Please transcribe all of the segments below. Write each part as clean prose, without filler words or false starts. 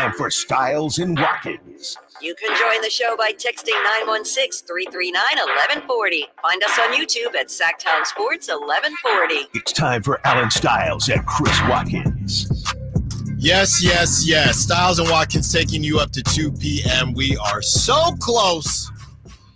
time for Stiles and Watkins. You can join the show by texting 916-339-1140. Find us on YouTube at Sacktown Sports 1140. It's time for Alan Stiles and Chris Watkins. Yes. Stiles and Watkins taking you up to 2 p.m. We are so close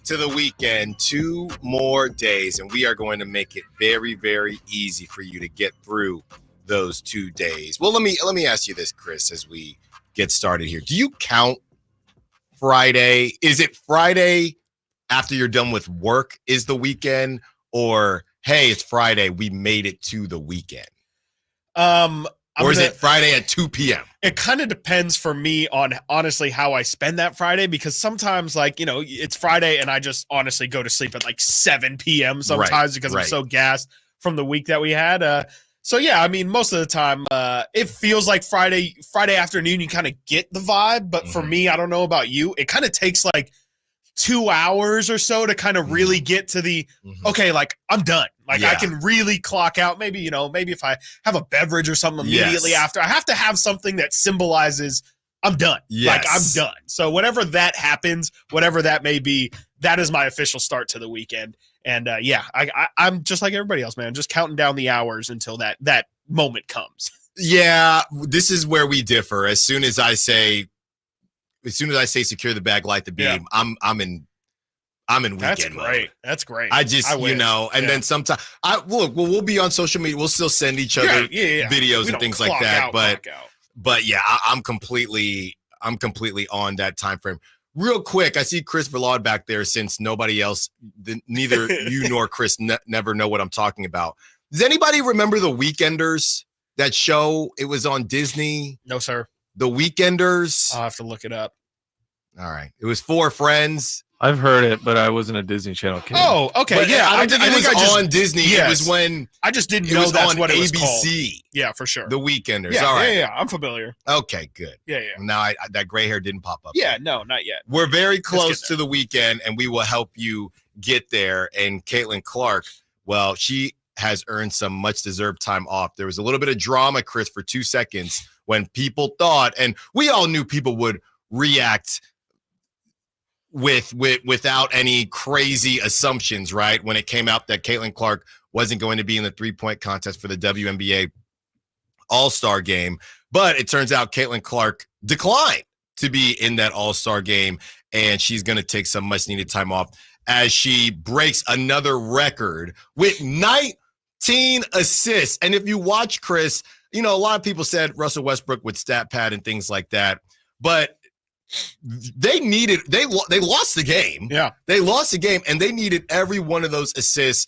to the weekend. 2 more days, and we are going to make it very, very easy for you to get through those 2 days. Well, let me ask you this, Chris, as we get started here. Do you count Friday? Is it Friday after you're done with work is the weekend, or hey, it's Friday, we made it to the weekend? Or is it Friday at 2 p.m.? It kind of depends for me on honestly how I spend that Friday, because sometimes, like, you know, it's Friday and I just honestly go to sleep at like 7 p.m. sometimes because I'm so gassed from the week that we had. So yeah, I mean, most of the time, it feels like Friday afternoon. You kind of get the vibe, but for me, I don't know about you, it kind of takes like 2 hours or so to kind of really get to the okay, like I'm done. Like I can really clock out. Maybe, you know, maybe if I have a beverage or something immediately after, I have to have something that symbolizes I'm done. Like I'm done. So whenever that happens, whatever that may be, that is my official start to the weekend. And I'm just like everybody else, man, just counting down the hours until that moment comes. Yeah, this is where we differ. As soon as I say secure the bag, light the beam, I'm in weekend mode. That's great. I just, you know, and then sometimes we'll be on social media. We'll still send each other videos and things like that. But yeah, I'm completely on that time frame. Real quick, I see Chris Verlaud back there, since nobody else, neither you nor Chris never know what I'm talking about. Does anybody remember The Weekenders? That show, it was on Disney. No, sir. The Weekenders. I'll have to look it up. All right. It was 4 friends. I've heard it, but I wasn't a Disney Channel kid. Oh, okay. But yeah, I think it was on Disney. Yes. It was when I just didn't know that's on what it was ABC. called. Yeah, for sure. The Weekenders. Yeah, all right. Yeah, I'm familiar. Okay, good. Yeah. Now that gray hair didn't pop up. Yeah, no, not yet. We're very close to the weekend, and we will help you get there. And Caitlin Clark, well, she has earned some much-deserved time off. There was a little bit of drama, Chris, for 2 seconds when people thought, and we all knew people would react without any crazy assumptions, right? When it came out that Caitlin Clark wasn't going to be in the 3-point contest for the WNBA All-Star game. But it turns out Caitlin Clark declined to be in that All-Star game, and she's going to take some much-needed time off as she breaks another record with 19 assists. And if you watch, Chris, you know, a lot of people said Russell Westbrook with stat pad and things like that, but they lost the game. Yeah. They lost the game, and they needed every one of those assists.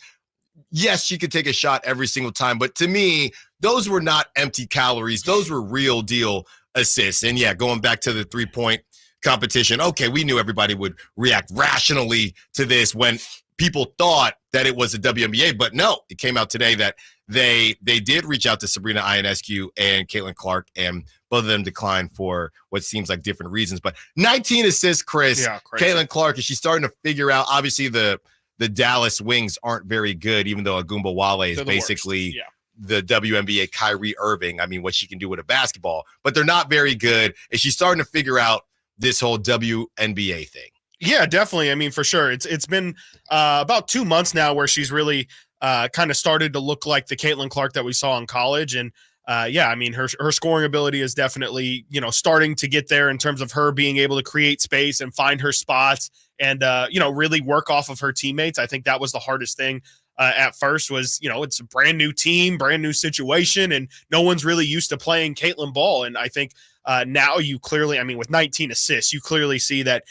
Yes, she could take a shot every single time, but to me, those were not empty calories. Those were real deal assists. And yeah, going back to the 3-point competition, okay, we knew everybody would react rationally to this when people thought that it was a WNBA, but no, it came out today that they did reach out to Sabrina Ionescu and Caitlin Clark, and both of them declined for what seems like different reasons. But 19 assists, Chris. Yeah, Caitlin Clark, is she starting to figure out? Obviously, the Dallas Wings aren't very good, even though Agumba Wale is basically the WNBA Kyrie Irving. I mean, what she can do with a basketball, but they're not very good. Is she starting to figure out this whole WNBA thing? Yeah, definitely. I mean, for sure. It's been about 2 months now where she's really kind of started to look like the Caitlin Clark that we saw in college. And I mean, her scoring ability is definitely, you know, starting to get there in terms of her being able to create space and find her spots and, you know, really work off of her teammates. I think that was the hardest thing at first was, you know, it's a brand new team, brand new situation, and no one's really used to playing Caitlin ball. And I think now you clearly, I mean, with 19 assists, you clearly see that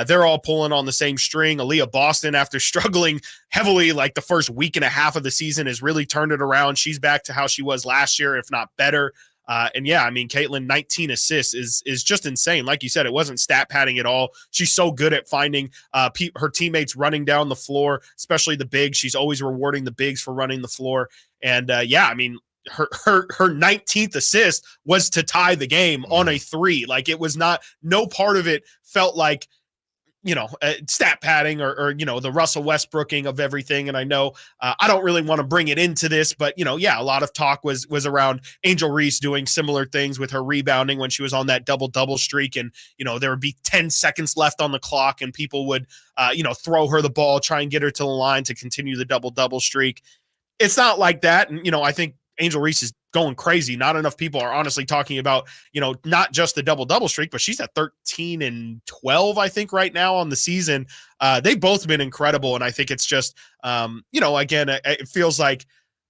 they're all pulling on the same string. Aaliyah Boston, after struggling heavily like the first week and a half of the season, has really turned it around. She's back to how she was last year, if not better. And yeah, I mean, Caitlin, 19 assists is just insane. Like you said, it wasn't stat padding at all. She's so good at finding her teammates running down the floor, especially the bigs. She's always rewarding the bigs for running the floor. And I mean, her 19th assist was to tie the game on a 3. Like, it was not, no part of it felt like, stat padding or the Russell Westbrooking of everything. And I know I don't really want to bring it into this, but a lot of talk was around Angel Reese doing similar things with her rebounding when she was on that double streak. And, there would be 10 seconds left on the clock and people would, throw her the ball, try and get her to the line to continue the double streak. It's not like that. And, I think Angel Reese is going crazy. Not enough people are honestly talking about, not just the double streak, but she's at 13 and 12, I think, right now on the season. They've both been incredible. And I think it's just, again, it feels like,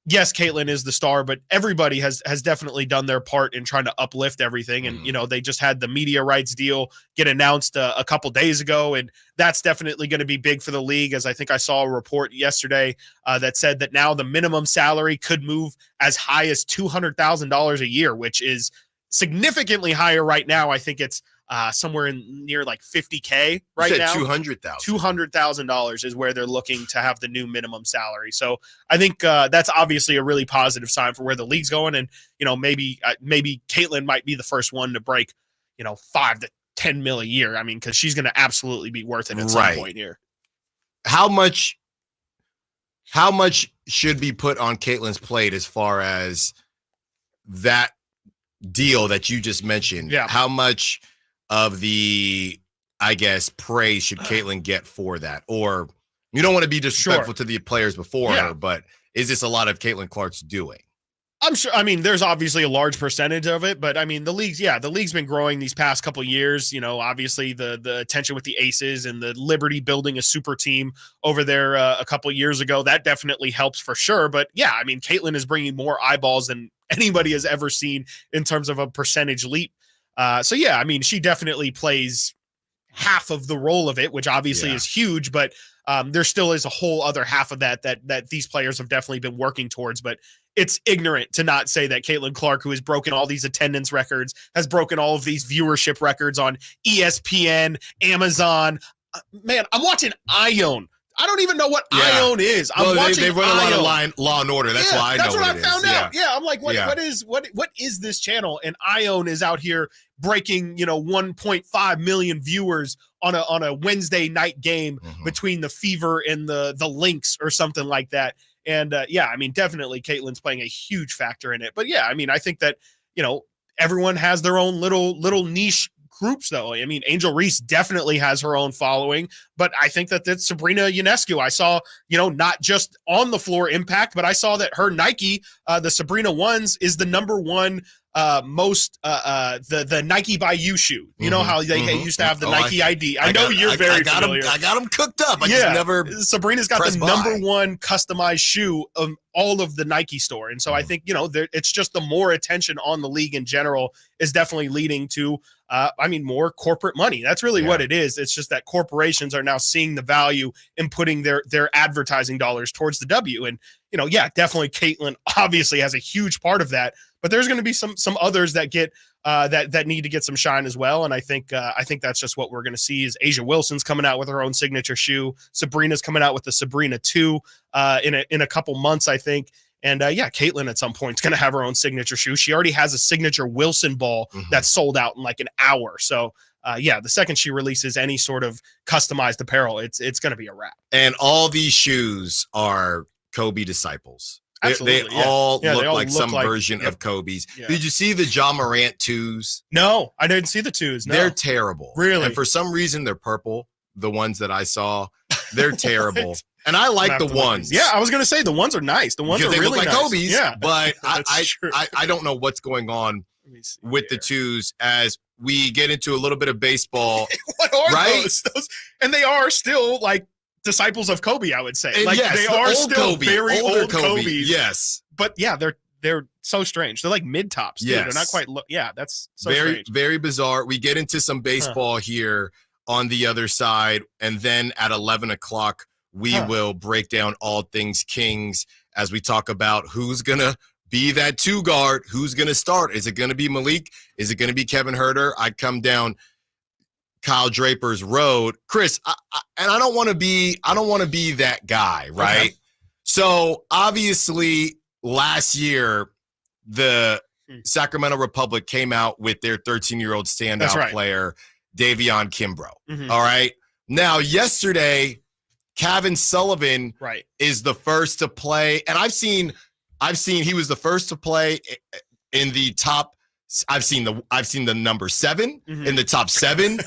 yes, Caitlin is the star, but everybody has definitely done their part in trying to uplift everything. And, they just had the media rights deal get announced a couple days ago. And that's definitely going to be big for the league, as I think I saw a report yesterday that said that now the minimum salary could move as high as $200,000 a year, which is significantly higher right now. I think it's somewhere near like 50K right now. $200,000 is where they're looking to have the new minimum salary. So I think that's obviously a really positive sign for where the league's going. And, maybe Caitlin might be the first one to break, 5 to 10 mil a year. I mean, because she's going to absolutely be worth it at some point here. How much should be put on Caitlin's plate as far as that deal that you just mentioned? Yeah. How much of the, I guess, praise should Caitlin get for that? Or you don't want to be disrespectful to the players before her, but is this a lot of Caitlin Clark's doing? I'm sure. I mean, there's obviously a large percentage of it, but I mean, the league's been growing these past couple of years. Obviously the attention with the Aces and the Liberty building a super team over there a couple of years ago, that definitely helps for sure. But yeah, I mean, Caitlin is bringing more eyeballs than anybody has ever seen in terms of a percentage leap. So yeah, I mean, she definitely plays half of the role of it, which obviously is huge, but there still is a whole other half of that these players have definitely been working towards. But it's ignorant to not say that Caitlin Clark, who has broken all these attendance records, has broken all of these viewership records on ESPN, Amazon. Man, I'm watching Ione. I don't even know what Ione is. I'm watching they run a lot of Law and Order. That's why I know that's what I found out. Yeah, I'm like, what is this channel? And Ione is out here breaking, 1.5 million viewers on a Wednesday night game between the Fever and the Lynx or something like that. And I mean, definitely Caitlin's playing a huge factor in it. But yeah, I mean, I think that, everyone has their own little niche groups, though. I mean, Angel Reese definitely has her own following, but I think that's Sabrina Ionescu. I saw, not just on the floor impact, but I saw that her Nike, the Sabrina ones, is the number one most the Nike by You shoe. You know how they used to have the Nike ID. I know you're very familiar. I got them cooked up. I just never. Sabrina's got the number one customized shoe of all of the Nike store, and so I think it's just the more attention on the league in general is definitely leading to. More corporate money. That's really what it is. It's just that corporations are now seeing the value in putting their advertising dollars towards the W. And, definitely Caitlin obviously has a huge part of that, but there's going to be some others that get that need to get some shine as well. And I think that's just what we're going to see is Asia Wilson's coming out with her own signature shoe. Sabrina's coming out with the Sabrina 2 in a couple months, I think. And Caitlin at some point is going to have her own signature shoe. She already has a signature Wilson ball that's sold out in like an hour. So the second she releases any sort of customized apparel, it's going to be a wrap. And all these shoes are Kobe disciples. Absolutely, they all look like look some version of Kobe's. Yeah. Did you see the Ja Morant 2s? No, I didn't see the 2s. No. They're terrible. Really? And for some reason, they're purple. The ones that I saw, they're terrible. And I like the ones. Yeah, I was going to say the ones are nice. The ones are they really look like nice. Kobe's. Yeah, but I don't know what's going on with the 2s as we get into a little bit of baseball. What are those? And they are still like disciples of Kobe, I would say. And like yes, they are still Kobe, very old Kobe. Kobe's. Yes. But yeah, they're so strange. They're like mid tops. Yes. They're not quite. That's so very strange. Very bizarre. We get into some baseball here on the other side, and then at 11 o'clock we will break down all things Kings as we talk about who's gonna be that 2 guard, who's gonna start. Is it gonna be Malik? Is it gonna be Kevin Huerter? I come down Kyle Draper's road, Chris, and I don't want to be that guy, right? Okay. So obviously last year the Sacramento Republic came out with their 13-year-old standout player, Davion Kimbrough. All right. Now, yesterday, Kevin Sullivan is the first to play, and I've seen he was the first to play in the top. I've seen the number 7 in the top 7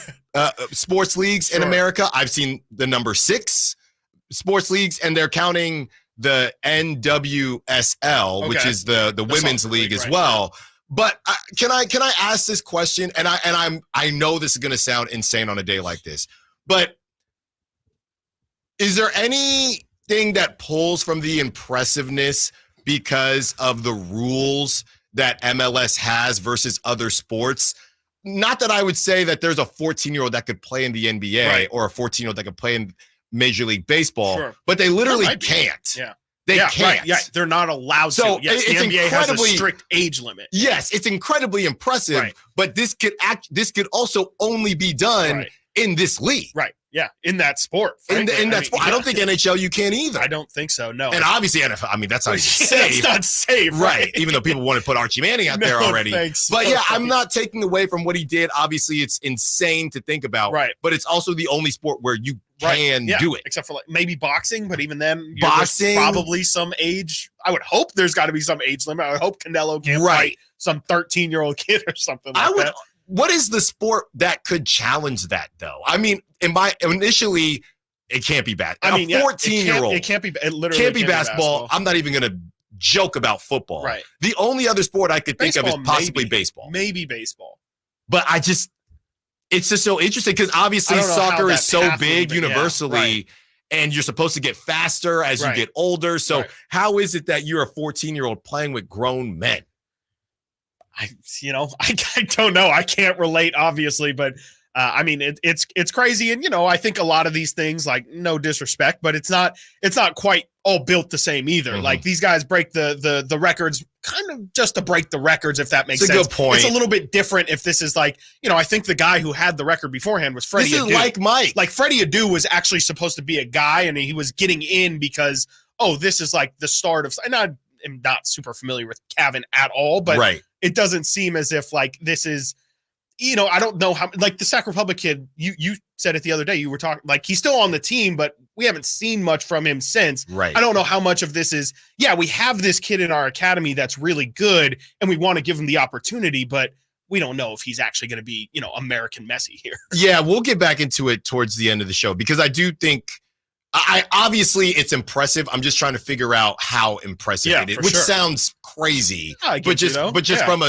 sports leagues in America. I've seen the number 6 sports leagues, and they're counting the NWSL, which is the women's league as well. But can I ask this question? And I know this is going to sound insane on a day like this, but is there anything that pulls from the impressiveness because of the rules that MLS has versus other sports? Not that I would say that there's a 14-year-old that could play in the NBA or a 14-year-old that could play in Major League Baseball, but they literally can't. They can't. They're not allowed to. Yes, the NBA has a strict age limit. Yes, it's incredibly impressive, but this could also only be done in this league. Right. Yeah, in that sport. In that sport. I don't think NHL you can either. I don't think so, no. And obviously NFL, I mean, that's not even safe. It's not safe, right? Even though people want to put Archie Manning out there already. But yeah, I'm not taking away from what he did. Obviously, it's insane to think about. Right. But it's also the only sport where you can do it. Except for like maybe boxing, but even then, boxing, there's probably some age. I would hope there's got to be some age limit. I would hope Canelo can't fight some 13-year-old kid or something like that. What is the sport that could challenge that, though? I mean, initially, it can't be bad. I mean, a 14-year-old. It can't be. It literally can't be basketball. I'm not even going to joke about football. Right. The only other sport I could think of is possibly baseball. Maybe baseball. But it's just so interesting because obviously soccer is so big universally, and you're supposed to get faster as you get older. So how is it that you're a 14-year-old playing with grown men? I don't know. I can't relate, obviously, but I mean, it's crazy. And, I think a lot of these things, like, no disrespect, but it's not quite all built the same either. Like, these guys break the records kind of just to break the records, if that makes sense. It's a good point. It's a little bit different if this is like, I think the guy who had the record beforehand was Freddie Adu. This is like Mike. Like, Freddie Adu was actually supposed to be a guy, and he was getting in because, this is like the start of, and I am not super familiar with Kevin at all, but it doesn't seem as if like this is, I don't know how, like the Sac Republic kid, you said it the other day, you were talking, like, he's still on the team, but we haven't seen much from him since. Right. I don't know how much of this is, we have this kid in our academy that's really good and we want to give him the opportunity, but we don't know if he's actually going to be, American Messi here. Yeah, we'll get back into it towards the end of the show because I do think obviously it's impressive. I'm just trying to figure out how impressive it is, which sounds crazy. But just from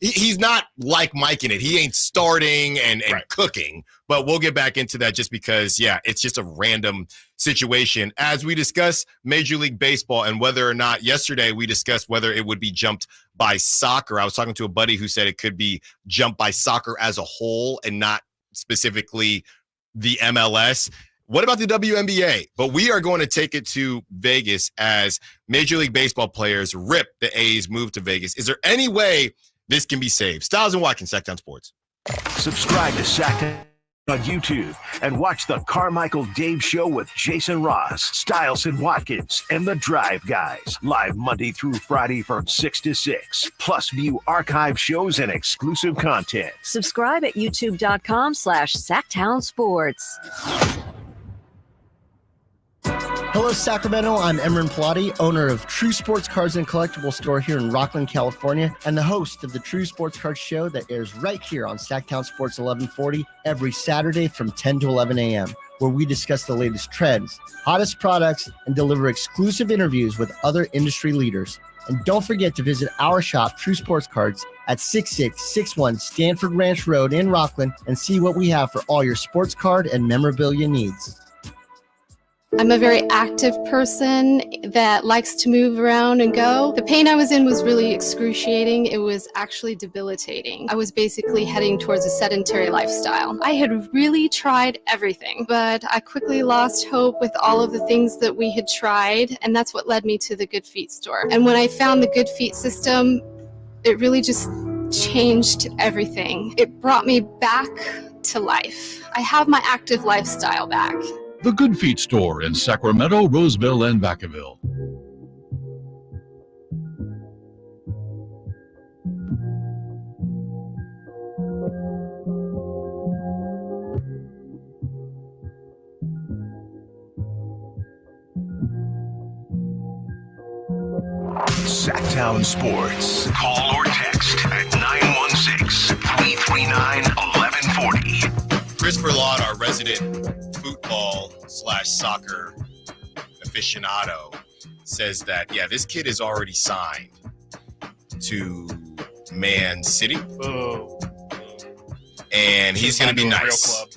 he's not like Mike in it. He ain't starting and cooking. But we'll get back into that just because, it's just a random situation. As we discuss Major League Baseball and whether or not yesterday we discussed whether it would be jumped by soccer. I was talking to a buddy who said it could be jumped by soccer as a whole and not specifically the MLS. What about the WNBA? But we are going to take it to Vegas as Major League Baseball players rip the A's move to Vegas. Is there any way this can be saved? Stiles and Watkins, Sacktown Sports. Subscribe to Sacktown on YouTube and watch the Carmichael Dave Show with Jason Ross, Stiles and Watkins, and the Drive Guys. Live Monday through Friday from 6 to 6. Plus view archive shows and exclusive content. Subscribe at youtube.com/Sacktown Sports. Hello, Sacramento. I'm Emran Pilati, owner of True Sports Cards and Collectible Store here in Rockland, California, and the host of the True Sports Cards Show that airs right here on Sacktown Sports 1140 every Saturday from 10 to 11 a.m., where we discuss the latest trends, hottest products, and deliver exclusive interviews with other industry leaders. And don't forget to visit our shop, True Sports Cards, at 6661 Stanford Ranch Road in Rockland and see what we have for all your sports card and memorabilia needs. I'm a very active person that likes to move around and go. The pain I was in was really excruciating. It was actually debilitating. I was basically heading towards a sedentary lifestyle. I had really tried everything, but I quickly lost hope with all of the things that we had tried, and that's what led me to the Good Feet store. And when I found the Good Feet system, it really just changed everything. It brought me back to life. I have my active lifestyle back. The Good Feet store in Sacramento, Roseville, and Vacaville. Sacktown Sports. Call or text at 916-339-1140. Chris Verlaut, our resident football/soccer aficionado, says that, yeah, this kid is already signed to Man City. Oh. And he's going to be Real nice. club.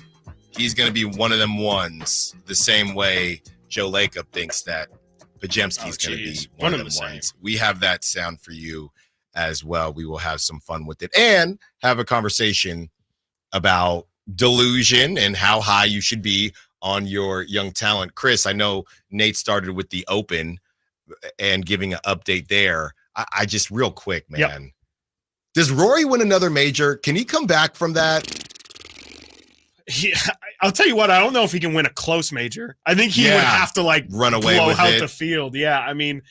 He's going to be one of them ones, the same way Joe Lacob thinks that Pajemski's going to be one of them ones. We have that sound for you as well. We will have some fun with it and have a conversation about delusion and how high you should be on your young talent. Chris, I know Nate started with the Open and giving an update there. I just real quick, man. Yep. Does Rory win another major? Can he come back from that? Yeah, I'll tell you what, I don't know if he can win a close major. I think he would have to run away blow with out it. The field. Yeah, I mean,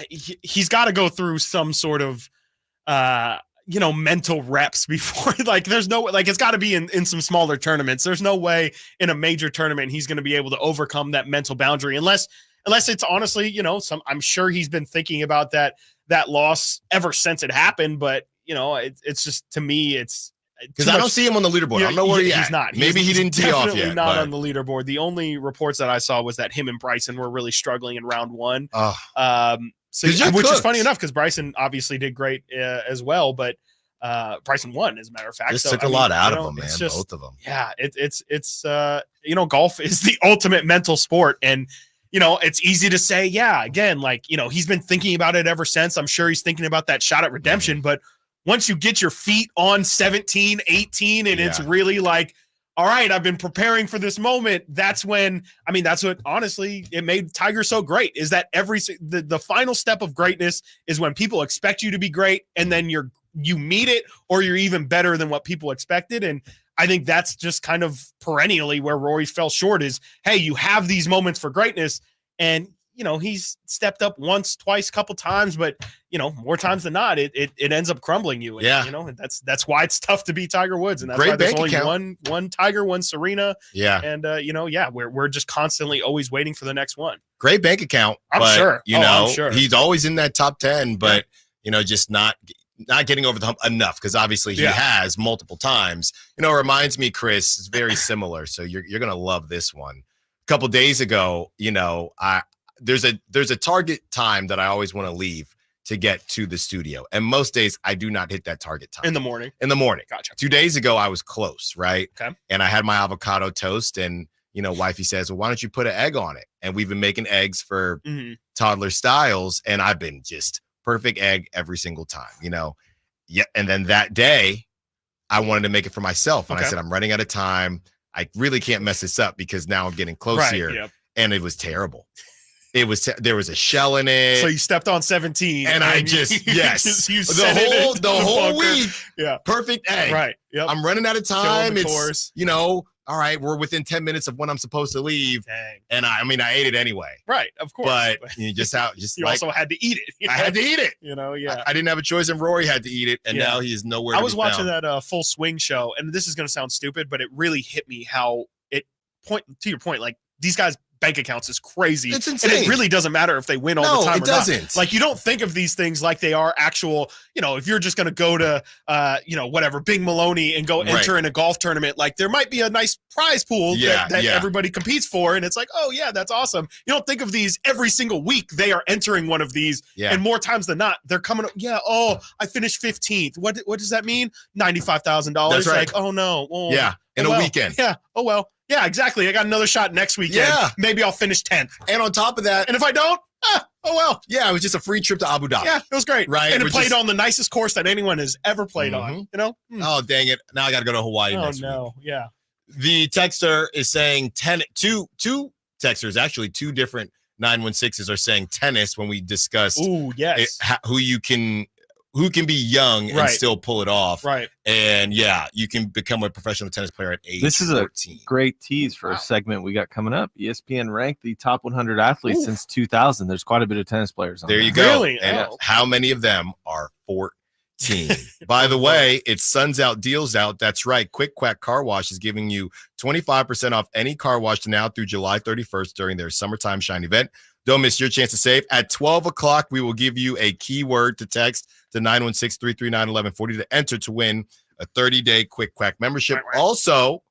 he's got to go through some sort of mental reps before there's no it's got to be in some smaller tournaments. There's no way in a major tournament he's going to be able to overcome that mental boundary unless it's honestly, I'm sure he's been thinking about that loss ever since it happened, but it's just, to me, it's because I don't see him on the leaderboard. I don't know where he's not. Maybe he didn't tee off yet. Not on the leaderboard. The only reports that I saw was that him and Bryson were really struggling in round one. Which is funny enough because Bryson obviously did great as well, but Bryson won, as a matter of fact. This took a lot out of them, man. Both of them. Yeah, it's golf is the ultimate mental sport, and it's easy to say, yeah, again, he's been thinking about it ever since. I'm sure he's thinking about that shot at redemption, but once you get your feet on 17, 18, and it's really all right, I've been preparing for this moment. That's when, that's what, honestly, it made Tiger so great, is that the final step of greatness is when people expect you to be great, and then you meet it, or you're even better than what people expected. And I think that's just kind of perennially where Rory fell short is, hey, you have these moments for greatness, and he's stepped up once, twice, couple times, but more times than not, it ends up crumbling you. And, that's why it's tough to beat Tiger Woods, and that's why there's only one Tiger, one Serena. Yeah, and we're just constantly always waiting for the next one. Great bank account. I'm sure. I'm sure he's always in that top 10, but just not getting over the hump enough, because obviously he has multiple times. It reminds me, Chris, it's very similar. So you're gonna love this one. A couple days ago, there's a target time that I always want to leave to get to the studio, and most days I do not hit that target time. In the morning. Gotcha. 2 days ago I was close, right? Okay. And I had my avocado toast, and wifey says, well, why don't you put an egg on it? And we've been making eggs for toddler Stiles, and I've been just perfect egg every single time, Yeah. And then that day I wanted to make it for myself, and I said, I'm running out of time. I really can't mess this up because now I'm getting close here. Yep. And it was terrible. There was a shell in it. So you stepped on 17, and I just the whole week. Yeah, perfect egg. Right. Yep. I'm running out of time. It's all right. We're within 10 minutes of when I'm supposed to leave. Dang. And I ate it anyway. Right. Of course. But you also had to eat it. I had to eat it. Yeah. I didn't have a choice, and Rory had to eat it, and now he is nowhere. I was watching that Full Swing show, and this is going to sound stupid, but it really hit me how to your point, these guys' bank accounts is crazy. It's insane. And it really doesn't matter if they win all the time or doesn't. Not. You don't think of these things like they are actual, if you're just going to go to, whatever, Big Maloney and go enter in a golf tournament, there might be a nice prize pool that everybody competes for. And it's oh yeah, that's awesome. You don't think of these every single week. They are entering one of these, and more times than not, they're coming up. Yeah. Oh, I finished 15th. What does that mean? $95,000. That's right. Oh no. Oh, yeah. In a weekend. Yeah. Oh, well. Yeah, exactly. I got another shot next weekend. Yeah. Maybe I'll finish 10th. And on top of that. And if I don't, oh, well. Yeah, it was just a free trip to Abu Dhabi. Yeah, it was great. Right. And it played on the nicest course that anyone has ever played on, Oh, dang it. Now I got to go to Hawaii next week. Oh, no. Yeah. The texter is saying two texters, actually two different 916s are saying tennis when we discussed who can be young and still pull it off. Right. And you can become a professional tennis player at age 14. This is a great tease for a segment we got coming up. ESPN ranked the top 100 athletes since 2000. There's quite a bit of tennis players on there. You go. Really? And how many of them are 14? By the way, it's Suns Out, Deals Out. That's right. Quick Quack Car Wash is giving you 25% off any car wash now through July 31st during their Summertime Shine event. Don't miss your chance to save. At 12 o'clock, we will give you a keyword to text to 916-339-1140 to enter to win a 30-day Quick Quack membership. Also,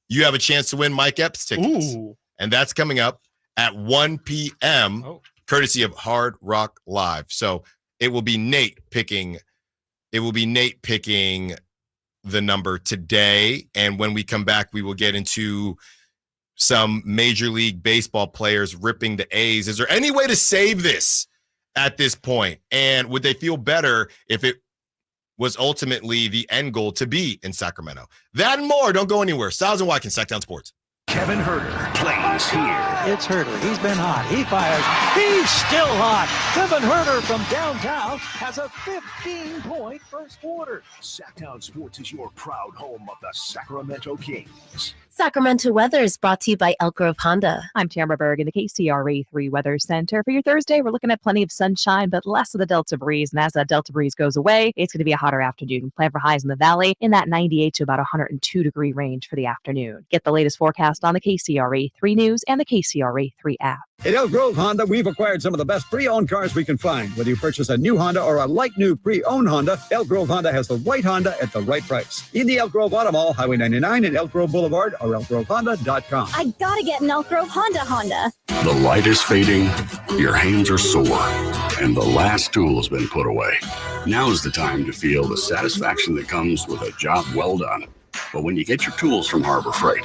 you have a chance to win Mike Epps tickets. Ooh. And that's coming up at 1 p.m., courtesy of Hard Rock Live. So it will be Nate picking the number today. And when we come back, we will get into some Major League Baseball players ripping the A's. Is there any way to save this at this point? And would they feel better if it was ultimately the end goal to be in Sacramento? That and more. Don't go anywhere. Stiles and Watkins, Sacktown Sports. Kevin Herter plays here. It's Herter. He's been hot. He fires. He's still hot. Kevin Herter from downtown has a 15-point first quarter. Sacktown Sports is your proud home of the Sacramento Kings. Sacramento weather is brought to you by Elk Grove Honda. I'm Tamara Berg in the KCRA 3 Weather Center. For your Thursday, we're looking at plenty of sunshine, but less of the Delta breeze. And as that Delta breeze goes away, it's going to be a hotter afternoon. Plan for highs in the valley in that 98 to about 102 degree range for the afternoon. Get the latest forecast on the KCRA 3 News and the KCRA 3 app. At Elk Grove Honda, we've acquired some of the best pre-owned cars we can find. Whether you purchase a new Honda or a like-new pre-owned Honda, Elk Grove Honda has the right Honda at the right price. In the Elk Grove Auto Mall, Highway 99 and Elk Grove Boulevard, or elkgrovehonda.com. I gotta get an Elk Grove Honda. The light is fading, your hands are sore, and the last tool has been put away. Now is the time to feel the satisfaction that comes with a job well done. But when you get your tools from Harbor Freight,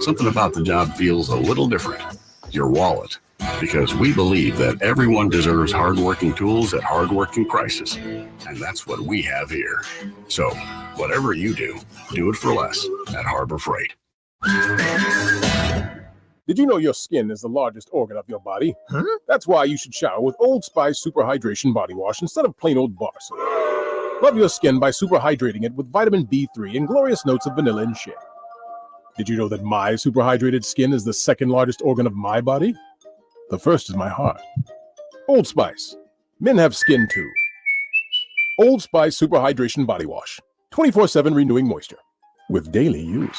something about the job feels a little different. Your wallet. Because we believe that everyone deserves hardworking tools at hardworking prices. And that's what we have here. So, whatever you do it for less at Harbor Freight. Did you know your skin is the largest organ of your body? Huh? That's why you should shower with Old Spice Super Hydration Body Wash instead of plain old bar soap. Love your skin by super hydrating it with vitamin B3 and glorious notes of vanilla and shea. Did you know that my super hydrated skin is the second largest organ of my body? The first is my heart. Old Spice. Men have skin too. Old Spice Super Hydration Body Wash. 24/7 renewing moisture. With daily use.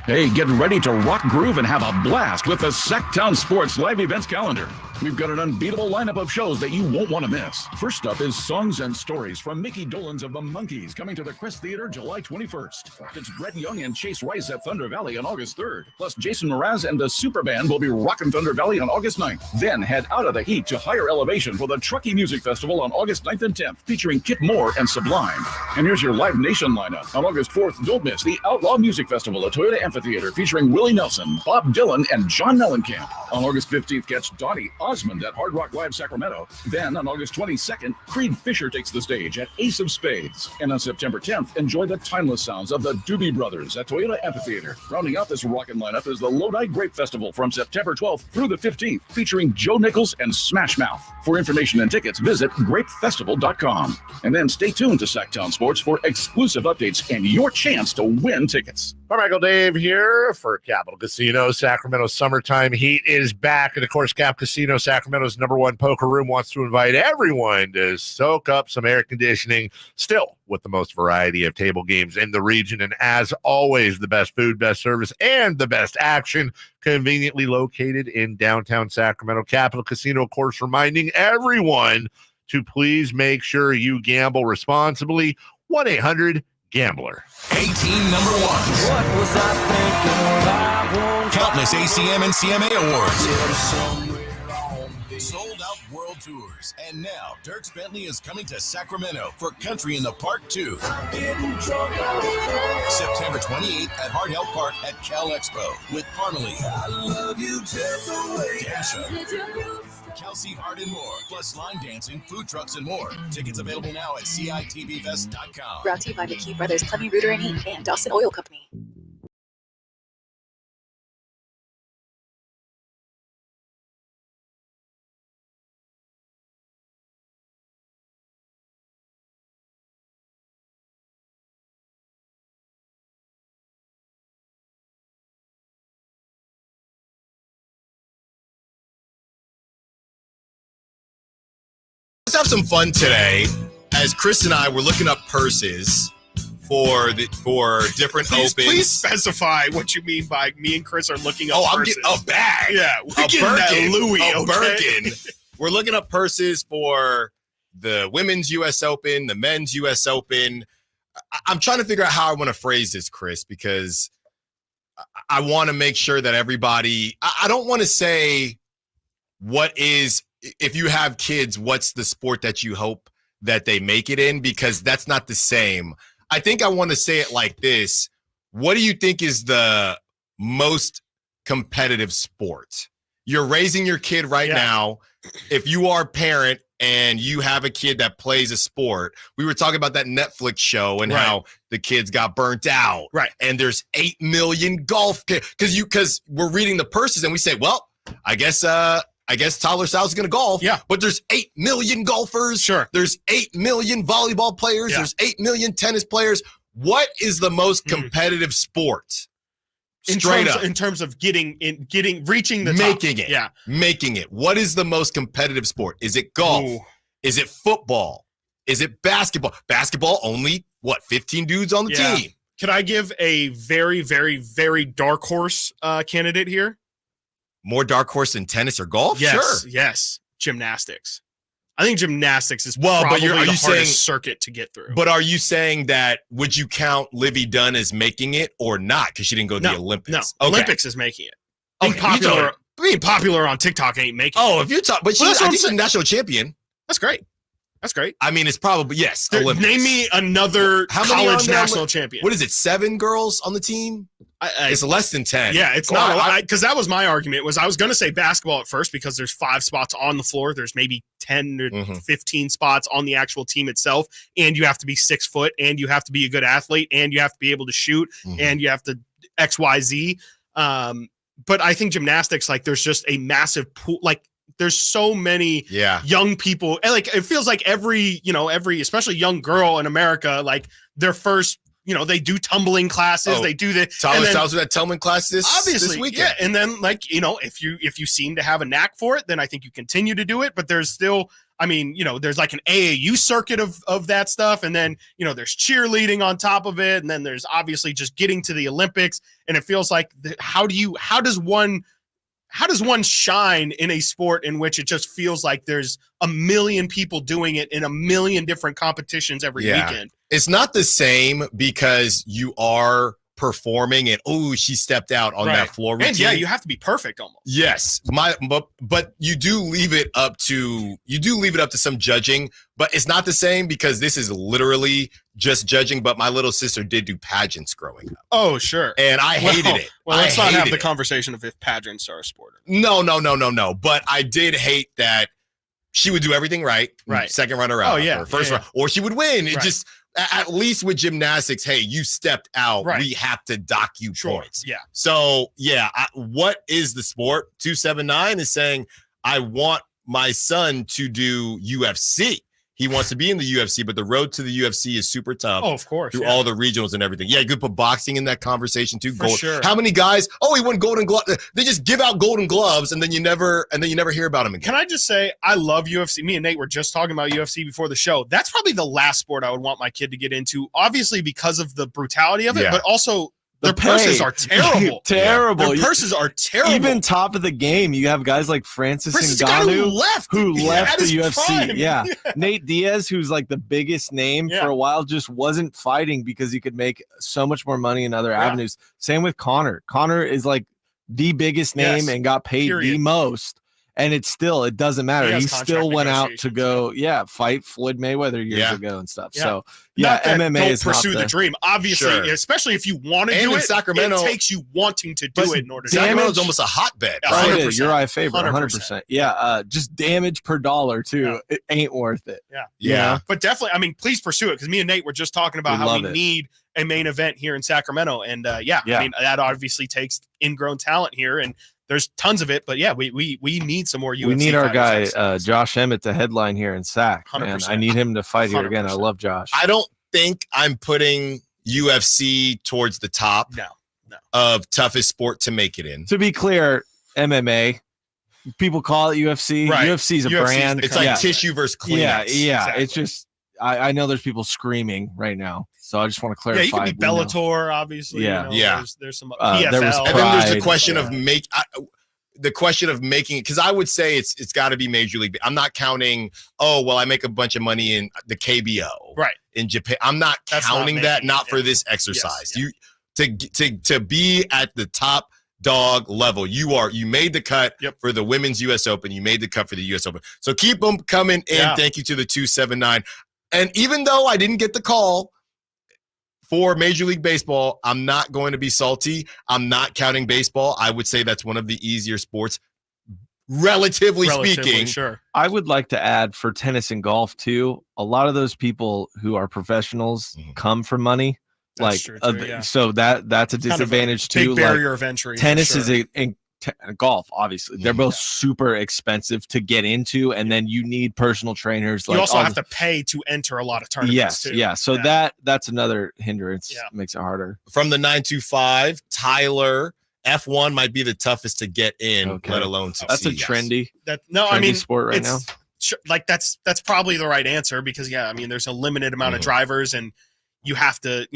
Hey, get ready to rock, groove, and have a blast with the Sacktown Sports live events calendar. We've got an unbeatable lineup of shows that you won't want to miss. First up is Songs and Stories from Mickey Dolenz of the Monkees, coming to the Crest Theater July 21st. It's Brett Young and Chase Rice at Thunder Valley on August 3rd. Plus, Jason Mraz and the Super Band will be rocking Thunder Valley on August 9th. Then head out of the heat to higher elevation for the Truckee Music Festival on August 9th and 10th, featuring Kit Moore and Sublime. And here's your Live Nation lineup. On August 4th, don't miss the Outlaw Music Festival at Toyota Amphitheater, featuring Willie Nelson, Bob Dylan, and John Mellencamp. On August 15th, catch Donnie Osmond at Hard Rock Live Sacramento. Then on August 22nd, Creed Fisher takes the stage at Ace of Spades. And on September 10th, enjoy the timeless sounds of the Doobie Brothers at Toyota Amphitheater. Rounding out this rockin' lineup is the Lodi Grape Festival from September 12th through the 15th, featuring Joe Nichols and Smash Mouth. For information and tickets, visit grapefestival.com. And then stay tuned to Sacktown Sports for exclusive updates and your chance to win tickets. Carmichael Dave here for Capital Casino. Sacramento's summertime heat is back. And of course, Cap Casino, Sacramento's #1 poker room, wants to invite everyone to soak up some air conditioning, still with the most variety of table games in the region. And as always, the best food, best service, and the best action, conveniently located in downtown Sacramento. Capital Casino, of course, reminding everyone to please make sure you gamble responsibly. 1-800-GAMBLER. 18 number ones. What was I thinking? Countless ACM and CMA awards. Sold out world tours. And now Dierks Bentley is coming to Sacramento for Country in the Park 2. September 28th at Hart Health Park at Cal Expo with Parmalee, I love you just the way Dasha, Kelsey Hart, and more. Plus line dancing, food trucks, and more. Tickets available now at CITVFest.com. Brought to you by McKee Brothers Plumbing, Rooter, and Heat and Dawson Oil Company. Let's have some fun today. As Chris and I were looking up purses for different opens. Please specify what you mean by me and Chris are looking up. I'm getting a bag. Yeah, we're getting that Louis. Birkin. We're looking up purses for the women's U.S. Open, the men's U.S. Open. I'm trying to figure out how I want to phrase this, Chris, because I want to make sure that everybody. I don't want to say what is, if you have kids, what's the sport that you hope that they make it in, because that's not the same. I think I want to say it like this. What do you think is the most competitive sport? You're raising your kid right now. If you are a parent and you have a kid that plays a sport, we were talking about that Netflix show and how the kids got burnt out. Right. And there's 8 million golf kids. Because we're reading the purses and we say, well, I guess Tyler South's going to golf. Yeah. But there's 8 million golfers. Sure. There's 8 million volleyball players. Yeah. There's 8 million tennis players. What is the most competitive sport? In terms of reaching the making top. it. Yeah. Making it. What is the most competitive sport? Is it golf? Ooh. Is it football? Is it basketball? Basketball, only 15 dudes on the team. Could I give a very, very, very dark horse candidate here? More dark horse than tennis or golf? Yes, Sure. yes. Gymnastics. I think gymnastics is Well, but probably are the you hardest saying- circuit to get through. But are you saying that, would you count Livy Dunn as making it or not? Because she didn't go to the Olympics. No, Okay. Olympics is making it. Okay, Being popular on TikTok ain't making it. Oh, if you talk, but Well, that's what I I'm think she's a saying. national champion. That's great. That's great. I mean, it's probably, yes, There- Olympics. name me another How many college are there? national champion. What is it, 7 girls on the team? It's less than 10. Yeah, it's not a lot. Because that was my argument. I was going to say basketball at first because there's 5 spots on the floor. There's maybe 10 or 15 spots on the actual team itself. And you have to be 6 foot, and you have to be a good athlete, and you have to be able to shoot, and you have to XYZ. But I think gymnastics, like, there's just a massive pool. Like, there's so many young people. And like, it feels like every, especially young girl in America, like their first, they do tumbling classes. They do the Tyler Styles with that tumbling class this weekend. Yeah. And then, like, if you seem to have a knack for it, then I think you continue to do it. But there's still, there's like an AAU circuit of that stuff. And then, there's cheerleading on top of it. And then there's obviously just getting to the Olympics. And it feels like, how does one shine in a sport in which it just feels like there's a million people doing it in a million different competitions every weekend? It's not the same because you are performing and, she stepped out on that floor routine. And you have to be perfect almost. Yes, but you do leave it up to some judging, but it's not the same because this is literally just judging. But my little sister did do pageants growing up. Oh, sure. And I hated it. Well, let's not have the it. conversation of if pageants are a sport. No. But I did hate that she would do everything right. Second runner up. Oh, yeah. Or first Yeah, run, or she would win. It Right. just, at least with gymnastics, hey, you stepped out. Right. We have to dock you points. Yeah. So, what is the sport? 279 is saying, I want my son to do UFC. He wants to be in the UFC, but the road to the UFC is super tough. Oh, of course. Through all the regionals and everything. Yeah, you could put boxing in that conversation too. For sure. How many guys? Oh, he won Golden Glove. They just give out Golden Gloves, and then you never hear about him again. Can I just say, I love UFC. Me and Nate were just talking about UFC before the show. That's probably the last sport I would want my kid to get into, obviously because of the brutality of it, but also their purses are terrible. Terrible. Their purses are terrible. Even top of the game, you have guys like Francis Ngannou Ngannou who left the his UFC. prime. Yeah. Nate Diaz, who's like the biggest name for a while, just wasn't fighting because he could make so much more money in other avenues. Same with Conor. Conor is like the biggest name and got paid the most. And it doesn't matter. He still went out to go, fight Floyd Mayweather years ago and stuff. So, MMA is pursue not the dream. Obviously, especially if you want to do it, Sacramento, it takes you wanting to do it in order to Sacramento's almost a hotbed. 100%. Uriah Faber, 100%. Yeah, just damage per dollar, too. It ain't worth it. Yeah. But definitely, please pursue it because me and Nate were just talking about how we need a main event here in Sacramento. And, that obviously takes ingrown talent here. And there's tons of it, but we need some more UFC. We need our guy fighters. Josh Emmett to headline here in Sac. Man, I need him to fight here again. I love Josh. I don't think I'm putting UFC towards the top of toughest sport to make it in. To be clear, MMA, people call it UFC. Right. UFC is a brand. It's like tissue versus Kleenex. Yeah. Exactly. It's just I know there's people screaming right now, so I just want to clarify. Yeah, you could be Bellator, obviously. Yeah, There's some there was PFL. And then there's the question of making it, because I would say it's got to be Major League. I'm not counting. Oh well, I make a bunch of money in the KBO, right? In Japan, I'm not counting that. Not for this exercise. Yes, To be at the top dog level, you made the cut for the Women's U.S. Open. You made the cut for the U.S. Open. So keep them coming in. Yeah. Thank you to the 279. And even though I didn't get the call for Major League Baseball, I'm not going to be salty. I'm not counting baseball. I would say that's one of the easier sports, relatively speaking. Sure. I would like to add for tennis and golf too. A lot of those people who are professionals come for money. That's true too, yeah. So that's a disadvantage too. Big barrier of entry. Tennis is golf, obviously. They're both super expensive to get into, and then you need personal trainers. You also have to pay to enter a lot of tournaments. Yes, too. yeah. So that's another hindrance. Yeah. Makes it harder. From the 925, Tyler, F1 might be the toughest to get in, let alone succeed. That's a trendy. trendy sport right now. Like that's probably the right answer because there's a limited amount of drivers and you have to,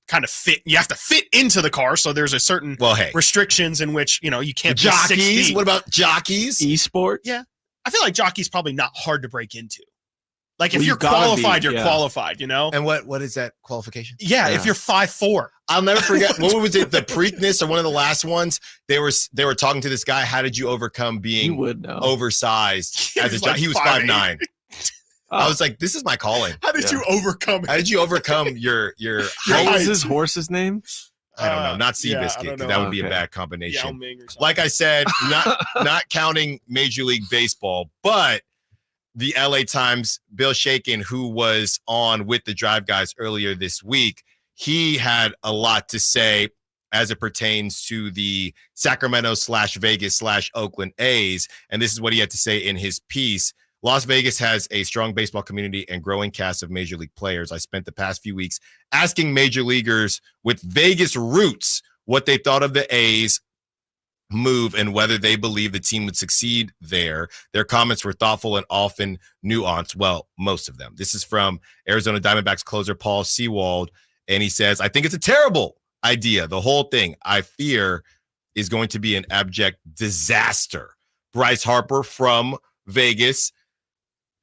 kind of fit. You have to fit into the car, so there's a certain restrictions in which you can't. Jockeys. What about jockeys? Esports. Yeah, I feel like jockeys probably not hard to break into. Like if you're qualified, you're qualified. And what is that qualification? Yeah, if you're 5'4". I'll never forget. What was it? The Preakness or one of the last ones? They were talking to this guy. How did you overcome being oversized as a jockey? He was 5'9". I was like, this is my calling. How did you overcome it? How did you overcome your What was his horse's name? I don't know. Not Seabiscuit. That would be a bad combination. Like I said, not counting Major League Baseball, but the LA Times, Bill Shakin, who was on with the Drive Guys earlier this week, he had a lot to say as it pertains to the Sacramento/Vegas/Oakland A's. And this is what he had to say in his piece. Las Vegas has a strong baseball community and growing cast of major league players. I spent the past few weeks asking major leaguers with Vegas roots what they thought of the A's move and whether they believe the team would succeed there. Their comments were thoughtful and often nuanced. Well, most of them. This is from Arizona Diamondbacks closer Paul Sewald, and he says, I think it's a terrible idea. The whole thing, I fear, is going to be an abject disaster. Bryce Harper from Vegas,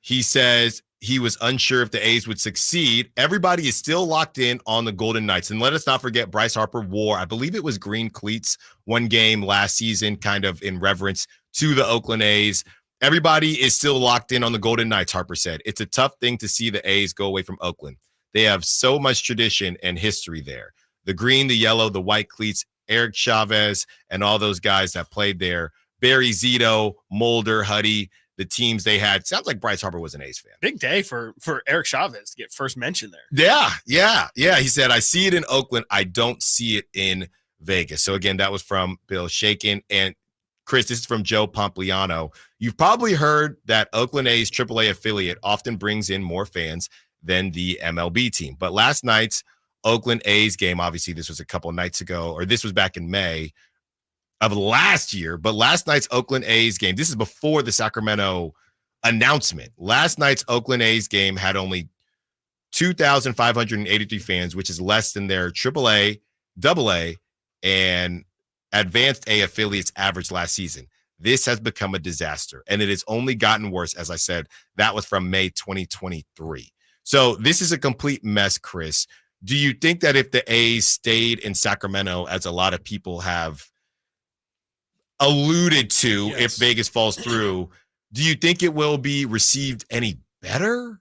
he says he was unsure if the A's would succeed. Everybody is still locked in on the Golden Knights. And let us not forget, Bryce Harper wore, I believe it was green cleats one game last season, kind of in reverence to the Oakland A's. Everybody is still locked in on the Golden Knights, Harper said. It's a tough thing to see the A's go away from Oakland. They have so much tradition and history there. The green, the yellow, the white cleats, Eric Chavez, and all those guys that played there. Barry Zito, Mulder, Huddy, the teams they had. Sounds like Bryce Harper was an A's fan. Big day for Eric Chavez to get first mention there. Yeah. He said, I see it in Oakland. I don't see it in Vegas. So again, that was from Bill Shakin. And Chris, this is from Joe Pompliano. You've probably heard that Oakland A's AAA affiliate often brings in more fans than the MLB team. But last night's Oakland A's game, obviously this was a couple of nights ago, or this was back in May of last year, but last night's Oakland A's game, this is before the Sacramento announcement. Last night's Oakland A's game had only 2,583 fans, which is less than their AAA, AA, and Advanced A affiliates average last season. This has become a disaster, and it has only gotten worse. As I said, that was from May 2023. So this is a complete mess, Chris. Do you think that if the A's stayed in Sacramento, as a lot of people have alluded to, if Vegas falls through, do you think it will be received any better?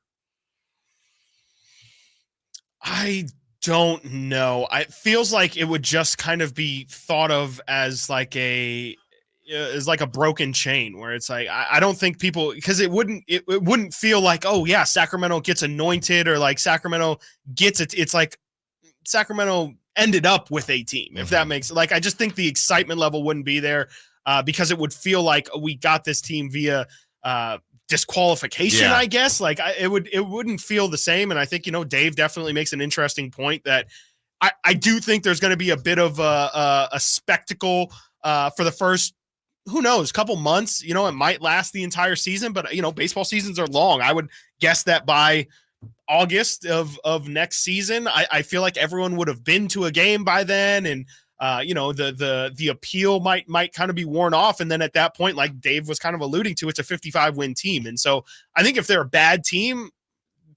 I don't know. It feels like it would just kind of be thought of as like a broken chain where it's like, I don't think people, because it wouldn't feel like, oh yeah, Sacramento gets anointed or like Sacramento gets it. It's like Sacramento ended up with a team, if that makes, like, I just think the excitement level wouldn't be there. Because it would feel like we got this team via disqualification, I guess. Like it wouldn't feel the same. And I think, Dave definitely makes an interesting point that I do think there's going to be a bit of a spectacle for the first, who knows, couple months. It might last the entire season, but baseball seasons are long. I would guess that by August of next season, I feel like everyone would have been to a game by then, and the appeal might kind of be worn off. And then at that point, like Dave was kind of alluding to, it's a 55-win team. And so I think if they're a bad team,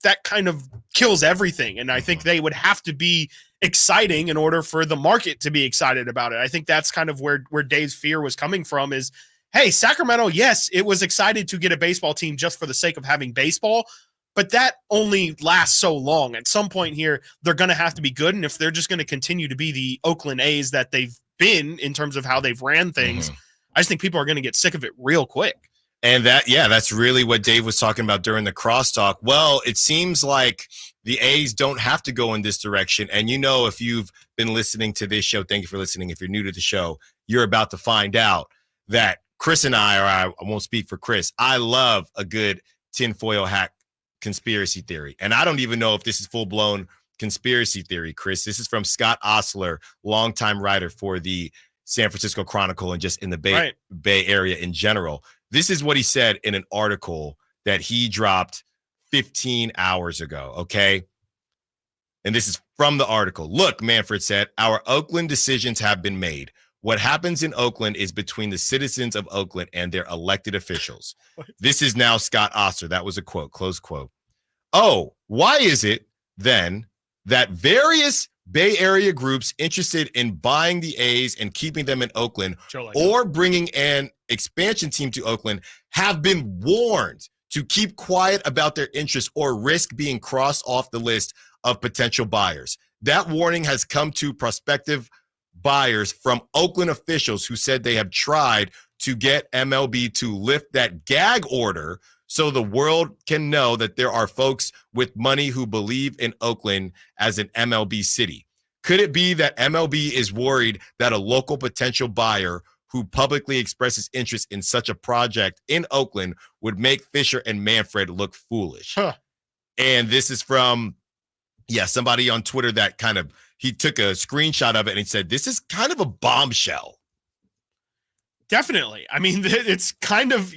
that kind of kills everything. And I think they would have to be exciting in order for the market to be excited about it. I think that's kind of where Dave's fear was coming from is, hey, Sacramento, yes, it was excited to get a baseball team just for the sake of having baseball, but that only lasts so long. At some point here, they're going to have to be good. And if they're just going to continue to be the Oakland A's that they've been in terms of how they've ran things, I just think people are going to get sick of it real quick. And that's really what Dave was talking about during the crosstalk. Well, it seems like the A's don't have to go in this direction. And if you've been listening to this show, thank you for listening. If you're new to the show, you're about to find out that Chris and I won't speak for Chris, I love a good tinfoil hat conspiracy theory. And I don't even know if this is full-blown conspiracy theory, Chris. This is from Scott Osler, longtime writer for the San Francisco Chronicle and just in the Bay Area in general. This is what he said in an article that he dropped 15 hours ago, okay? And this is from the article. Look, Manfred said, our Oakland decisions have been made. What happens in Oakland is between the citizens of Oakland and their elected officials. This is now Scott Oster. That was a quote, close quote. Oh, why is it then that various Bay Area groups interested in buying the A's and keeping them in Oakland or bringing an expansion team to Oakland have been warned to keep quiet about their interests or risk being crossed off the list of potential buyers? That warning has come to prospective buyers from Oakland officials who said they have tried to get MLB to lift that gag order so the world can know that there are folks with money who believe in Oakland as an MLB city. Could it be that MLB is worried that a local potential buyer who publicly expresses interest in such a project in Oakland would make Fisher and Manfred look foolish? And this is from, somebody on Twitter that he took a screenshot of it and he said, this is kind of a bombshell. Definitely. I mean, it's kind of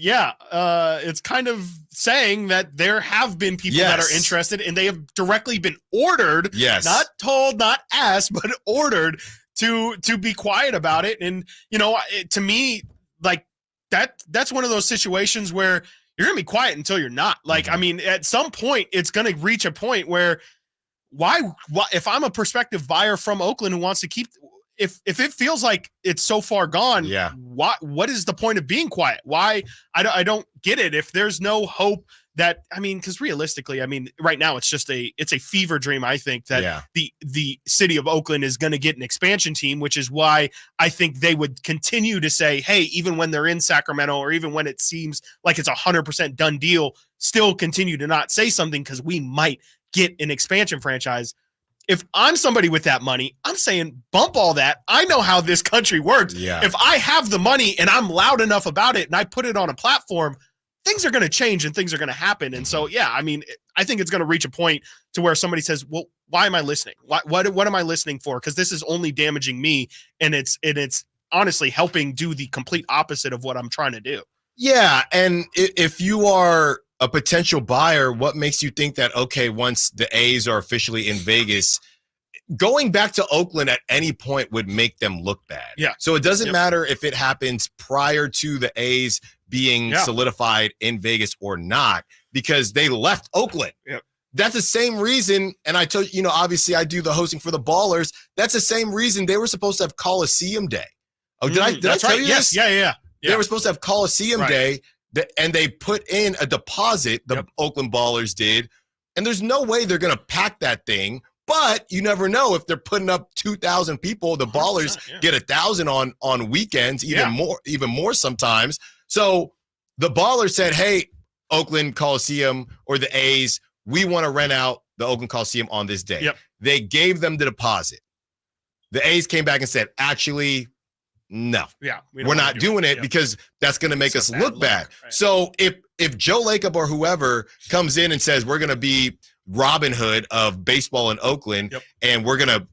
saying that there have been people that are interested and they have directly been ordered, not told, not asked, but ordered to be quiet about it. And, to me, like that's one of those situations where you're going to be quiet until you're not. Like, I mean, at some point, it's going to reach a point where why if I'm a prospective buyer from Oakland who wants to keep – if it feels like it's so far gone, what is the point of being quiet? Why? I don't get it. If there's no hope that, I mean, because realistically, I mean, right now it's a fever dream. I think that the city of Oakland is going to get an expansion team, which is why I think they would continue to say, hey, even when they're in Sacramento or even when it seems like it's 100% done deal, still continue to not say something because we might get an expansion franchise. If I'm somebody with that money, I'm saying bump all that. I know how this country works. Yeah. If I have the money and I'm loud enough about it and I put it on a platform, things are going to change and things are going to happen. And so, I mean, I think it's going to reach a point to where somebody says, well, why am I listening? What am I listening for? Because this is only damaging me. And it's honestly helping do the complete opposite of what I'm trying to do. Yeah. And if you are a potential buyer, what makes you think that, okay, once the A's are officially in Vegas, going back to Oakland at any point would make them look bad? Yeah. So it doesn't matter if it happens prior to the A's being solidified in Vegas or not, because they left Oakland. Yep. That's the same reason, and I told you, obviously I do the hosting for the Ballers. That's the same reason they were supposed to have Coliseum Day. Oh, did I tell you this? Yeah. They were supposed to have Coliseum Day. And they put in a deposit, the Oakland Ballers did, and there's no way they're going to pack that thing. But you never know if they're putting up 2,000 people. The Ballers get 1,000 on weekends, even more sometimes. So the Ballers said, "Hey, Oakland Coliseum or the A's, we want to rent out the Oakland Coliseum on this day." Yep. They gave them the deposit. The A's came back and said, "Actually, no, we're not doing it because that's going to make us look bad." Right. So if Joe Lacob or whoever comes in and says we're going to be Robin Hood of baseball in Oakland and we're going to,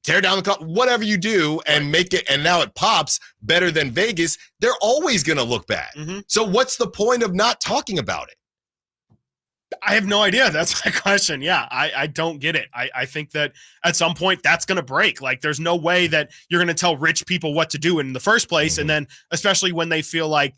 tear down the whatever you do and make it, and now it pops better than Vegas, they're always going to look bad. So what's the point of not talking about it? I have no idea. That's my question. Yeah, I don't get it. I think that at some point that's going to break. Like, there's no way that you're going to tell rich people what to do in the first place. And then especially when they feel like,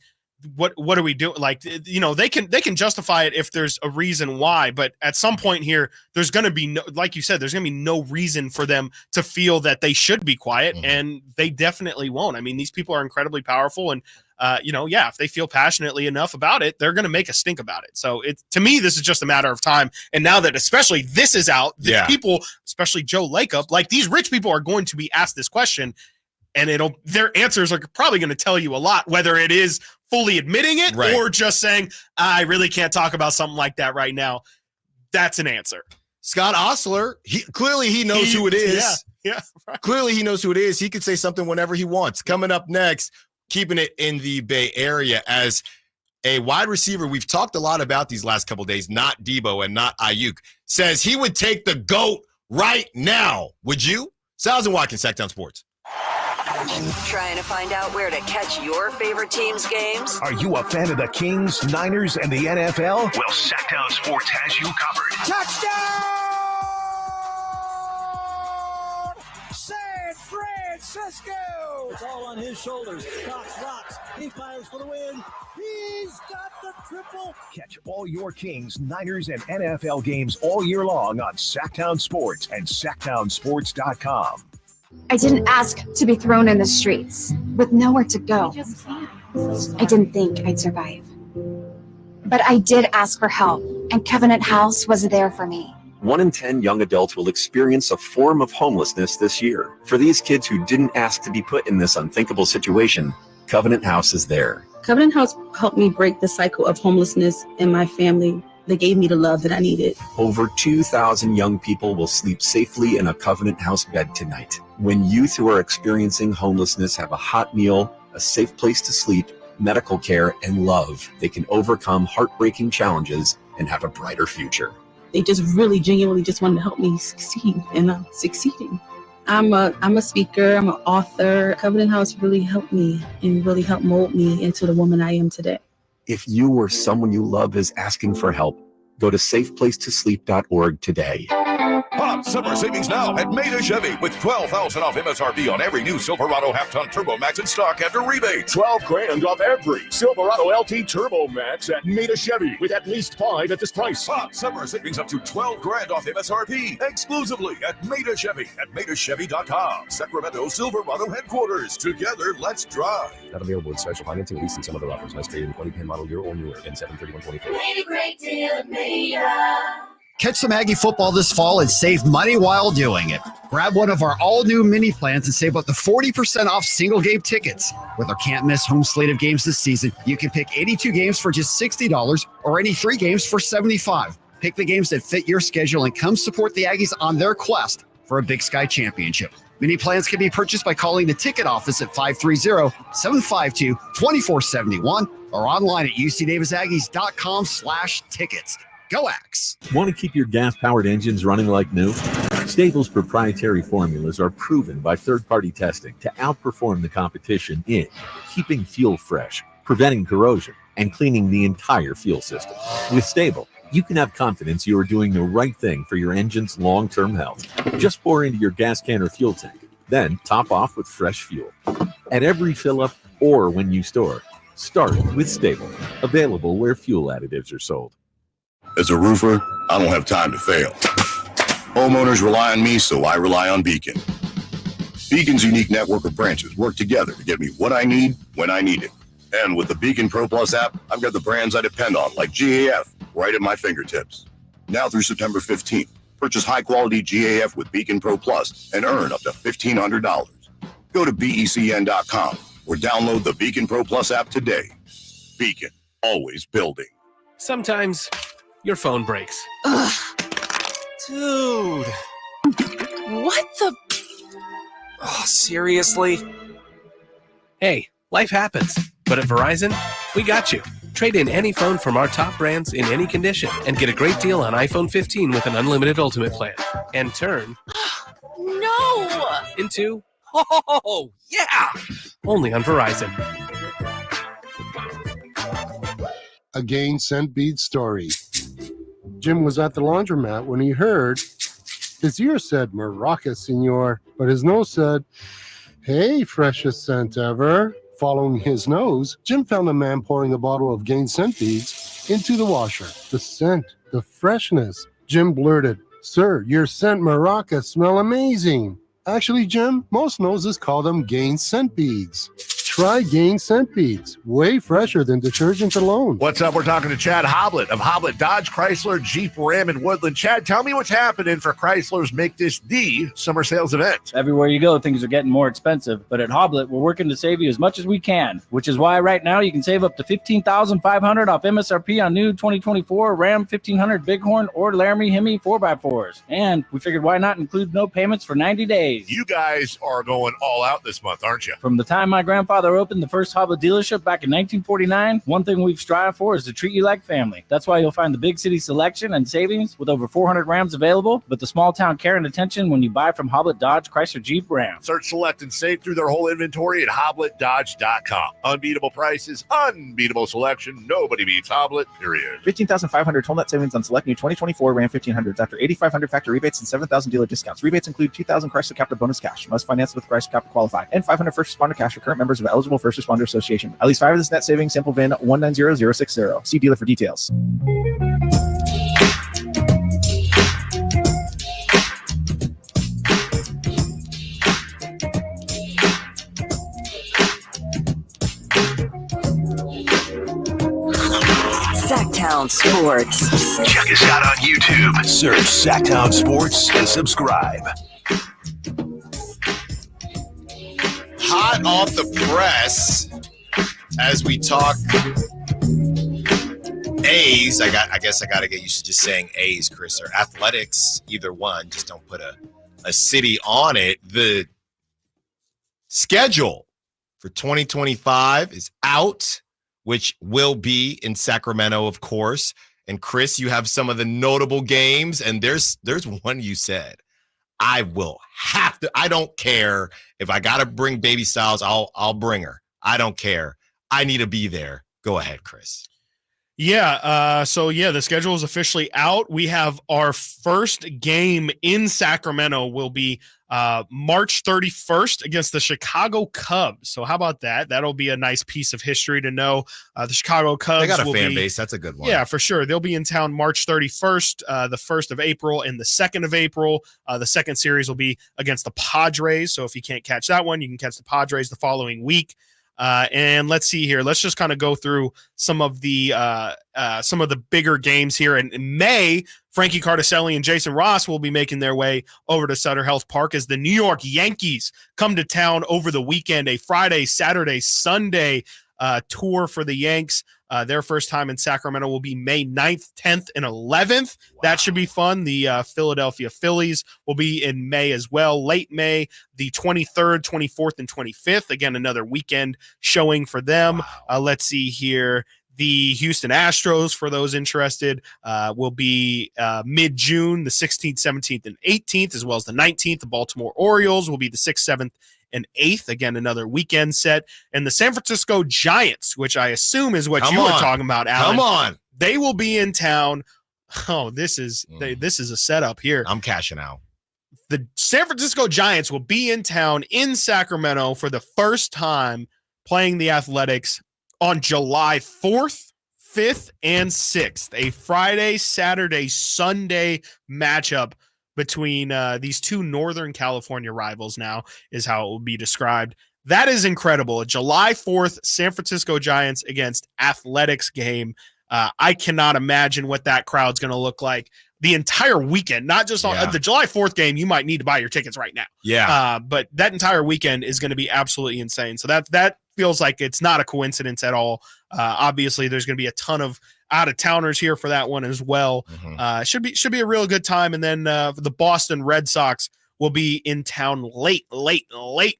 what are we doing? Like, they can justify it if there's a reason why. But at some point here, there's going to be no, like you said, there's going to be no reason for them to feel that they should be quiet. And they definitely won't. I mean, these people are incredibly powerful. And if they feel passionately enough about it, they're going to make a stink about it. So to me, this is just a matter of time. And now that especially this is out, people, especially Joe Lacob, like these rich people are going to be asked this question, and their answers are probably going to tell you a lot, whether it is fully admitting it or just saying, I really can't talk about something like that right now. That's an answer. Scott Ostler, clearly he knows who it is. Yeah. Right. Clearly he knows who it is. He could say something whenever he wants. Coming up next, keeping it in the Bay Area as a wide receiver we've talked a lot about these last couple of days, not Debo and not Ayuk, says he would take the GOAT right now. Would you? Stiles Watkins, Sacktown Sports. Trying to find out where to catch your favorite team's games? Are you a fan of the Kings, Niners, and the NFL? Well, Sacktown Sports has you covered. Touchdown! San Francisco! It's all on his shoulders. Cox rocks. He fires for the win. He's got the triple. Catch all your Kings, Niners, and NFL games all year long on Sacktown Sports and SacktownSports.com. I didn't ask to be thrown in the streets with nowhere to go. I didn't think I'd survive. But I did ask for help, and Covenant House was there for me. 1 in 10 young adults will experience a form of homelessness this year. For these kids who didn't ask to be put in this unthinkable situation, Covenant House is there. Covenant House helped me break the cycle of homelessness in my family. They gave me the love that I needed. Over 2,000 young people will sleep safely in a Covenant House bed tonight. When youth who are experiencing homelessness have a hot meal, a safe place to sleep, medical care, and love, they can overcome heartbreaking challenges and have a brighter future. They just really genuinely just wanted to help me succeed, and I'm succeeding. I'm a speaker, I'm an author. Covenant House really helped me and really helped mold me into the woman I am today. If you or someone you love is asking for help, go to safeplacetosleep.org today. Hot summer savings now at Maida Chevy with $12,000 off MSRP on every new Silverado half-ton Turbo Max in stock after rebates. $12,000 off every Silverado LT Turbo Max at Maida Chevy with at least 5 at this price. Hot summer savings up to $12,000 off MSRP exclusively at Maida Chevy at MaidaChevy.com. Sacramento Silverado headquarters. Together, let's drive. Not available with special financing, lease, and some other offers. Must trade in 2010 model year or newer and 7/31/24. Made a great deal at Maida. Catch some Aggie football this fall and save money while doing it. Grab one of our all-new mini plans and save up to 40% off single-game tickets. With our can't-miss home slate of games this season, you can pick 82 games for just $60 or any 3 games for $75. Pick the games that fit your schedule and come support the Aggies on their quest for a Big Sky championship. Mini plans can be purchased by calling the ticket office at 530-752-2471 or online at ucdavisaggies.com/tickets. Go Axe! Want to keep your gas-powered engines running like new? Stable's proprietary formulas are proven by third-party testing to outperform the competition in keeping fuel fresh, preventing corrosion, and cleaning the entire fuel system. With Stable, you can have confidence you are doing the right thing for your engine's long-term health. Just pour into your gas can or fuel tank, then top off with fresh fuel. At every fill-up or when you store, start with Stable. Available where fuel additives are sold. As a roofer, I don't have time to fail. Homeowners rely on me, so I rely on Beacon. Beacon's unique network of branches work together to get me what I need when I need it. And with the Beacon Pro Plus app, I've got the brands I depend on, like GAF, right at my fingertips. Now through September 15th, purchase high-quality GAF with Beacon Pro Plus and earn up to $1,500. Go to BECN.com or download the Beacon Pro Plus app today. Beacon, always building. Sometimes your phone breaks. Ugh. Dude. What the? Oh, seriously? Hey, life happens. But at Verizon, we got you. Trade in any phone from our top brands in any condition and get a great deal on iPhone 15 with an unlimited ultimate plan. And turn... No! Into... Oh, yeah! Only on Verizon. A Gain Scent Bead story. Jim was at the laundromat when he heard his ear said, "Maraca, senor," but his nose said, "Hey, freshest scent ever." Following his nose, Jim found a man pouring a bottle of Gain scent beads into the washer. The scent, the freshness. Jim blurted, "Sir, your scent Maraca smell amazing." Actually, Jim, most noses call them Gain scent beads. Try Gain scent beads. Way fresher than detergent alone. What's up? We're talking to Chad Hoblet of Hoblet Dodge, Chrysler, Jeep, Ram, and Woodland. Chad, tell me what's happening for Chrysler's Make This the summer sales event. Everywhere you go, things are getting more expensive. But at Hoblet, we're working to save you as much as we can, which is why right now you can save up to $15,500 off MSRP on new 2024 Ram 1500 Bighorn or Laramie Hemi 4x4s. And we figured why not include no payments for 90 days. You guys are going all out this month, aren't you? From the time my grandfather opened the first Hoblet dealership back in 1949, one thing we've strived for is to treat you like family. That's why you'll find the big city selection and savings with over 400 Rams available, but the small town care and attention when you buy from Hoblet Dodge, Chrysler, Jeep, Ram. Search, select, and save through their whole inventory at HobletDodge.com. Unbeatable prices, unbeatable selection. Nobody beats Hoblet, period. 15,500 total net savings on select new 2024 Ram 1500s after 8,500 factory rebates and 7,000 dealer discounts. Rebates include 2,000 Chrysler Capital bonus cash. Must finance with Chrysler Capital qualify. And 500 first responder cash for current members of eligible First Responder Association. At least 5 of this net savings. Sample VIN 190060. See dealer for details. Sacktown Sports. Check us out on YouTube. Search Sacktown Sports and subscribe. Hot off the press as we talk A's. I guess I got to get used to just saying A's, Chris, or Athletics, either one. Just don't put a city on it. The schedule for 2025 is out, which will be in Sacramento, of course. And Chris, you have some of the notable games, and there's one you said I will have to. I don't care if I got to bring baby Stiles. I'll bring her. I don't care. I need to be there. Go ahead, Chris. Yeah. The schedule is officially out. We have our first game in Sacramento will be March 31st against the Chicago Cubs. So how about that? That'll be a nice piece of history to know. The Chicago Cubs. They got a fan base. That's a good one. Yeah, for sure. They'll be in town March 31st, the 1st of April, and the 2nd of April. The second series will be against the Padres. So if you can't catch that one, you can catch the Padres the following week. And let's see here. Let's just kind of go through some of the bigger games here. In May, Frankie Cardicelli and Jason Ross will be making their way over to Sutter Health Park as the New York Yankees come to town over the weekend. A Friday, Saturday, Sunday tour for the Yanks. Their first time in Sacramento will be May 9th, 10th, and 11th. Wow. That should be fun. The Philadelphia Phillies will be in May as well. Late May, the 23rd, 24th, and 25th. Again, another weekend showing for them. Wow. Let's see here. The Houston Astros, for those interested, will be mid-June, the 16th, 17th, and 18th, as well as the 19th. The Baltimore Orioles will be the 6th, 7th, and 8th. Again, another weekend set. And the San Francisco Giants, which I assume is what you were talking about, Alan. Come on. They will be in town. Oh, this is a setup here. I'm cashing out. The San Francisco Giants will be in town in Sacramento for the first time playing the Athletics on July 4th, 5th, and 6th. A Friday, Saturday, Sunday matchup between these two Northern California rivals now is how it will be described. That is incredible. A July 4th San Francisco Giants against Athletics game. I cannot imagine what that crowd's going to look like the entire weekend, not just on the July 4th game. You might need to buy your tickets right now. Yeah. But that entire weekend is going to be absolutely insane. So that feels like it's not a coincidence at all. Obviously, there's going to be a ton of out-of-towners here for that one as well. Mm-hmm. Should be a real good time. And then the Boston Red Sox will be in town late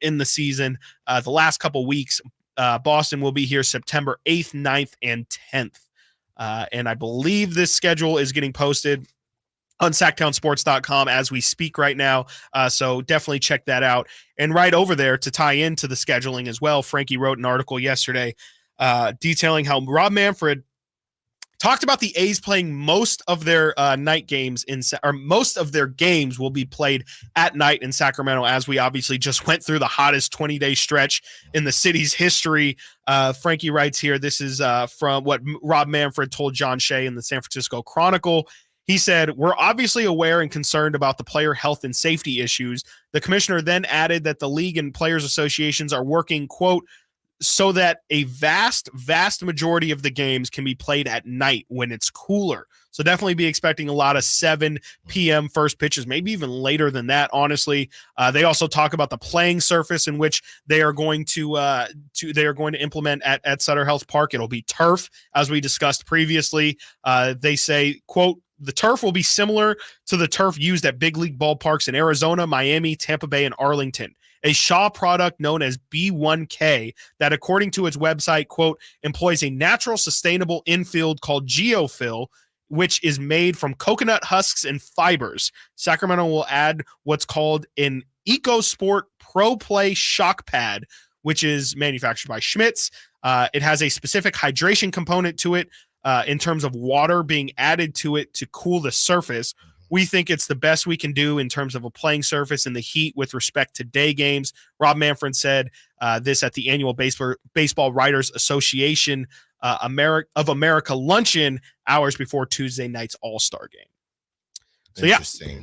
in the season. The last couple weeks, Boston will be here September 8th, 9th, and 10th. And I believe this schedule is getting posted on sacktownsports.com as we speak right now. So definitely check that out. And right over there to tie into the scheduling as well, Frankie wrote an article yesterday detailing how Rob Manfred talked about the A's playing most of their night games or most of their games will be played at night in Sacramento, as we obviously just went through the hottest 20-day stretch in the city's history. Frankie writes here, this is from what Rob Manfred told John Shea in the San Francisco Chronicle. He said, "We're obviously aware and concerned about the player health and safety issues." The commissioner then added that the league and players associations are working, quote, so that a vast majority of the games can be played at night when it's cooler. So definitely be expecting a lot of 7 p.m. first pitches, maybe even later than that, honestly. They also talk about the playing surface in which they are going to implement at Sutter Health Park. It'll be turf, as we discussed previously. They say, quote, "The turf will be similar to the turf used at big league ballparks in Arizona, Miami, Tampa Bay, and Arlington. A Shaw product known as B1K that, according to its website, quote, employs a natural sustainable infield called Geofill, which is made from coconut husks and fibers. Sacramento will add what's called an EcoSport Pro Play shock pad, which is manufactured by Schmitz. It has a specific hydration component to it in terms of water being added to it to cool the surface. We think it's the best we can do in terms of a playing surface in the heat with respect to day games." Rob Manfred said this at the annual Baseball Writers Association of America luncheon hours before Tuesday night's All-Star game. So yeah,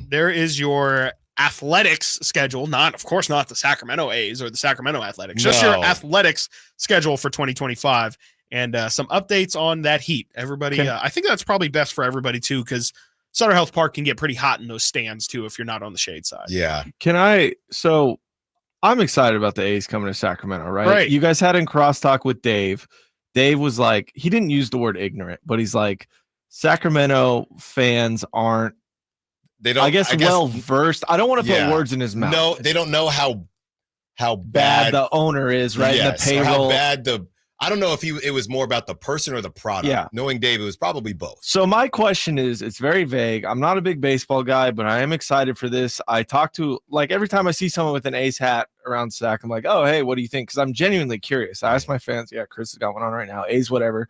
there is your athletics schedule. Of course not the Sacramento A's or the Sacramento Athletics, just your athletics schedule for 2025 and some updates on that heat. Everybody, I think that's probably best for everybody too, because Sutter Health Park can get pretty hot in those stands too if you're not on the shade side. Yeah. So I'm excited about the A's coming to Sacramento, right? Right. You guys had in crosstalk with Dave. Dave was like, he didn't use the word ignorant, but he's like, Sacramento fans aren't, I guess well versed. I don't want to put words in his mouth. No, they don't know how bad the owner is, right? Yes, the payroll. how bad I don't know if it was more about the person or the product. Yeah. Knowing Dave, it was probably both. So my question is, it's very vague. I'm not a big baseball guy, but I am excited for this. I talk to, like, every time I see someone with an A's hat around Sac, I'm like, oh, hey, what do you think? Because I'm genuinely curious. I ask my fans, yeah, Chris has got one on right now, A's whatever.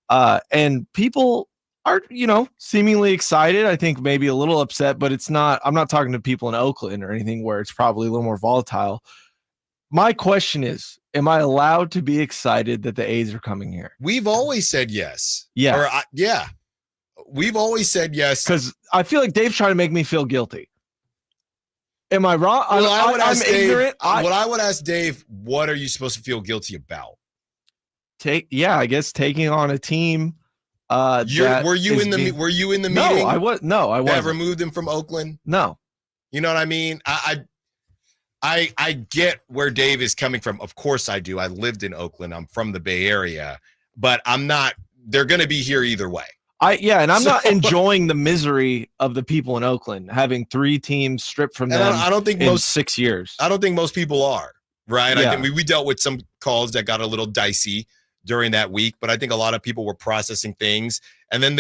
And people are, seemingly excited. I think maybe a little upset, but I'm not talking to people in Oakland or anything where it's probably a little more volatile. My question is, am I allowed to be excited that the A's are coming here? We've always said yes. Yeah. Yeah. We've always said yes. Because I feel like Dave's trying to make me feel guilty. Am I wrong? Well, I'm ignorant. What I would ask Dave, what are you supposed to feel guilty about? I guess taking on a team. Were you in the meeting? No, I wasn't. That removed him from Oakland? No. You know what I mean? I get where Dave is coming from. Of course I do. I lived in Oakland. I'm from the Bay Area, but they're going to be here either way. And I'm not enjoying the misery of the people in Oakland having 3 teams stripped from them. I don't think in 6 years. I don't think most people are, right? Yeah. I think we dealt with some calls that got a little dicey during that week, but I think a lot of people were processing things. And then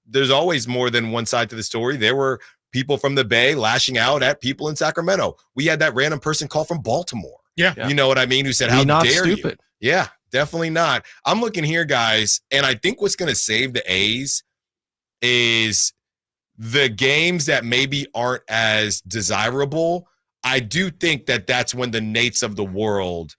there's always more than one side to the story. There were people from the Bay lashing out at people in Sacramento. We had that random person call from Baltimore. Yeah. You know what I mean? Who said, how not dare stupid. you? Yeah, definitely not. I'm looking here, guys, and I think what's going to save the A's is the games that maybe aren't as desirable. I do think that that's when the Nates of the world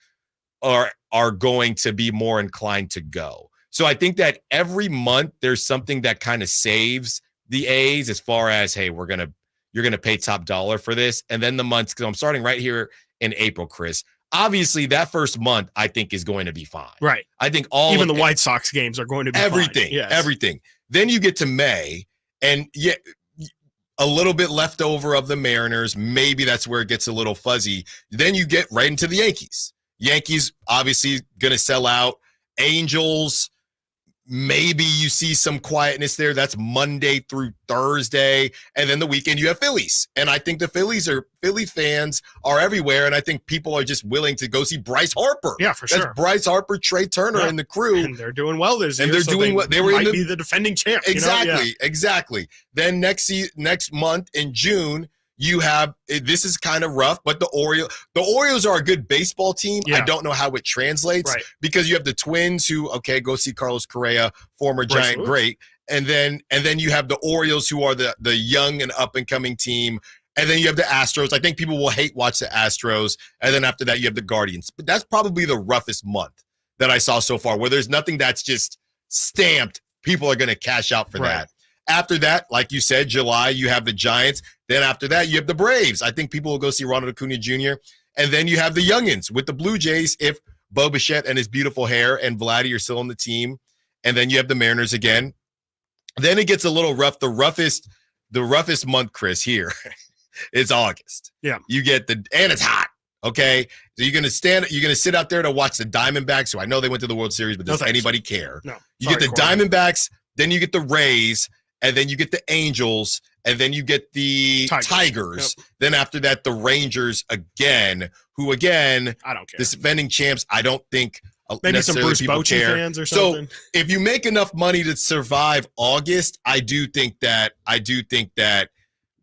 are going to be more inclined to go. So I think that every month there's something that kind of saves the A's as far as, hey, you're gonna pay top dollar for this. And then the months, because I'm starting right here in April, Chris. Obviously, that first month I think is going to be fine. Right. I think even the White Sox games are going to be everything. Fine. Yes. Everything. Then you get to May, and a little bit left over of the Mariners. Maybe that's where it gets a little fuzzy. Then you get right into the Yankees. Yankees obviously gonna sell out. Angels. Maybe you see some quietness there. That's Monday through Thursday. And then the weekend you have Phillies. And I think the Philly fans are everywhere. And I think people are just willing to go see Bryce Harper. Yeah, for sure. That's Bryce Harper, Trey Turner, and the crew. And they're doing well this year. And they're doing well. They might be the defending champ. Exactly. Exactly. Then next month in June, this is kind of rough, but the Orioles are a good baseball team. Yeah. I don't know how it translates because you have the Twins who, go see Carlos Correa, former Giant great. And then you have the Orioles who are the young and up and coming team. And then you have the Astros. I think people will watch the Astros. And then after that, you have the Guardians. But that's probably the roughest month that I saw so far, where there's nothing that's just stamped. People are going to cash out for that. After that, like you said, July, you have the Giants. Then after that, you have the Braves. I think people will go see Ronald Acuna Jr. And then you have the youngins with the Blue Jays if Bo Bichette and his beautiful hair and Vladdy are still on the team. And then you have the Mariners again. Then it gets a little rough. The roughest month, Chris, here is August. Yeah. You get and it's hot. Okay. So you're going to sit out there to watch the Diamondbacks. So I know they went to the World Series, but does anybody care? No. You get the Diamondbacks, then you get the Rays, and then you get the Angels, and then you get the Tigers. Yep. Then after that, the Rangers again, who again, I don't care. The defending champs, I don't think maybe some Bruce Bochy fans or something. So if you make enough money to survive August, I do think that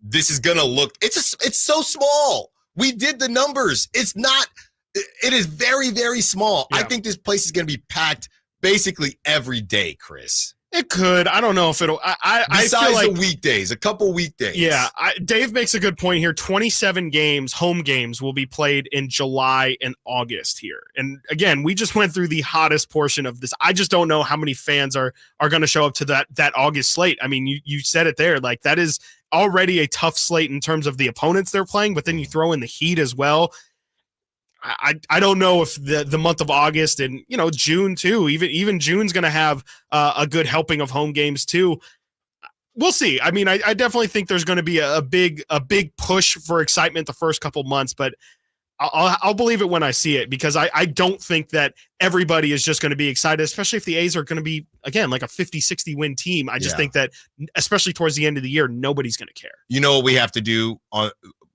this is gonna look. It's so small. We did the numbers. It is very, very small. Yeah. I think this place is gonna be packed basically every day, Chris. It could. I don't know if it'll. Besides I feel like the weekdays, a couple weekdays. Yeah, Dave makes a good point here. 27 games, home games, will be played in July and August here. And again, we just went through the hottest portion of this. I just don't know how many fans are going to show up to that August slate. I mean, you said it there. Like, that is already a tough slate in terms of the opponents they're playing, but then you throw in the heat as well. I don't know if the month of August and June too, even June's going to have a good helping of home games too. We'll see. I mean, I definitely think there's going to be a big push for excitement the first couple months, but I'll believe it when I see it, because I don't think that everybody is just going to be excited, especially if the A's are going to be, again, like a 50-60 win team. I just think that, especially towards the end of the year, nobody's going to care. You know what we have to do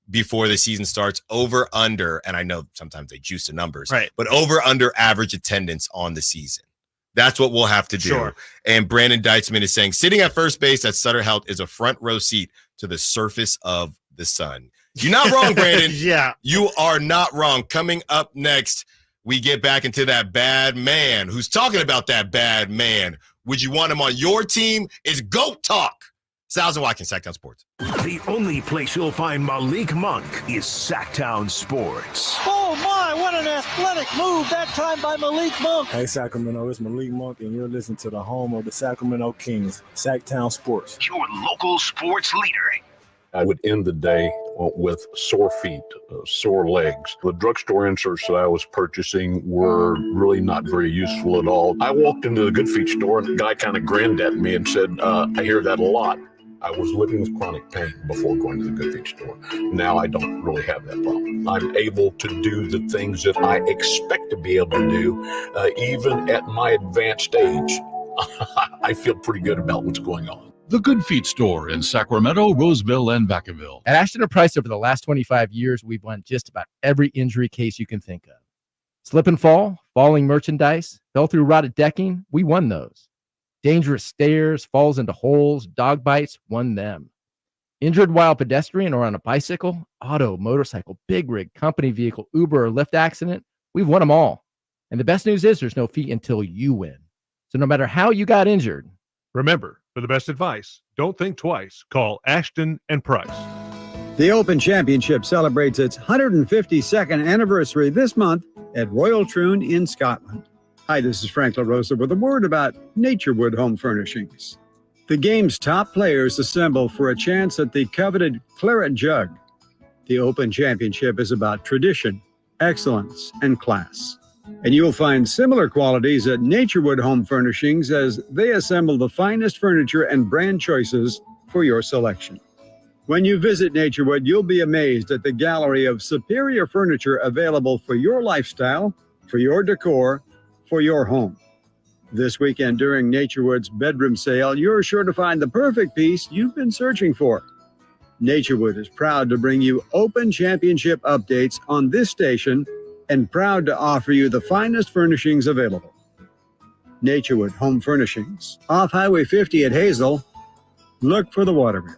before the season starts? Over under, and I know sometimes they juice the numbers, right? But over under average attendance on the season. That's what we'll have to do. Sure. And Brandon Deitzman is saying sitting at first base at Sutter Health is a front row seat to the surface of the sun. You're not wrong, Brandon. Yeah, you are not wrong. Coming up next, we get back into that bad man. Who's talking about that bad man? Would you want him on your team? It's GOAT Talk. Stiles Watkins, Sacktown Sports. The only place you'll find Malik Monk is Sacktown Sports. Oh my, what an athletic move that time by Malik Monk. Hey Sacramento, it's Malik Monk, and you're listening to the home of the Sacramento Kings, Sacktown Sports. Your local sports leader. I would end the day with sore feet, sore legs. The drugstore inserts that I was purchasing were really not very useful at all. I walked into the Good Feet store and the guy kind of grinned at me and said, I hear that a lot. I was living with chronic pain before going to the Good Feet store. Now I don't really have that problem. I'm able to do the things that I expect to be able to do, even at my advanced age. I feel pretty good about what's going on. The Good Feet Store in Sacramento, Roseville, and Vacaville. At Ashton & Price, over the last 25 years, we've won just about every injury case you can think of. Slip and fall, falling merchandise, fell through rotted decking, we won those. Dangerous stairs, falls into holes, dog bites, won them. Injured while pedestrian or on a bicycle, auto, motorcycle, big rig, company vehicle, Uber, or Lyft accident, we've won them all. And the best news is there's no fee until you win. So no matter how you got injured, remember, for the best advice, don't think twice. Call Ashton & Price. The Open Championship celebrates its 152nd anniversary this month at Royal Troon in Scotland. Hi, this is Frank LaRosa with a word about Naturewood Home Furnishings. The game's top players assemble for a chance at the coveted Claret Jug. The Open Championship is about tradition, excellence, and class. And you'll find similar qualities at Naturewood Home Furnishings as they assemble the finest furniture and brand choices for your selection. When you visit Naturewood, you'll be amazed at the gallery of superior furniture available for your lifestyle, for your decor, for your home. This weekend during Naturewood's bedroom sale, you're sure to find the perfect piece you've been searching for. Naturewood is proud to bring you Open Championship updates on this station and proud to offer you the finest furnishings available. Naturewood Home Furnishings, off Highway 50 at Hazel. Look for the Watermill.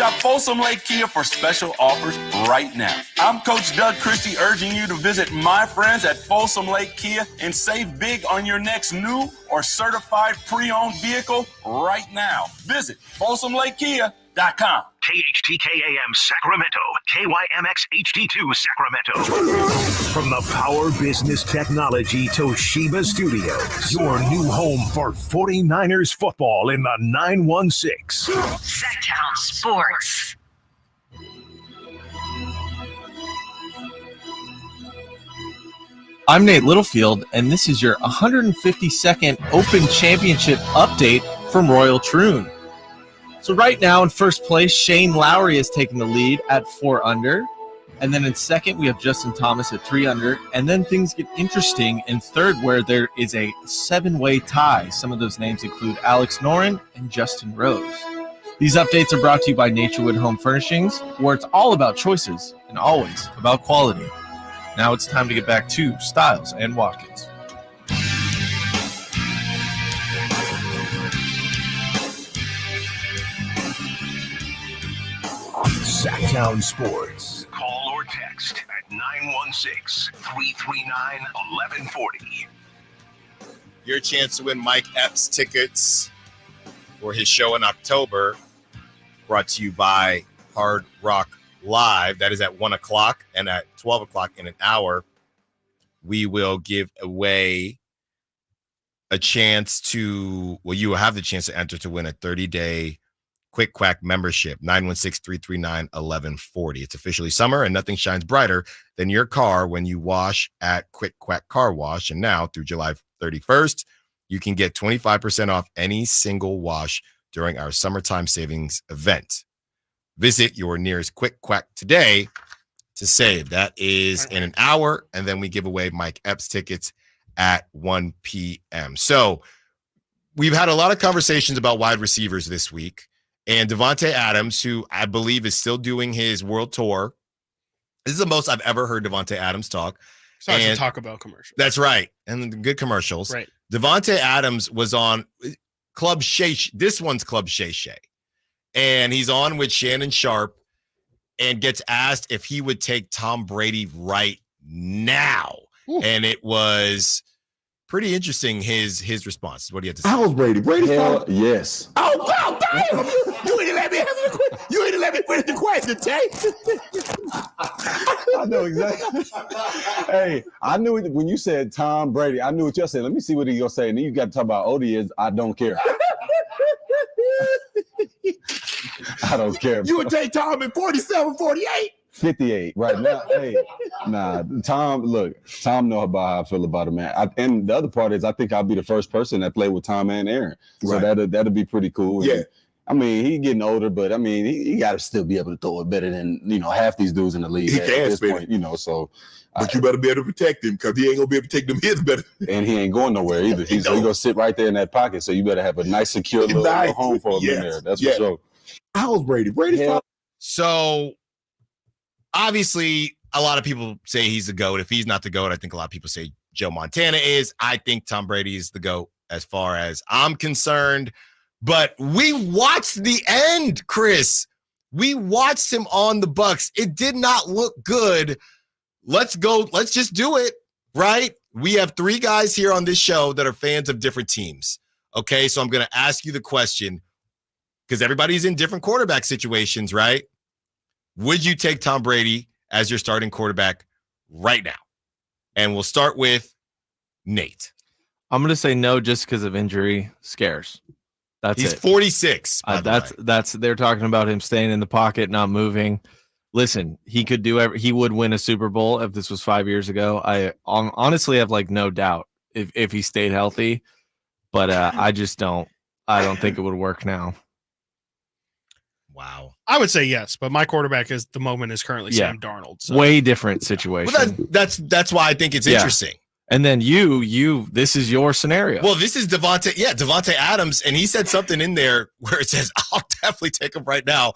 Shop Folsom Lake Kia for special offers right now. I'm Coach Doug Christie urging you to visit my friends at Folsom Lake Kia and save big on your next new or certified pre-owned vehicle right now. Visit FolsomLakeKia.com. KHTKAM Sacramento, KYMX HD2 Sacramento. From the Power Business Technology Toshiba Studios, your new home for 49ers football in the 916. Sacktown Sports. I'm Nate Littlefield, and this is your 152nd Open Championship update from Royal Troon. So right now in first place, Shane Lowry has taken the lead at 4 under. And then in second, we have Justin Thomas at 3 under. And then things get interesting in third, where there is a 7-way tie. Some of those names include Alex Noren and Justin Rose. These updates are brought to you by Naturewood Home Furnishings, where it's all about choices and always about quality. Now it's time to get back to Stiles and Watkins. Sacktown Sports. Call or text at 916-339-1140. Your chance to win Mike Epps tickets for his show in October, brought to you by Hard Rock Live. That is at 1 o'clock, and at 12 o'clock in an hour, we will give away a chance to, well, you will have the chance to enter to win a 30-day Quick Quack membership, 916-339-1140. It's officially summer, and nothing shines brighter than your car when you wash at Quick Quack Car Wash. And now through July 31st, you can get 25% off any single wash during our summertime savings event. Visit your nearest Quick Quack today to save. That is in an hour, and then we give away Mike Epps tickets at 1 p.m. So we've had a lot of conversations about wide receivers this week. And Davante Adams, who I believe is still doing his world tour. This is the most I've ever heard Davante Adams talk. Besides the Taco Bell commercial. That's right. And good commercials. Right. Davante Adams was on Club Shay. This one's Club Shay Shay. And he's on with Shannon Sharp and gets asked if he would take Tom Brady right now. Ooh. And it was pretty interesting, his response. What do you have to say? How's Brady? Hell, yes. Oh, wow, damn. You ain't let me finish the question, Tay. I know exactly. Hey, I knew it when you said Tom Brady. I knew what you said. Let me see what he's going to say. And then you got to talk about Odie is I don't care. I don't care. You would take Tom in 47, 48? 58 right now. Hey, nah, Tom know about how I feel about him, man. And the other part is I think I'll be the first person that played with Tom and Aaron. So right. that'll be pretty cool. Yeah. And, I mean, he's getting older, but I mean, he got to still be able to throw it better than, half these dudes in the league he at can this spin point, so. But you better be able to protect him because he ain't going to be able to take them hits better. And he ain't going nowhere either. He's going to sit right there in that pocket. So you better have a nice, secure little home for him in there. That's for sure. How's Brady? So obviously, a lot of people say he's the GOAT. If he's not the GOAT, I think a lot of people say Joe Montana is. I think Tom Brady is the GOAT as far as I'm concerned. But we watched the end, Chris. We watched him on the Bucs. It did not look good. Let's go. Let's just do it, right? We have 3 guys here on this show that are fans of different teams. Okay, so I'm going to ask you the question because everybody's in different quarterback situations, right? Would you take Tom Brady as your starting quarterback right now? And we'll start with Nate. I'm going to say no just because of injury scares. He's 46. They're talking about him staying in the pocket, not moving. Listen, he could he would win a Super Bowl if this was 5 years ago. I honestly have no doubt if he stayed healthy, but I just don't. I don't think it would work now. Wow. I would say yes, but my quarterback is currently Sam Darnold. So. Way different situation. Well, that's why I think it's interesting. And then this is your scenario. Well, this is Davante Adams, and he said something in there where it says, I'll definitely take him right now.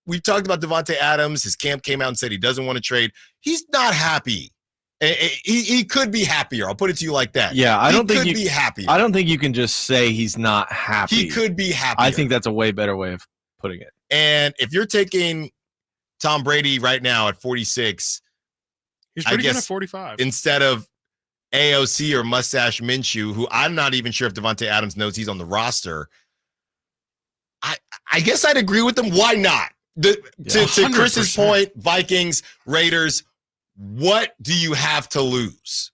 We've talked about Davante Adams. His camp came out and said he doesn't want to trade. He's not happy. He could be happier. I'll put it to you like that. Yeah, I don't think he could be happy. I don't think you can just say he's not happy. He could be happier. I think that's a way better way of putting it. And if you're taking Tom Brady right now at 46, he's pretty good at 45. Instead of AOC or Mustache Minshew, who I'm not even sure if Devontae Adams knows he's on the roster, I guess I'd agree with them. Why not? To Chris's point, Vikings, Raiders, what do you have to lose?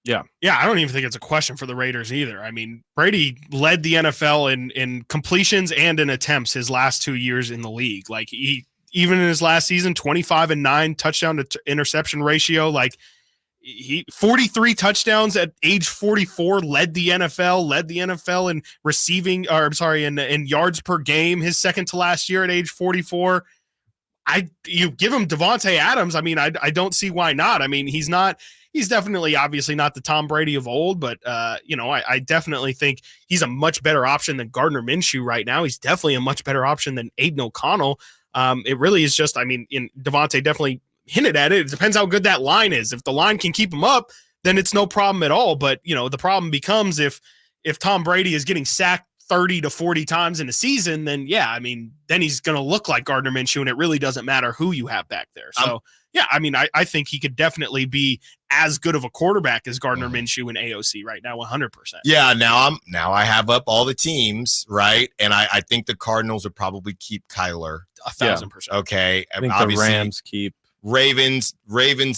Yeah, I don't even think it's a question for the Raiders either. I mean, Brady led the NFL in completions and in attempts his last 2 years in the league. Like even in his last season, 25-9 touchdown to interception ratio. Like he 43 touchdowns at age 44, led the NFL in receiving, or I'm sorry, in yards per game, his second to last year at age 44. You give him Devontae Adams. I mean, I don't see why not. I mean, he's definitely obviously not the Tom Brady of old, but I definitely think he's a much better option than Gardner Minshew right now. He's definitely a much better option than Aiden O'Connell. It really is just, I mean, Devontae definitely hinted at it. It depends how good that line is. If the line can keep him up, then it's no problem at all. But, the problem becomes if Tom Brady is getting sacked 30 to 40 times in a season, then then he's going to look like Gardner Minshew, and it really doesn't matter who you have back there. So, I think he could definitely be as good of a quarterback as Gardner Minshew and AOC right now, 100%. Yeah, now I have up all the teams, right? And I think the Cardinals would probably keep Kyler. 1,000%. Okay. I think obviously, the Rams keep. Ravens,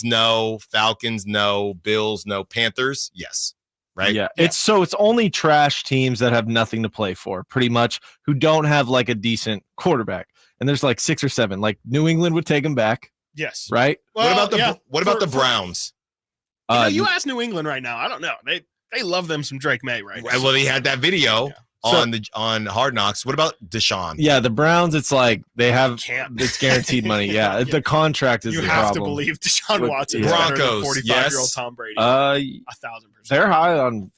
no. Falcons, no. Bills, no. Panthers, yes. Right? Yeah. It's only trash teams that have nothing to play for, pretty much, who don't have like a decent quarterback. And there's like 6 or 7. Like New England would take him back. Yes. Right? What about the Browns? You ask New England right now. I don't know. They love them some Drake May right now. Well, he had that video on Hard Knocks. What about Deshaun? Yeah, the Browns, it's like they have it's guaranteed money. Yeah, the contract is you the have problem. to believe Deshaun Watson is Broncos, better than 45-year-old Tom Brady. 1,000%. They're high on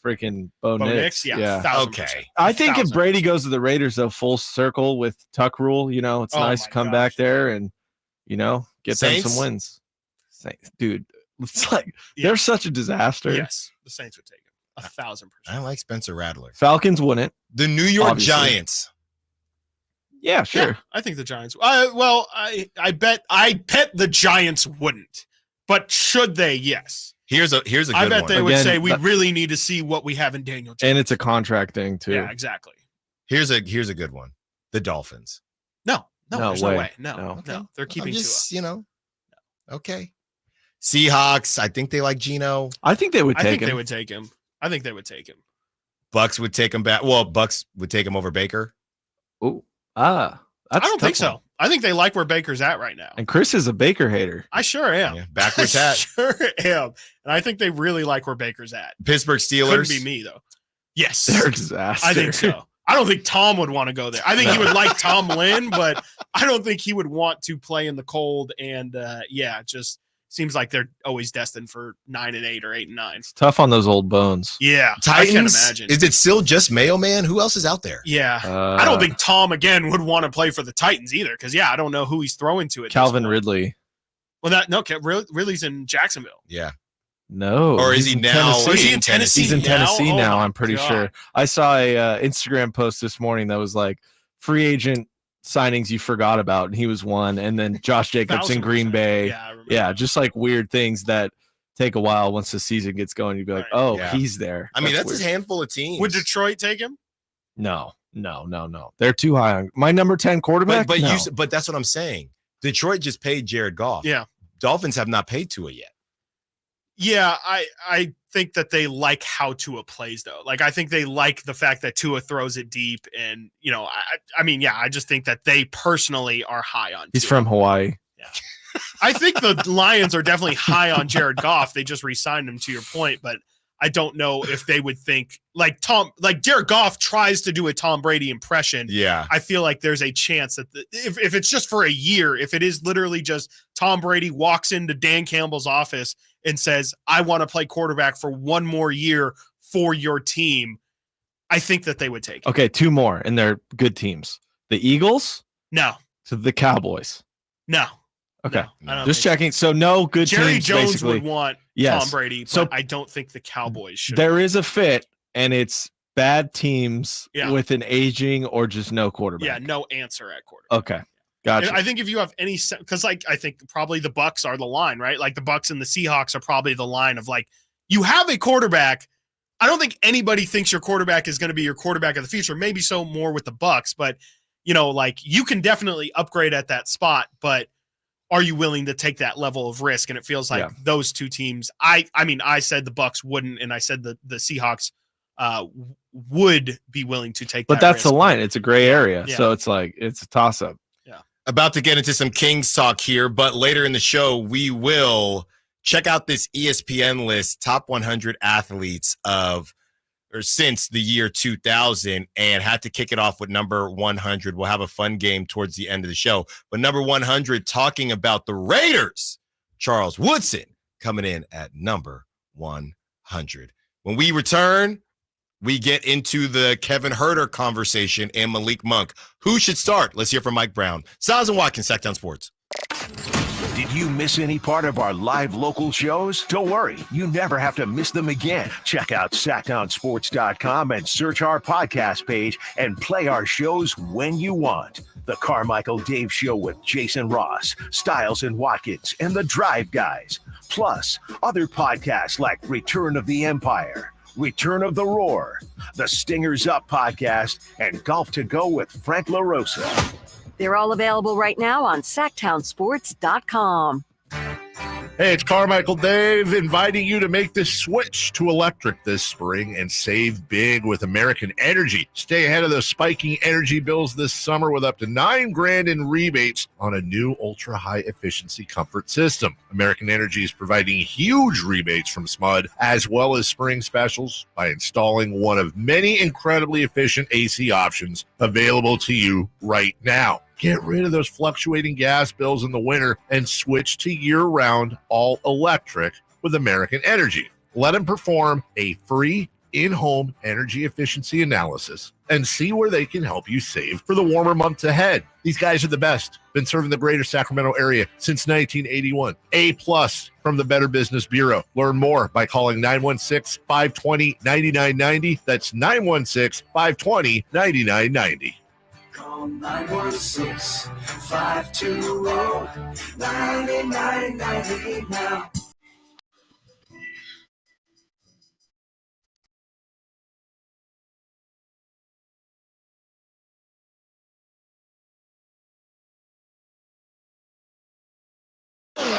freaking Bo Nix. Yeah. 1,000%. Okay. I think if Brady goes to the Raiders, though, full circle with Tuck rule, it's nice to come back there and get Saints? them some wins. Dude, it's like they're such a disaster. Yes, the Saints would take him 1,000%. I like Spencer Rattler. Falcons wouldn't. The New York Obviously. Giants. Yeah, sure. Yeah, I think the Giants. I bet the Giants wouldn't, but should they? Yes. Here's a good one. I bet they would say we really need to see what we have in Daniel Jones. And it's a contract thing too. Yeah, exactly. Here's a good one. The Dolphins. No, there's no way. No. Okay. They're keeping Tua. Okay. Seahawks. I think they like Geno. I think they would take him. They would take him. I think they would take him. Bucks would take him back. Well, Bucks would take him over Baker. I don't think so. I think they like where Baker's at right now. And Chris is a Baker hater. I sure am. Yeah, backwards hat. Sure am. And I think they really like where Baker's at. Pittsburgh Steelers. Couldn't be me though. Yes. They're a disaster. I think so. I don't think Tom would want to go there. I think he would like Tom Lynn, but I don't think he would want to play in the cold. And it just seems like they're always destined for 9-8 or 8-9. It's tough on those old bones. Yeah, Titans. I can't imagine. Is it still just Mayo Man? Who else is out there? Yeah, I don't think Tom again would want to play for the Titans either, because I don't know who he's throwing to. Calvin Ridley. Well, Ridley's in Jacksonville. Yeah. No, or is he now? Or is he in Tennessee? He's in Tennessee now. I'm pretty God. sure. I saw a Instagram post this morning that was like free agent signings you forgot about, and he was one. And then Josh Jacobs in Green Bay. Yeah, just like weird things that take a while once the season gets going. You'd be like, he's there. I mean, that's his handful of teams. Would Detroit take him? No. They're too high on my number 10 quarterback. But that's what I'm saying. Detroit just paid Jared Goff. Yeah. Dolphins have not paid Tua yet. Yeah, I think that they like how Tua plays though. Like I think they like the fact that Tua throws it deep, and I just think that they personally are high on. He's Tua. from Hawaii. Yeah, I think the Lions are definitely high on Jared Goff. They just re-signed him, to your point, but I don't know if they would think like Jared Goff tries to do a Tom Brady impression. Yeah. I feel like there's a chance that if it's just for a year, if it is literally just Tom Brady walks into Dan Campbell's office and says, I want to play quarterback for one more year for your team, I think that they would take it. Okay, 2 more, and they're good teams. The Eagles? No. So the Cowboys? No. Okay. No, just checking. So no good Jerry teams, Jones basically. would want Yes. Tom Brady, but So I don't think the Cowboys should. There is a fit, and it's bad teams with an aging or just no quarterback. Yeah, no answer at quarterback. Okay. Gotcha. I think if you have any, because like I think probably the Bucks are the line, right? Like the Bucks and the Seahawks are probably the line of like, you have a quarterback. I don't think anybody thinks your quarterback is going to be your quarterback of the future. Maybe so more with the Bucks, but like you can definitely upgrade at that spot, but are you willing to take that level of risk? And it feels like those two teams, I mean, I said the Bucks wouldn't, and I said the Seahawks would be willing to take but that that's risk. the line. It's a gray area. Yeah. So it's like, it's a toss up. About to get into some Kings talk here, but later in the show, we will check out this ESPN list, top 100 athletes since the year 2000, and had to kick it off with number 100. We'll have a fun game towards the end of the show. But number 100, talking about the Raiders, Charles Woodson coming in at number 100. When we return, we get into the Kevin Huerter conversation and Malik Monk. Who should start? Let's hear from Mike Brown. Stiles and Watkins, Sacktown Sports. Did you miss any part of our live local shows? Don't worry, you never have to miss them again. Check out sacktownsports.com and search our podcast page and play our shows when you want. The Carmichael Dave Show with Jason Ross, Stiles and Watkins, and the Drive Guys. Plus, other podcasts like Return of the Empire, Return of the Roar, the Stingers Up podcast, and Golf to Go with Frank LaRosa. They're all available right now on sacktownsports.com. Hey, it's Carmichael Dave inviting you to make the switch to electric this spring and save big with American Energy. Stay ahead of those spiking energy bills this summer with up to $9,000 in rebates on a new ultra-high efficiency comfort system. American Energy is providing huge rebates from SMUD as well as spring specials by installing one of many incredibly efficient AC options available to you right now. Get rid of those fluctuating gas bills in the winter and switch to year-round all-electric with American Energy. Let them perform a free in-home energy efficiency analysis and see where they can help you save for the warmer months ahead. These guys are the best. Been serving the greater Sacramento area since 1981. A+ from the Better Business Bureau. Learn more by calling 916-520-9990. That's 916-520-9990. Call 916-520-9990 now.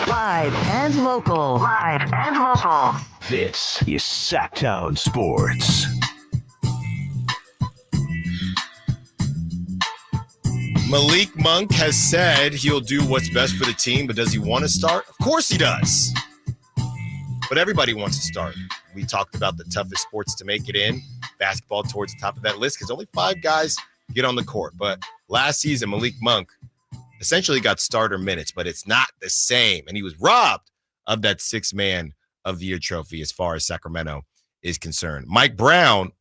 Live and local. Live and local. This is Sacktown Sports. Malik Monk has said he'll do what's best for the team, but does he want to start? Of course he does. But everybody wants to start. We talked about the toughest sports to make it in. Basketball towards the top of that list because only 5 guys get on the court. But last season, Malik Monk essentially got starter minutes, but it's not the same. And he was robbed of that 6th Man of the Year trophy as far as Sacramento is concerned. Mike Brown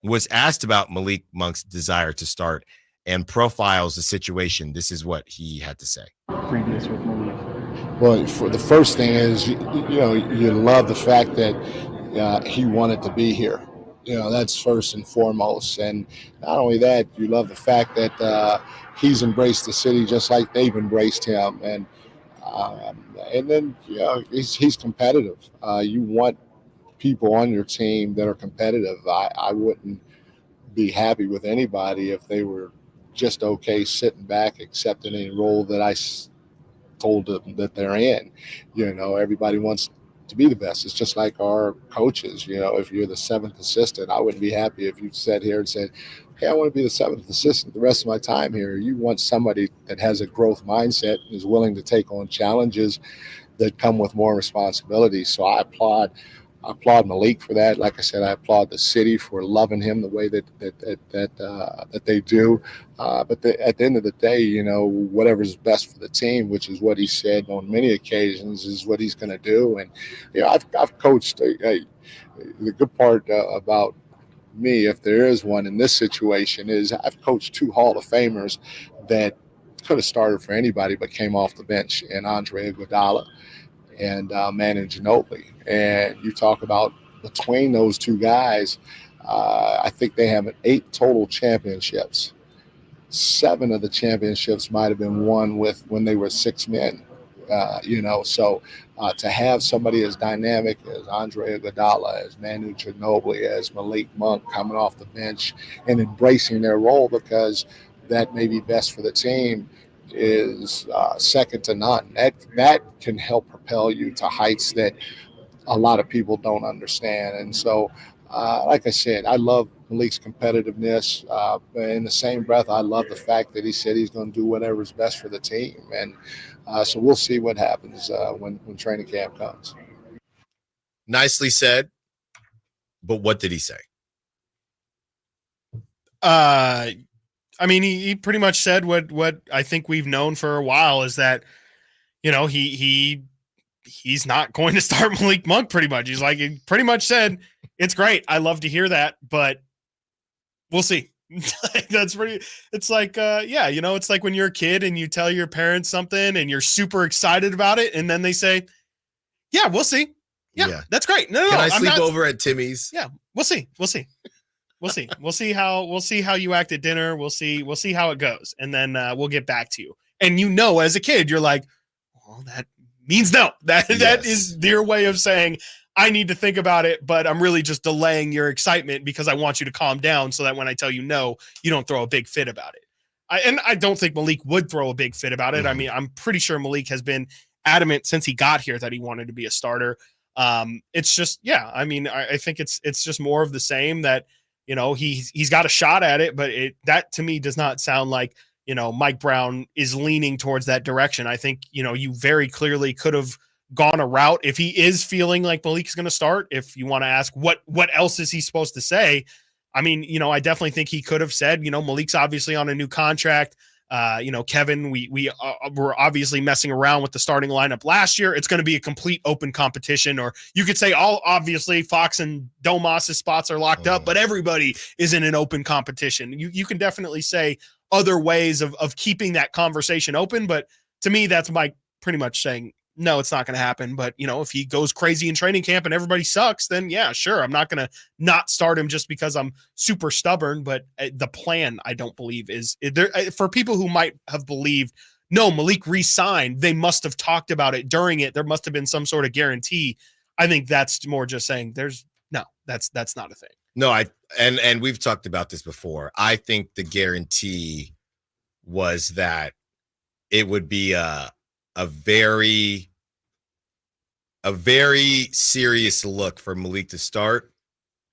was asked about Malik Monk's desire to start and profiles the situation. This is what he had to say. Previous with Malik. Well, for the first thing is, you love the fact that he wanted to be here. That's first and foremost. And not only that, you love the fact that he's embraced the city just like they've embraced him. And then, he's competitive. You want people on your team that are competitive. I wouldn't be happy with anybody if they were just okay sitting back accepting any role that I told them that they're in. Everybody wants to be the best. It's just like our coaches. If you're the 7th assistant, I wouldn't be happy if you sat here and said, hey, I want to be the 7th assistant the rest of my time here. You want somebody that has a growth mindset and is willing to take on challenges that come with more responsibility. So I applaud Malik for that. Like I said, I applaud the city for loving him the way that they do. But at the end of the day, whatever's best for the team, which is what he said on many occasions, is what he's going to do. And I've coached. The good part about me, if there is one in this situation, is I've coached 2 Hall of Famers that could have started for anybody but came off the bench, and Andre Iguodala and Manu Ginobili. And you talk about between those 2 guys, I think they have 8 total championships. 7 of the championships might have been won with when they were 6 men. So to have somebody as dynamic as Andre Iguodala, as Manu Ginobili, as Malik Monk coming off the bench and embracing their role because that may be best for the team is second to none. That can help propel you to heights that a lot of people don't understand. And so, like I said, I love Malik's competitiveness. In the same breath, I love the fact that he said he's going to do whatever's best for the team. And so we'll see what happens when training camp comes. Nicely said. But what did he say? I mean, he pretty much said what I think we've known for a while is that, he's not going to start Malik Monk pretty much. He's like, he pretty much said, it's great. I love to hear that, but we'll see. That's pretty, it's like, it's like when you're a kid and you tell your parents something and you're super excited about it. And then they say, yeah, we'll see. Yeah. That's great. No, Can I sleep over at Timmy's? Yeah, we'll see. We'll see. We'll see how you act at dinner. We'll see how it goes. And then we'll get back to you. And as a kid, you're like, well, that means no. That is their way of saying, I need to think about it, but I'm really just delaying your excitement because I want you to calm down so that when I tell you no, you don't throw a big fit about it. I don't think Malik would throw a big fit about it. I mean, I'm pretty sure Malik has been adamant since he got here that he wanted to be a starter. It's just, I mean, I think it's just more of the same that, he's got a shot at it, but that to me does not sound like, Mike Brown is leaning towards that direction. I think, you very clearly could have gone a route if he is feeling like Malik's going to start. If you want to ask what else is he supposed to say? I mean, I definitely think he could have said, Malik's obviously on a new contract. Kevin, we were obviously messing around with the starting lineup last year. It's going to be a complete open competition, or you could say obviously Fox and Domas's spots are locked up, but everybody is in an open competition. You can definitely say other ways of keeping that conversation open. But to me, that's Mike pretty much saying, no, it's not going to happen. But, if he goes crazy in training camp and everybody sucks, then yeah, sure. I'm not going to not start him just because I'm super stubborn. But the plan, I don't believe is there for people who might have believed, no, Malik re-signed. They must have talked about it during it. There must have been some sort of guarantee. I think that's more just saying that's not a thing. No, and we've talked about this before. I think the guarantee was that it would be a very serious look for Malik to start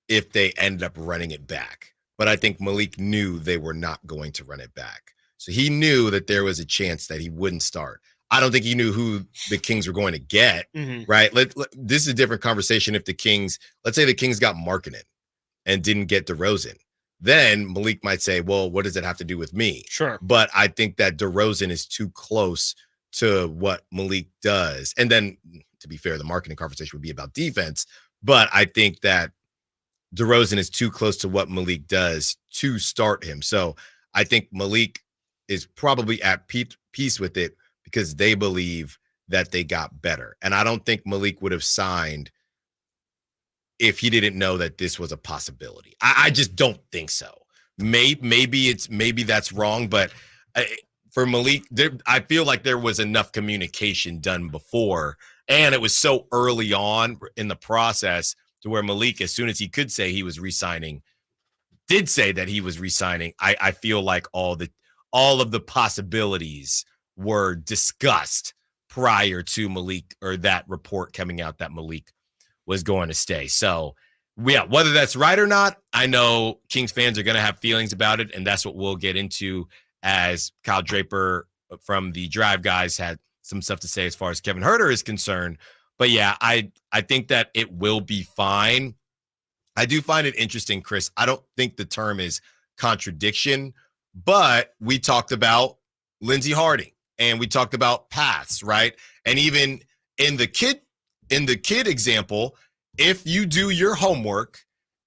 if they end up running it back. But I think Malik knew they were not going to run it back. So he knew that there was a chance that he wouldn't start. I don't think he knew who the Kings were going to get, right? This is a different conversation if let's say the Kings got Markkanen and didn't get DeRozan. Then Malik might say, well, what does it have to do with me? Sure. But I think that DeRozan is too close to what Malik does. And then, to be fair, the marketing conversation would be about defense. But I think that DeRozan is too close to what Malik does to start him. So I think Malik is probably at peace with it because they believe that they got better. And I don't think Malik would have signed if he didn't know that this was a possibility. I just don't think so. Maybe that's wrong, but for Malik, I feel like there was enough communication done before, and it was so early on in the process to where Malik, as soon as he could say he was re-signing, did say that he was re-signing. I feel like all of the possibilities were discussed prior to Malik, or that report coming out that Malik was going to stay. So yeah, whether that's right or not, I know Kings fans are going to have feelings about it, and that's what we'll get into as Kyle Draper from the Drive Guys had some stuff to say as far as Kevin Huerter is concerned. But yeah, I think that it will be fine. I do find it interesting, Chris. I don't think the term is contradiction, but we talked about Lindsey Harding and we talked about paths, right? And even in the kid example, if you do your homework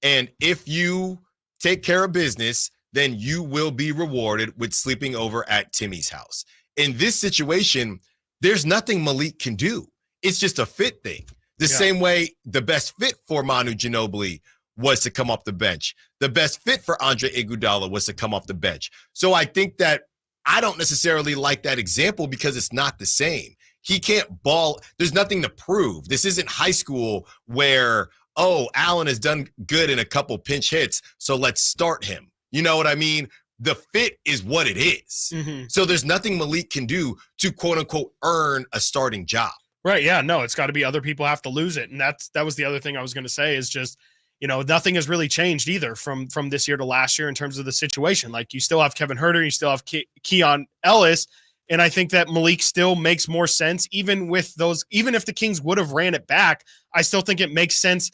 and if you take care of business, then you will be rewarded with sleeping over at Timmy's house. In this situation, there's nothing Malik can do. It's just a fit thing. The same way the best fit for Manu Ginobili was to come off the bench. The best fit for Andre Iguodala was to come off the bench. So I think that I don't necessarily like that example because it's not the same. He can't ball. There's nothing to prove. This isn't high school where, oh, Allen has done good in a couple pinch hits, so let's start him. You know what I mean? The fit is what it is. Mm-hmm. So there's nothing Malik can do to quote unquote earn a starting job. Right. Yeah. No, it's got to be other people have to lose it. And that was the other thing I was going to say is just, nothing has really changed either from this year to last year in terms of the situation. Like you still have Kevin Huerter, you still have Keon Ellis. And I think that Malik still makes more sense, even with those, even if the Kings would have ran it back, I still think it makes sense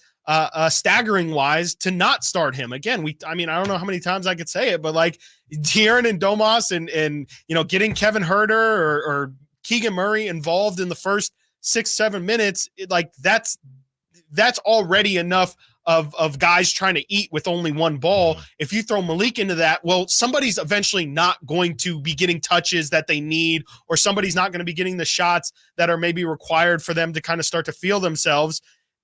staggering wise to not start him again. I don't know how many times I could say it, but like De'Aaron and Domas and getting Kevin Huerter or Keegan Murray involved in the first 6-7 minutes, that's already enough of guys trying to eat with only one ball. If you throw Malik into that, well, somebody's eventually not going to be getting touches that they need, or somebody's not going to be getting the shots that are maybe required for them to kind of start to feel themselves.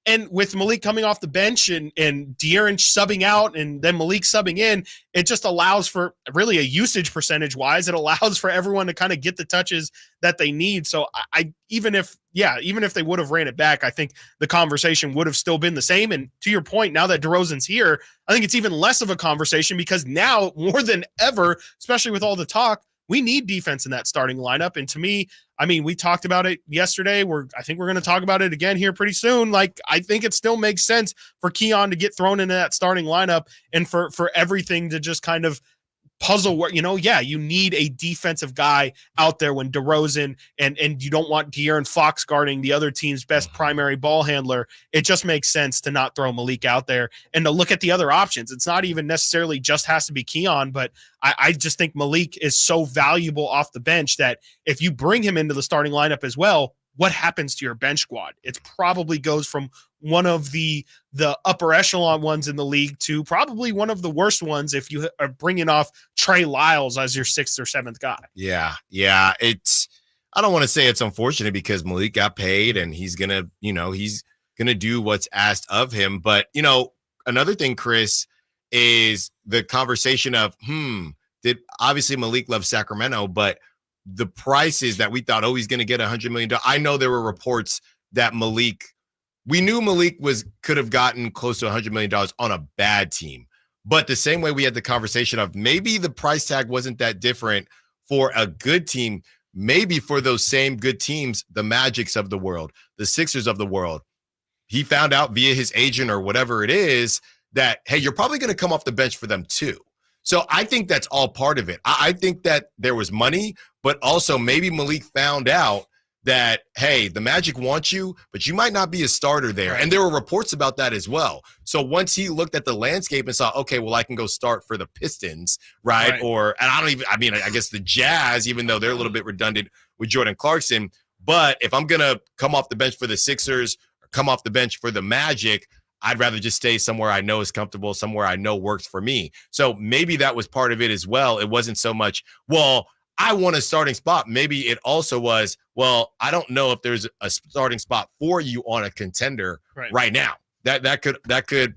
And with Malik coming off the bench and De'Aaron subbing out and then Malik subbing in, it just allows for really a usage percentage wise. It allows for everyone to kind of get the touches that they need. So even if they would have ran it back, I think the conversation would have still been the same. And to your point, now that DeRozan's here, I think it's even less of a conversation because now more than ever, especially with all the talk, we need defense in that starting lineup. And to me, we talked about it yesterday. I think we're going to talk about it again here pretty soon. Like, I think it still makes sense for Keon to get thrown into that starting lineup and for everything to just kind of puzzle where, you need a defensive guy out there when DeRozan and you don't want De'Aaron Fox guarding the other team's best primary ball handler. It just makes sense to not throw Malik out there and to look at the other options. It's not even necessarily just has to be Keon, but I just think Malik is so valuable off the bench that if you bring him into the starting lineup as well, what happens to your bench squad? It probably goes from one of the upper echelon ones in the league to probably one of the worst ones if you are bringing off Trey Lyles as your 6th or 7th guy. Yeah. I don't want to say it's unfortunate because Malik got paid and he's going to do what's asked of him. But, another thing, Chris, is the conversation of, did obviously Malik love Sacramento, but the prices that we thought, he's going to get $100 million. I know there were reports that we knew Malik could have gotten close to $100 million on a bad team. But the same way we had the conversation of maybe the price tag wasn't that different for a good team, maybe for those same good teams, the Magics of the world, the Sixers of the world. He found out via his agent or whatever it is that, hey, you're probably going to come off the bench for them too. So I think that's all part of it. I think that there was money, but also maybe Malik found out that, hey, the Magic want you, but you might not be a starter there. Right. And there were reports about that as well. So once he looked at the landscape and saw, okay, well, I can go start for the Pistons, right? I guess the Jazz, even though they're a little bit redundant with Jordan Clarkson. But if I'm going to come off the bench for the Sixers or come off the bench for the Magic, I'd rather just stay somewhere I know is comfortable, somewhere I know works for me. So maybe that was part of it as well. It wasn't so much, well, I want a starting spot. Maybe it also was, well, I don't know if there's a starting spot for you on a contender right now. That could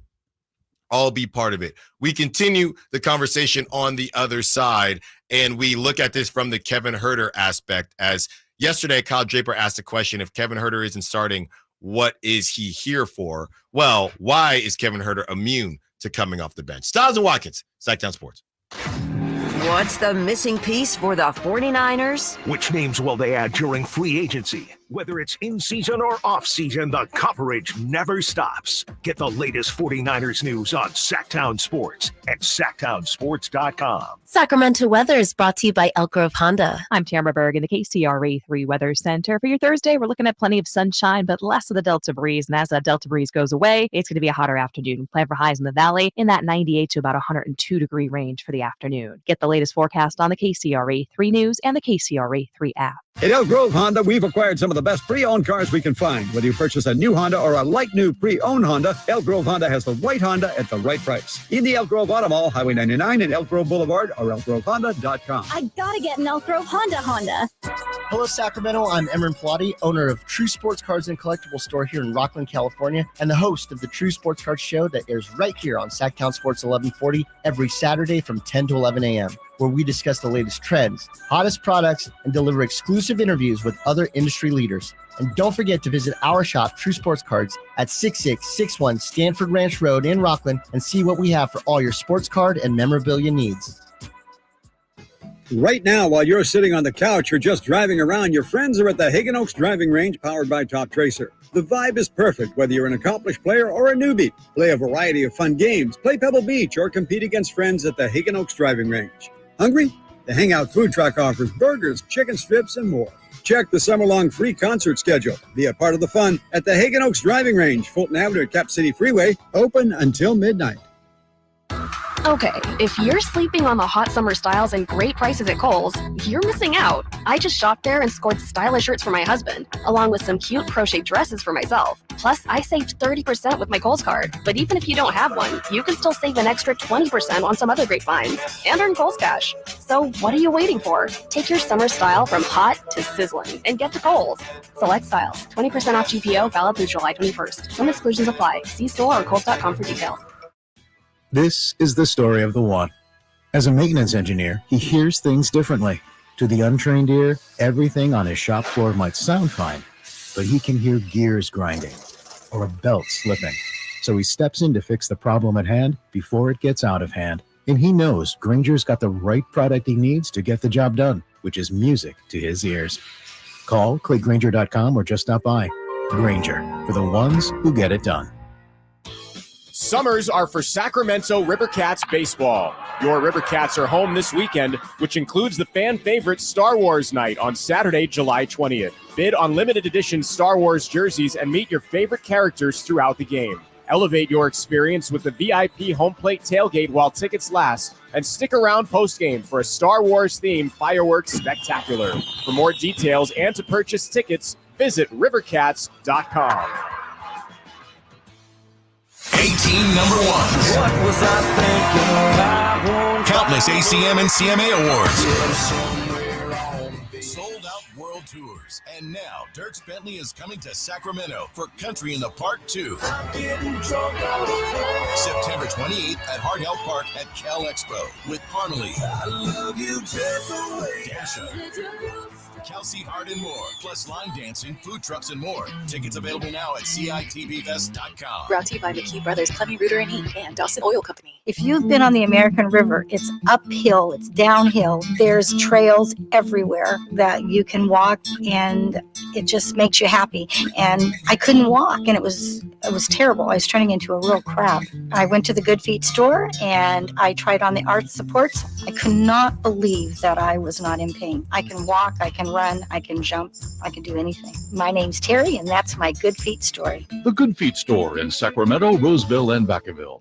all be part of it. We continue the conversation on the other side, and we look at this from the Kevin Huerter aspect. As yesterday, Kyle Draper asked a question: if Kevin Huerter isn't starting, what is he here for? Well, why is Kevin Huerter immune to coming off the bench? Stiles and Watkins, Sacktown Sports. What's the missing piece for the 49ers? Which names will they add during free agency? Whether it's in season or off season, the coverage never stops. Get the latest 49ers news on Sacktown Sports at sacktownsports.com. Sacramento weather is brought to you by Elk Grove Honda. I'm Tamara Berg in the KCRA 3 Weather Center. For your Thursday, we're looking at plenty of sunshine, but less of the Delta breeze. And as that Delta breeze goes away, it's going to be a hotter afternoon. Plan for highs in the valley in that 98 to about 102 degree range for the afternoon. Get the latest forecast on the KCRA 3 News and the KCRA 3 app. At Elk Grove Honda, we've acquired some of the best pre-owned cars we can find. Whether you purchase a new Honda or a like-new pre-owned Honda, Elk Grove Honda has the right Honda at the right price. In the Elk Grove Auto Mall, Highway 99 and Elk Grove Boulevard, or elkgrovehonda.com. I gotta get an Elk Grove Honda. Hello, Sacramento. I'm Emron Pilati, owner of True Sports Cards and Collectible Store here in Rockland, California, and the host of the True Sports Cards Show that airs right here on Sacktown Sports 1140 every Saturday from 10 to 11 a.m., where we discuss the latest trends, hottest products, and deliver exclusive interviews with other industry leaders. And don't forget to visit our shop, True Sports Cards, at 6661 Stanford Ranch Road in Rockland and see what we have for all your sports card and memorabilia needs. Right now, while you're sitting on the couch or just driving around, your friends are at the Hagen Oaks Driving Range powered by Top Tracer. The vibe is perfect, whether you're an accomplished player or a newbie. Play a variety of fun games, play Pebble Beach, or compete against friends at the Hagen Oaks Driving Range. Hungry? The Hangout Food Truck offers burgers, chicken strips, and more. Check the summer-long free concert schedule. Be a part of the fun at the Hagen Oaks Driving Range, Fulton Avenue at Cap City Freeway, open until midnight. Okay, if you're sleeping on the hot summer styles and great prices at Kohl's, you're missing out. I just shopped there and scored stylish shirts for my husband, along with some cute crochet dresses for myself. Plus, I saved 30% with my Kohl's card. But even if you don't have one, you can still save an extra 20% on some other great finds and earn Kohl's cash. So what are you waiting for? Take your summer style from hot to sizzling and get to Kohl's. Select styles, 20% off GPO, valid through July 21st. Some exclusions apply. See store or Kohl's.com for details. This is the story of the one. As a maintenance engineer, he hears things differently. To the untrained ear, everything on his shop floor might sound fine, but he can hear gears grinding or a belt slipping. So he steps in to fix the problem at hand before it gets out of hand. And he knows Granger's got the right product he needs to get the job done, which is music to his ears. Call, click Granger.com, or just stop by. Granger, for the ones who get it done. Summers are for Sacramento Rivercats baseball. Your Rivercats are home this weekend, which includes the fan favorite Star Wars night on Saturday, July 20th. Bid on limited edition Star Wars jerseys and meet your favorite characters throughout the game. Elevate your experience with the VIP home plate tailgate while tickets last, and stick around postgame for a Star Wars-themed fireworks spectacular. For more details and to purchase tickets, visit rivercats.com. 18 number ones. What was I thinking? Countless ACM and CMA awards. Sold out world tours. And now Dierks Bentley is coming to Sacramento for Country in the Park 2. September 28th at Hart Health Park at Cal Expo with Parmalee, I love you just the way Dasha, Kelsey Hart, and more. Plus line dancing, food trucks, and more. Tickets available now at CITVFest.com. Brought to you by McKee Brothers, Clemmy Rooter and Inc. and Dawson Oil Company. If you've been on the American River, it's uphill, it's downhill. There's trails everywhere that you can walk, and it just makes you happy. And I couldn't walk, and it was terrible. I was turning into a real crab. I went to the Good Feet store, and I tried on the arch supports. I could not believe that I was not in pain. I can walk, I can run, I can jump, I can do anything. My name's Terry, and that's my Good Feet story. The Good Feet Store in Sacramento, Roseville, and Vacaville.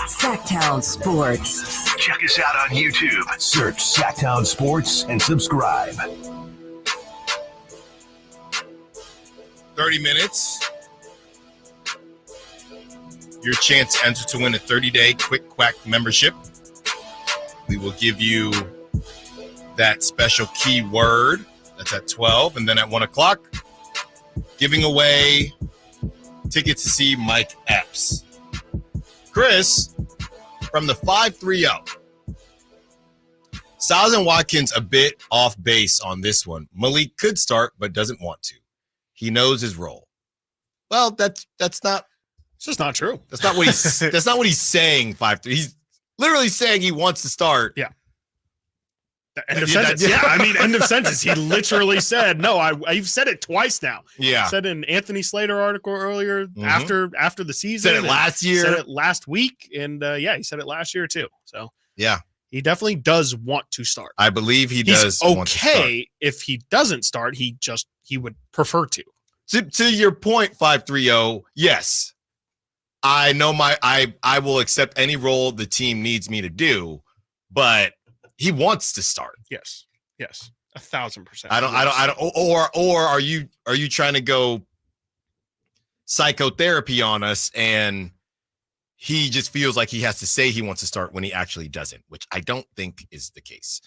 Sacktown Sports. Check us out on YouTube. Search Sacktown Sports and subscribe. 30 minutes. Your chance to enter to win a 30-day Quick Quack membership. We will give you that special keyword. That's at 12. And then at 1 o'clock, giving away tickets to see Mike Epps. Chris, from the 530. Stiles and Watkins a bit off base on this one. Malik could start, but doesn't want to. He knows his role. Well, that's not. It's just not true. That's not what he's. That's not what he's saying. 5-3. He's literally saying he wants to start. Yeah. End of sentence. Yeah, I mean, end of sentence. He literally said, "No, I've said it twice now." Yeah, said in Anthony Slater article earlier after the season. Said it last year. Said it last week, and he said it last year too. So yeah, he definitely does want to start. I believe he does. He's want to start. okay if he doesn't start. He would prefer to. To your point, 530. Yes, I know I will accept any role the team needs me to do, but he wants to start. Yes. 1,000%. I don't. Or are you trying to go psychotherapy on us and he just feels like he has to say he wants to start when he actually doesn't, which I don't think is the case.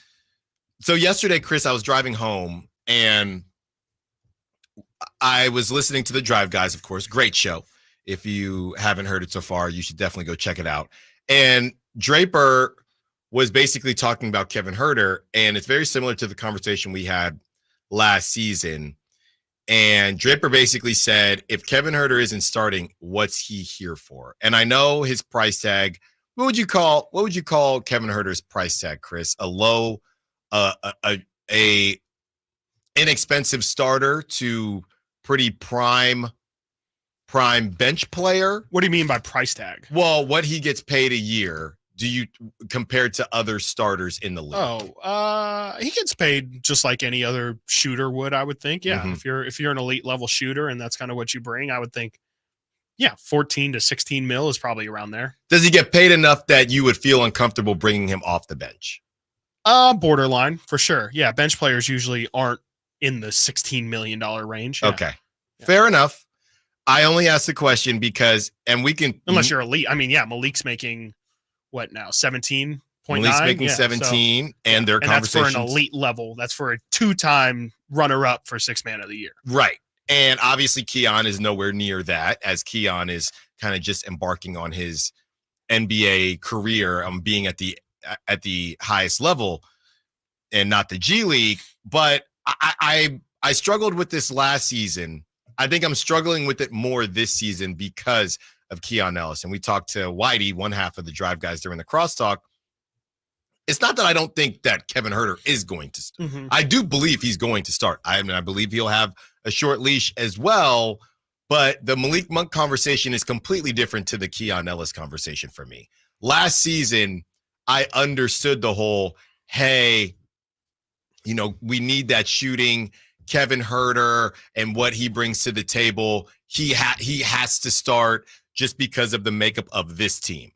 So yesterday, Chris, I was driving home and I was listening to the Drive Guys, of course. Great show. If you haven't heard it so far, you should definitely go check it out. And Draper was basically talking about Kevin Huerter, and it's very similar to the conversation we had last season. And Draper basically said, if Kevin Huerter isn't starting, what's he here for? And I know his price tag. What would you call Kevin Huerter's price tag, Chris? A low, a inexpensive starter to pretty prime bench player. What do you mean by price tag? Well, what he gets paid a year, do you compared to other starters in the league? He gets paid just like any other shooter would, I would think. Yeah. Mhm. If you're an elite level shooter and that's kind of what you bring, I would think, 14 to 16 mil is probably around there. Does he get paid enough that you would feel uncomfortable bringing him off the bench? Borderline for sure. Yeah. Bench players usually aren't in the $16 million range. Yeah. Okay. Fair enough. I only asked the question because, and we can, Unless you're elite. I mean, Malik's making what now? 17.9. Malik's making 17, and their conversations. That's for an elite level. That's for a 2-time runner-up for Sixth Man of the Year. Right. And obviously Keon is nowhere near that, as Keon is kind of just embarking on his NBA career, being at the highest level and not the G League. But I struggled with this last season. I think I'm struggling with it more this season because of Keon Ellis. And we talked to Whitey, one half of the Drive Guys, during the crosstalk. It's not that I don't think that Kevin Huerter is going to start. I do believe he's going to start. I believe he'll have a short leash as well. But the Malik Monk conversation is completely different to the Keon Ellis conversation for me. Last season, I understood the whole, hey, we need that shooting. Kevin Huerter and what he brings to the table, he has to start just because of the makeup of this team.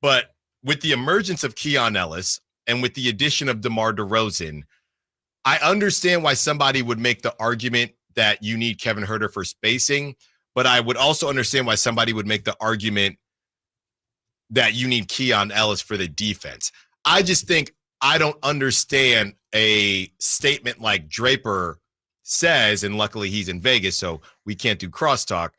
But with the emergence of Keon Ellis and with the addition of DeMar DeRozan, I understand why somebody would make the argument that you need Kevin Huerter for spacing, but I would also understand why somebody would make the argument that you need Keon Ellis for the defense. I just think I don't understand a statement like Draper says, and luckily he's in Vegas, so we can't do crosstalk.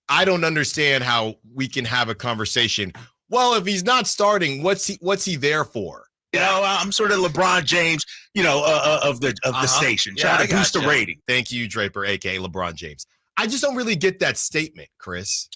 I don't understand how we can have a conversation. Well, if he's not starting, what's he there for? I'm sort of LeBron James, of the station, trying to boost the rating. Thank you, Draper, aka LeBron James. I just don't really get that statement, Chris.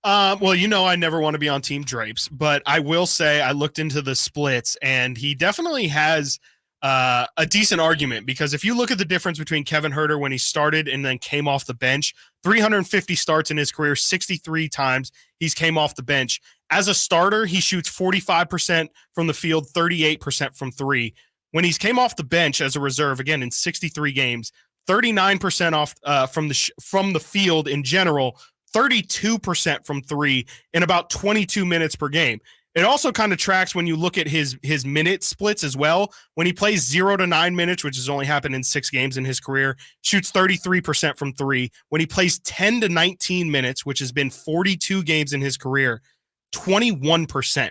Well, I never want to be on Team Drapes, but I will say I looked into the splits, and he definitely has a decent argument, because if you look at the difference between Kevin Huerter when he started and then came off the bench, 350 starts in his career, 63 times he's came off the bench. As a starter, he shoots 45% from the field, 38% from three. When he's came off the bench as a reserve, again, in 63 games, 39% off from the field in general, 32% from three in about 22 minutes per game. It also kind of tracks when you look at his minute splits as well. When he plays 0 to 9 minutes, which has only happened in 6 games in his career, shoots 33% from three. When he plays 10 to 19 minutes, which has been 42 games in his career, 21%.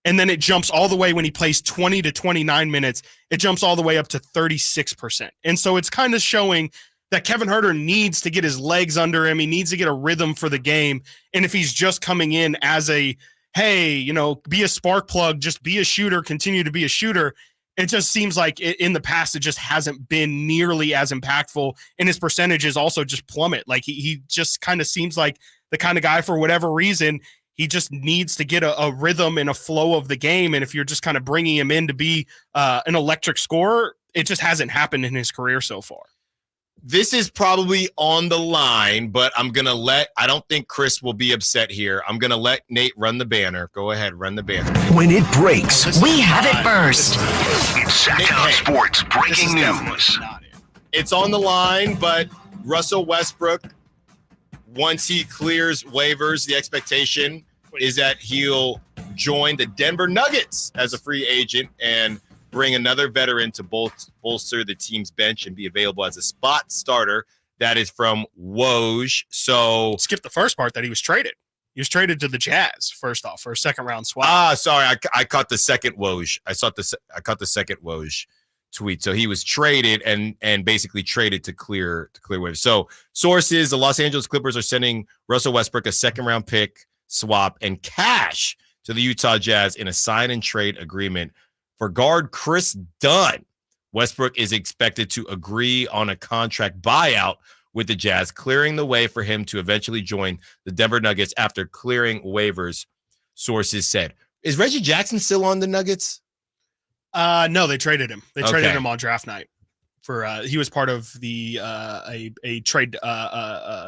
And then it jumps all the way when he plays 20 to 29 minutes, it jumps all the way up to 36%. And so it's kind of showing that Kevin Huerter needs to get his legs under him. He needs to get a rhythm for the game. And if he's just coming in as a, hey, be a spark plug, just be a shooter, continue to be a shooter, it just seems like in the past, it just hasn't been nearly as impactful. And his percentages also just plummet. Like he just kind of seems like the kind of guy, for whatever reason, he just needs to get a rhythm and a flow of the game. And if you're just kind of bringing him in to be an electric scorer, it just hasn't happened in his career so far. This is probably on the line, but I don't think Chris will be upset here. I'm going to let Nate run the banner. Go ahead, run the banner. When it breaks, we have it first. It's Sacktown Sports breaking news. It's on the line, but Russell Westbrook, once he clears waivers, the expectation is that he'll join the Denver Nuggets as a free agent and bring another veteran to bolster the team's bench and be available as a spot starter. That is from Woj. So skip the first part that he was traded. He was traded to the Jazz first off for a second round swap. Sorry, I caught the second Woj. I caught the second Woj tweet. So he was traded and basically traded to clear waivers. So sources: the Los Angeles Clippers are sending Russell Westbrook a second round pick swap and cash to the Utah Jazz in a sign and trade agreement for guard Chris Dunn. Westbrook is expected to agree on a contract buyout with the Jazz, clearing the way for him to eventually join the Denver Nuggets after clearing waivers, sources said. Is Reggie Jackson still on the Nuggets? No, they traded him. They traded him on draft night. He was part of the a trade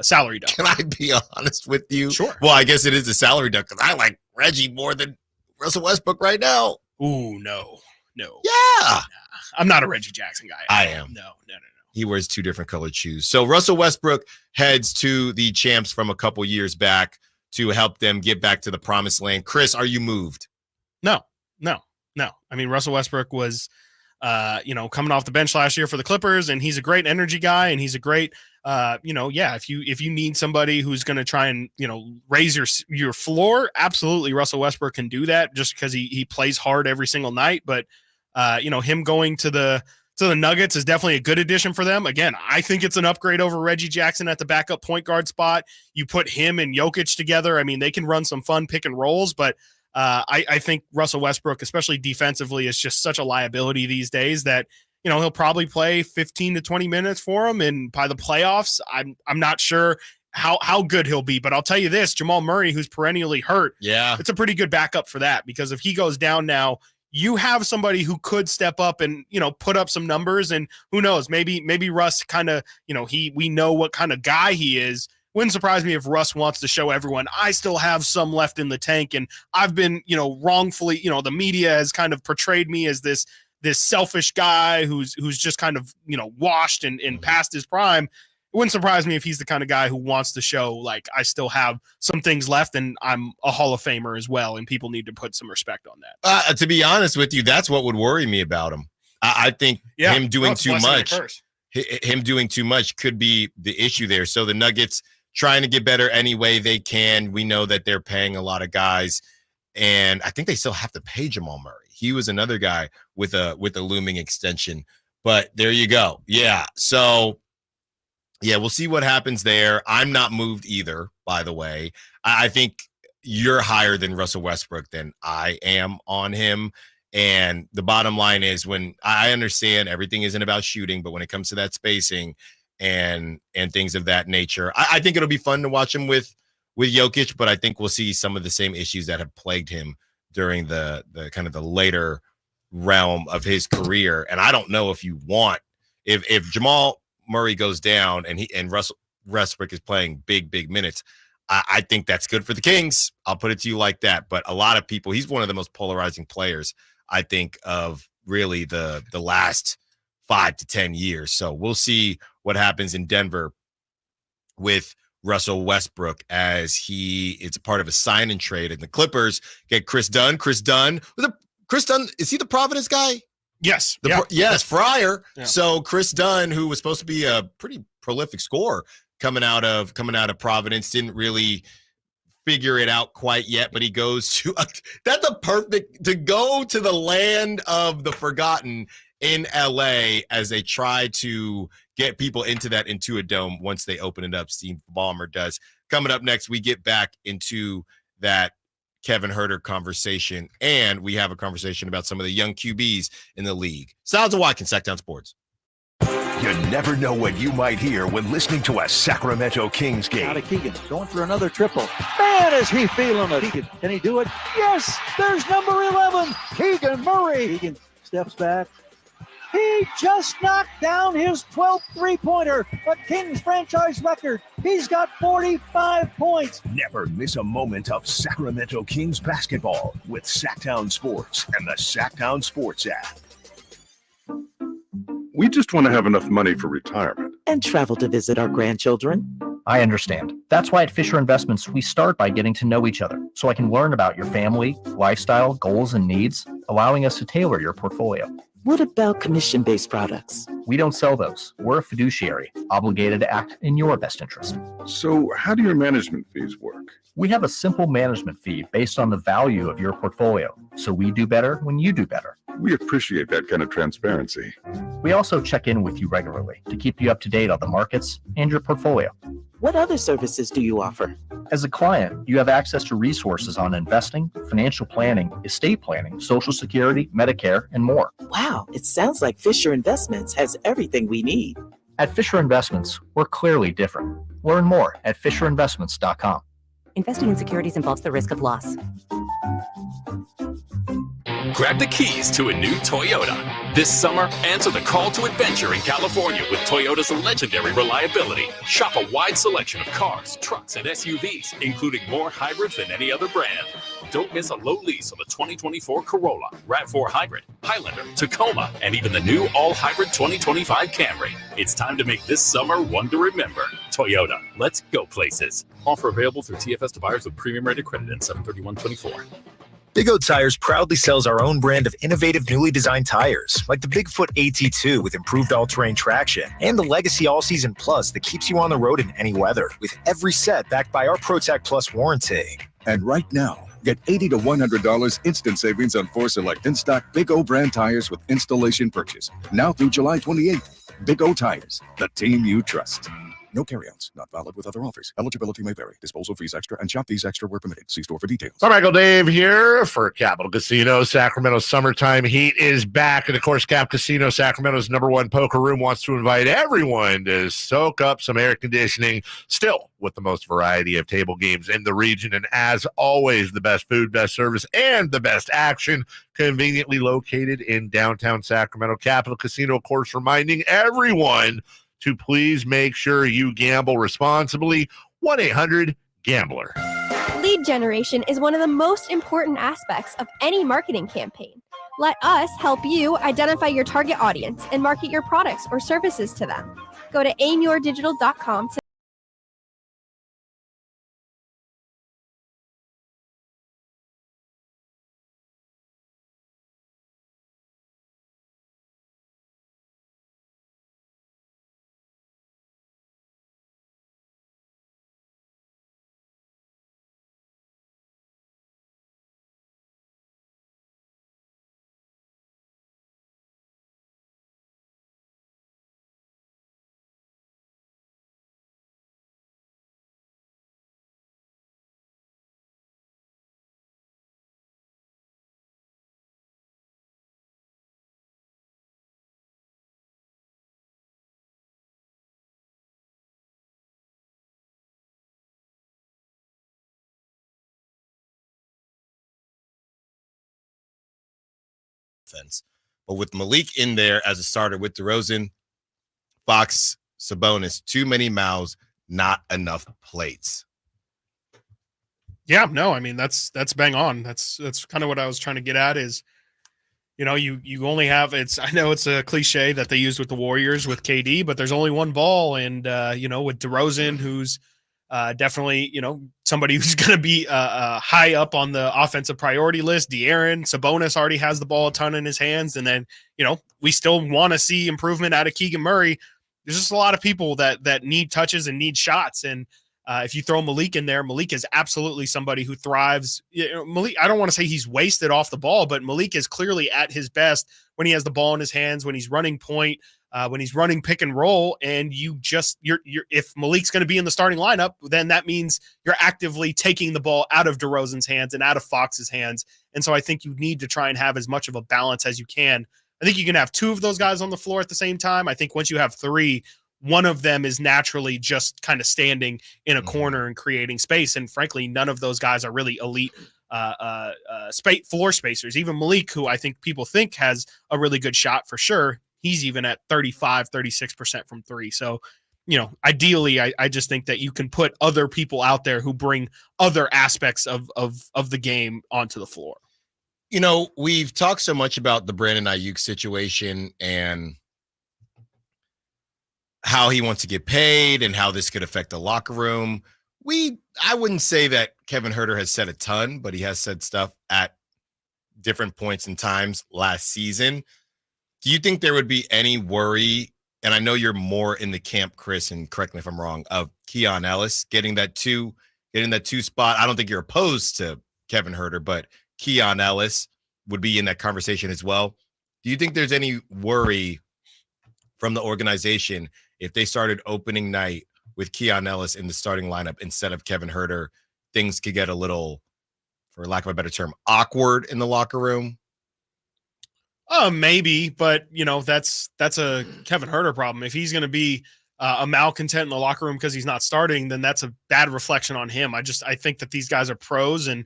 salary dump. Can I be honest with you? Sure. Well, I guess it is a salary dump because I like Reggie more than Russell Westbrook right now. Ooh, no. Yeah. I'm not a Reggie Jackson guy. I am. No. He wears two different colored shoes. So Russell Westbrook heads to the champs from a couple years back to help them get back to the promised land. Chris, are you moved? No. I mean, Russell Westbrook was, coming off the bench last year for the Clippers, and he's a great energy guy, and he's a great, if you need somebody who's going to try and, raise your floor, absolutely, Russell Westbrook can do that just because he plays hard every single night. But, him going to the Nuggets is definitely a good addition for them. Again, I think it's an upgrade over Reggie Jackson at the backup point guard spot. You put him and Jokic together. I mean, they can run some fun pick and rolls, but I think Russell Westbrook, especially defensively, is just such a liability these days that, he'll probably play 15 to 20 minutes for him. And by the playoffs, I'm not sure how good he'll be, but I'll tell you this, Jamal Murray, who's perennially hurt. Yeah. It's a pretty good backup for that, because if he goes down now, you have somebody who could step up and, put up some numbers, and who knows, maybe Russ kind of, we know what kind of guy he is. Wouldn't surprise me if Russ wants to show everyone, I still have some left in the tank. And I've been, wrongfully, the media has kind of portrayed me as this selfish guy who's just kind of, washed and past his prime. It wouldn't surprise me if he's the kind of guy who wants to show, like, I still have some things left and I'm a Hall of Famer as well. And people need to put some respect on that. To be honest with you, that's what would worry me about him. I think him doing too much could be the issue there. So the Nuggets trying to get better any way they can. We know that they're paying a lot of guys, and I think they still have to pay Jamal Murray. He was another guy with a looming extension, but there you go. Yeah. So we'll see what happens there. I'm not moved either, by the way. I think you're higher than Russell Westbrook than I am on him. And the bottom line is, when I understand everything isn't about shooting, but when it comes to that spacing and things of that nature, I think it'll be fun to watch him with Jokic, but I think we'll see some of the same issues that have plagued him during the kind of the later realm of his career. And I don't know if if Jamal Murray goes down and Russell Westbrook is playing big minutes, I think that's good for the Kings. I'll put it to you like that. But a lot of people, he's one of the most polarizing players, I think, of really the last 5 to 10 years. So we'll see what happens in Denver with Russell Westbrook as it's a part of a sign and trade, and the Clippers get Chris Dunn. Chris Dunn, is he the Providence guy? Yes. Yes, Friar. Yeah. So Chris Dunn, who was supposed to be a pretty prolific scorer coming out of Providence, didn't really figure it out quite yet, but he goes to to go to the land of the forgotten in LA as they try to get people into a dome once they open it up. Steve Ballmer does. Coming up next, we get back into that Kevin Huerter conversation, and we have a conversation about some of the young QBs in the league. Stiles Watkins, Sacktown Sports. You never know what you might hear when listening to a Sacramento Kings game. Out of Keegan, going for another triple. Man, is he feeling it. Keegan, can he do it? Yes, there's number 11, Keegan Murray. Keegan steps back. He just knocked down his 12th three-pointer, a Kings franchise record. He's got 45 points. Never miss a moment of Sacramento Kings basketball with Sacktown Sports and the Sacktown Sports app. We just want to have enough money for retirement. And travel to visit our grandchildren. I understand. That's why at Fisher Investments, we start by getting to know each other so I can learn about your family, lifestyle, goals, and needs, allowing us to tailor your portfolio. What about commission-based products? We don't sell those. We're a fiduciary, obligated to act in your best interest. So how do your management fees work? We have a simple management fee based on the value of your portfolio, so we do better when you do better. We appreciate that kind of transparency. We also check in with you regularly to keep you up to date on the markets and your portfolio. What other services do you offer? As a client, you have access to resources on investing, financial planning, estate planning, Social Security, Medicare, and more. Wow, it sounds like Fisher Investments has everything we need. At Fisher Investments, we're clearly different. Learn more at fisherinvestments.com. Investing in securities involves the risk of loss. Grab the keys to a new Toyota. This summer, answer the call to adventure in California with Toyota's legendary reliability. Shop a wide selection of cars, trucks, and SUVs, including more hybrids than any other brand. Don't miss a low lease on the 2024 Corolla, RAV4 Hybrid, Highlander, Tacoma, and even the new all-hybrid 2025 Camry. It's time to make this summer one to remember. Toyota, let's go places. Offer available through TFS to buyers with premium rated credit in 7/31/24. Big O Tires proudly sells our own brand of innovative, newly designed tires, like the Bigfoot AT2 with improved all-terrain traction, and the Legacy All-Season Plus that keeps you on the road in any weather, with every set backed by our ProTech Plus warranty. And right now, get $80 to $100 instant savings on 4 select in-stock Big O brand tires with installation purchase. Now through July 28th. Big O Tires, the team you trust. No carry-outs, not valid with other offers. Eligibility may vary. Disposal fees extra and shop fees extra where permitted. See store for details. Carmichael Dave here for Capital Casino. Sacramento summertime heat is back. And of course, Cap Casino, Sacramento's #1 poker room, wants to invite everyone to soak up some air conditioning, still with the most variety of table games in the region. And as always, the best food, best service, and the best action, conveniently located in downtown Sacramento. Capital Casino, of course, reminding everyone to please make sure you gamble responsibly. 1-800-GAMBLER. Lead generation is one of the most important aspects of any marketing campaign. Let us help you identify your target audience and market your products or services to them. Go to aimyourdigital.com to offense. But with Malik in there as a starter with DeRozan, Fox, Sabonis, too many mouths, not enough plates. Yeah, no, I mean that's bang on. That's kind of what I was trying to get at is, you know, you only have I know it's a cliche that they used with the Warriors with KD, but there's only one ball, and you know, with DeRozan, who's definitely, you know, somebody who's going to be high up on the offensive priority list. De'Aaron, Sabonis already has the ball a ton in his hands. And then, you know, we still want to see improvement out of Keegan Murray. There's just a lot of people that need touches and need shots. And if you throw Malik in there, Malik is absolutely somebody who thrives. You know, Malik, I don't want to say he's wasted off the ball, but Malik is clearly at his best when he has the ball in his hands, when he's running point, when he's running pick and roll. And you're if Malik's going to be in the starting lineup, then that means you're actively taking the ball out of DeRozan's hands and out of Fox's hands. And so I think you need to try and have as much of a balance as you can. I think you can have two of those guys on the floor at the same time. I think once you have three, one of them is naturally just kind of standing in a corner and creating space. And frankly, none of those guys are really elite floor spacers. Even Malik, who I think people think has a really good shot for sure, he's even at 36% from three. So, you know, ideally, I just think that you can put other people out there who bring other aspects of the game onto the floor. You know, we've talked so much about the Brandon Ayuk situation, and how he wants to get paid and how this could affect the locker room. I wouldn't say that Kevin Huerter has said a ton, but he has said stuff at different points in times last season. Do you think there would be any worry? And I know you're more in the camp, Chris, and correct me if I'm wrong, of Keon Ellis getting that two spot. I don't think you're opposed to Kevin Huerter, but Keon Ellis would be in that conversation as well. Do you think there's any worry from the organization if they started opening night with Keon Ellis in the starting lineup instead of Kevin Huerter? Things could get a little, for lack of a better term, awkward in the locker room. Maybe, but that's a Kevin Huerter problem. If he's going to be a malcontent in the locker room because he's not starting, then that's a bad reflection on him. I think that these guys are pros, and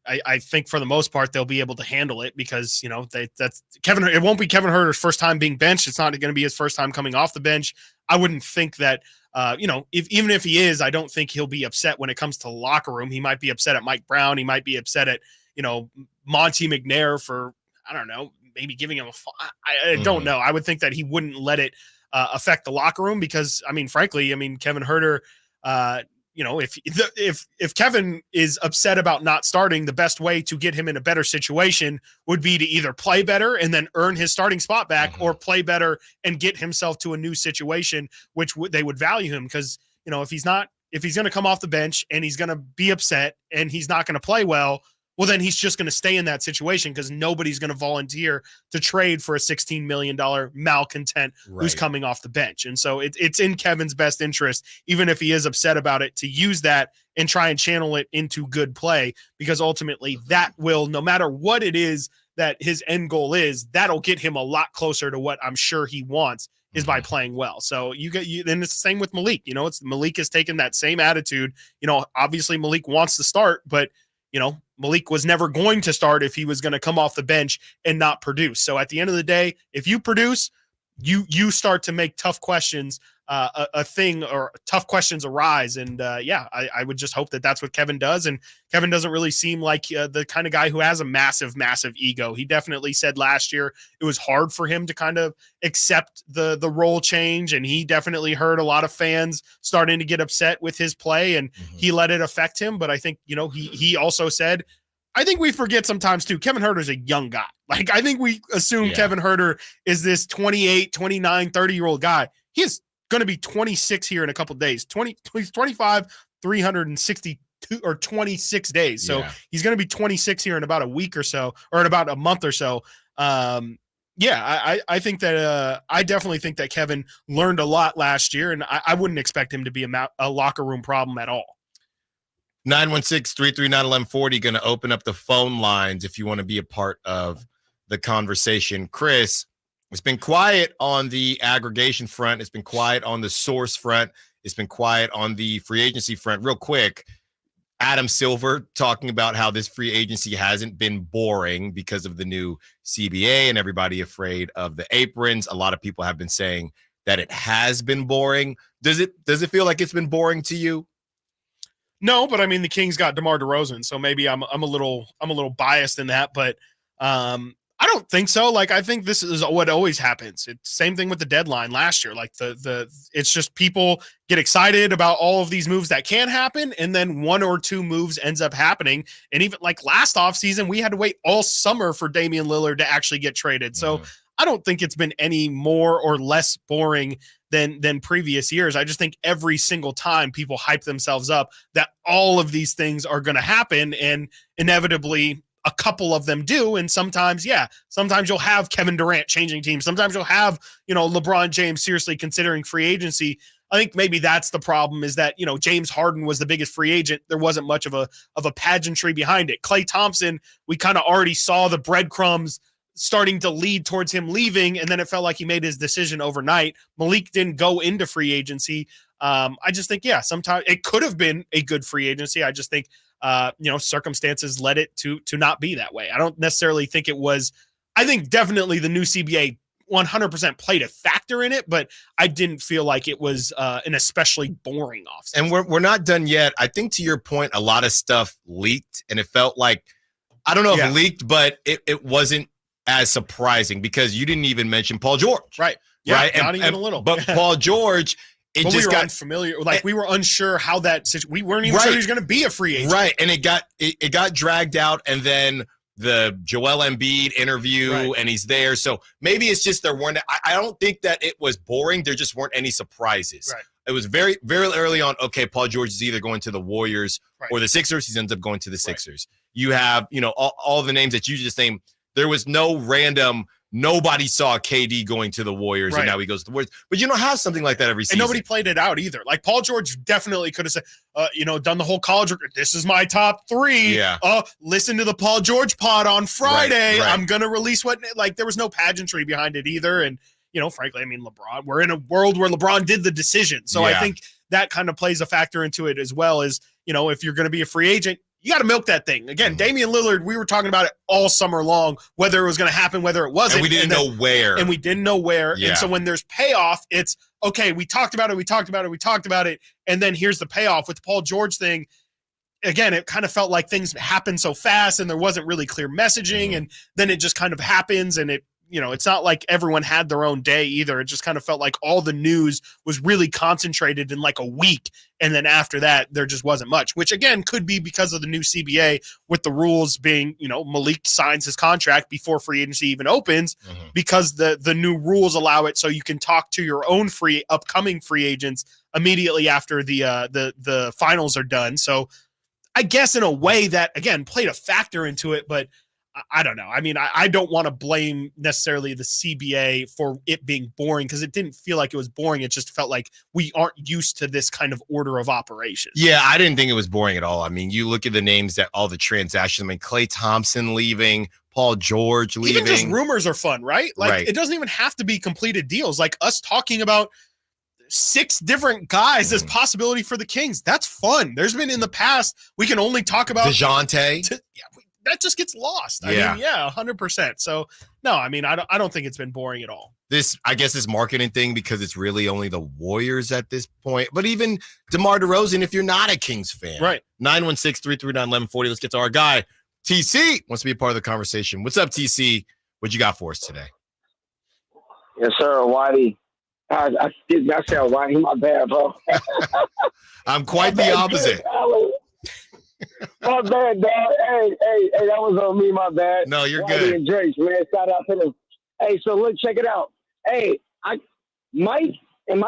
I think for the most part they'll be able to handle it because that's Kevin. It won't be Kevin Huerter's first time being benched. It's not going to be his first time coming off the bench. I wouldn't think that. Even if he is, I don't think he'll be upset when it comes to the locker room. He might be upset at Mike Brown. He might be upset at Monty McNair for, I don't know, maybe giving him I don't know. I would think that he wouldn't let it affect the locker room because, frankly, Kevin Huerter, if Kevin is upset about not starting, the best way to get him in a better situation would be to either play better and then earn his starting spot back, or play better and get himself to a new situation, which they would value him. Because, if he's going to come off the bench and he's going to be upset and he's not going to play well, then he's just going to stay in that situation because nobody's going to volunteer to trade for a $16 million malcontent who's coming off the bench. And so it's in Kevin's best interest, even if he is upset about it, to use that and try and channel it into good play, because ultimately that will, no matter what it is that his end goal is, that'll get him a lot closer to what I'm sure he wants, is by playing well. So then it's the same with Malik. Malik has taken that same attitude. Obviously Malik wants to start, but Malik was never going to start if he was going to come off the bench and not produce. So at the end of the day, if you produce, you start to make tough questions a thing, or tough questions arise. And I would just hope that that's what Kevin does. And Kevin doesn't really seem like the kind of guy who has a massive, massive ego. He definitely said last year it was hard for him to kind of accept the role change. And he definitely heard a lot of fans starting to get upset with his play, and he let it affect him. But I think, he also said, I think we forget sometimes too, Kevin Huerter is a young guy. Like, I think we assume Kevin Huerter is this 28, 29, 30-year-old guy. He is going to be 26 here in a couple of days. 25, 362 or 26 days. So he's going to be 26 here in about a week or so, or in about a month or so. I think that I definitely think that Kevin learned a lot last year, and I wouldn't expect him to be a locker room problem at all. 916-339-1140, going to open up the phone lines if you want to be a part of the conversation. Chris, it's been quiet on the aggregation front. It's been quiet on the source front. It's been quiet on the free agency front. Real quick, Adam Silver talking about how this free agency hasn't been boring because of the new CBA and everybody afraid of the aprons. A lot of people have been saying that it has been boring. Does it feel like it's been boring to you? No, but the Kings got DeMar DeRozan, so maybe I'm a little biased in that, but I don't think so. Like, I think this is what always happens. It's same thing with the deadline last year. Like it's just people get excited about all of these moves that can happen, and then one or two moves ends up happening. And even like last offseason, we had to wait all summer for Damian Lillard to actually get traded. So I don't think it's been any more or less boring than previous years. I just think every single time people hype themselves up that all of these things are going to happen, and inevitably a couple of them do. And sometimes you'll have Kevin Durant changing teams. Sometimes you'll have, LeBron James seriously considering free agency. I think maybe that's the problem, is that, James Harden was the biggest free agent. There wasn't much of a pageantry behind it. Klay Thompson, we kind of already saw the breadcrumbs starting to lead towards him leaving, and then it felt like he made his decision overnight. Malik didn't go into free agency. I just think, sometimes it could have been a good free agency. I just think, circumstances led it to not be that way. I don't necessarily think it was. I think definitely the new CBA 100% played a factor in it, but I didn't feel like it was an especially boring offseason. And we're not done yet. I think, to your point, a lot of stuff leaked, and it felt like, I don't know if it leaked, but it wasn't as surprising, because you didn't even mention Paul George. Right. Yeah, right? not even a little. But Paul George, we were unfamiliar. Like we were unsure how we weren't even sure he was going to be a free agent. Right. And it got dragged out, and then the Joel Embiid interview, and he's there. So maybe it's just there weren't. I don't think that it was boring. There just weren't any surprises. Right. It was very, very early on. Okay, Paul George is either going to the Warriors or the Sixers. He ends up going to the Sixers. You have, all the names that you just named. There was no random. Nobody saw KD going to the Warriors, and now he goes to the Warriors. But you don't have something like that every season. And nobody played it out either. Like Paul George definitely could have said, done the whole college record. This is my top 3. Yeah. Listen to the Paul George pod on Friday. Right. I'm gonna release there was no pageantry behind it either. And frankly, I mean, LeBron. We're in a world where LeBron did the decision, so I think that kind of plays a factor into it as well. As if you're going to be a free agent, you got to milk that thing. Again, Damian Lillard, we were talking about it all summer long, whether it was going to happen, whether it wasn't. And we didn't know where. And we didn't know where. Yeah. And so when there's payoff, it's, okay, we talked about it. And then here's the payoff with the Paul George thing. Again, it kind of felt like things happened so fast and there wasn't really clear messaging. And then it just kind of happens. And it's not like everyone had their own day either. It just kind of felt like all the news was really concentrated in like a week. And then after that, there just wasn't much, which again, could be because of the new CBA with the rules being, Malik signs his contract before free agency even opens because the new rules allow it. So you can talk to your own upcoming free agents immediately after the finals are done. So I guess in a way that, again, played a factor into it, but I don't know. I mean, I don't want to blame necessarily the CBA for it being boring because it didn't feel like it was boring. It just felt like we aren't used to this kind of order of operations. Yeah, I didn't think it was boring at all. I mean, you look at the names that all the transactions. I mean, Klay Thompson leaving, Paul George leaving. Even just rumors are fun, right? Like it doesn't even have to be completed deals. Like us talking about 6 different guys as possibility for the Kings. That's fun. There's been in the past, we can only talk about DeJounte. That just gets lost. I mean, 100%. So no, I mean, I don't think it's been boring at all. I guess this marketing thing, because it's really only the Warriors at this point, but even DeMar DeRozan, if you're not a Kings fan, right? 916-339-1140. Let's get to our guy. TC wants to be a part of the conversation. What's up, TC? What you got for us today? Yes, sir. Whitey. I sound Whitey. My bad, bro. I'm quite the opposite. My bad, dog. Hey, that was on me. My bad. No, you're Whitey good. And Drake, man, shout out to them. Hey, so look, check it out. Hey, Mike and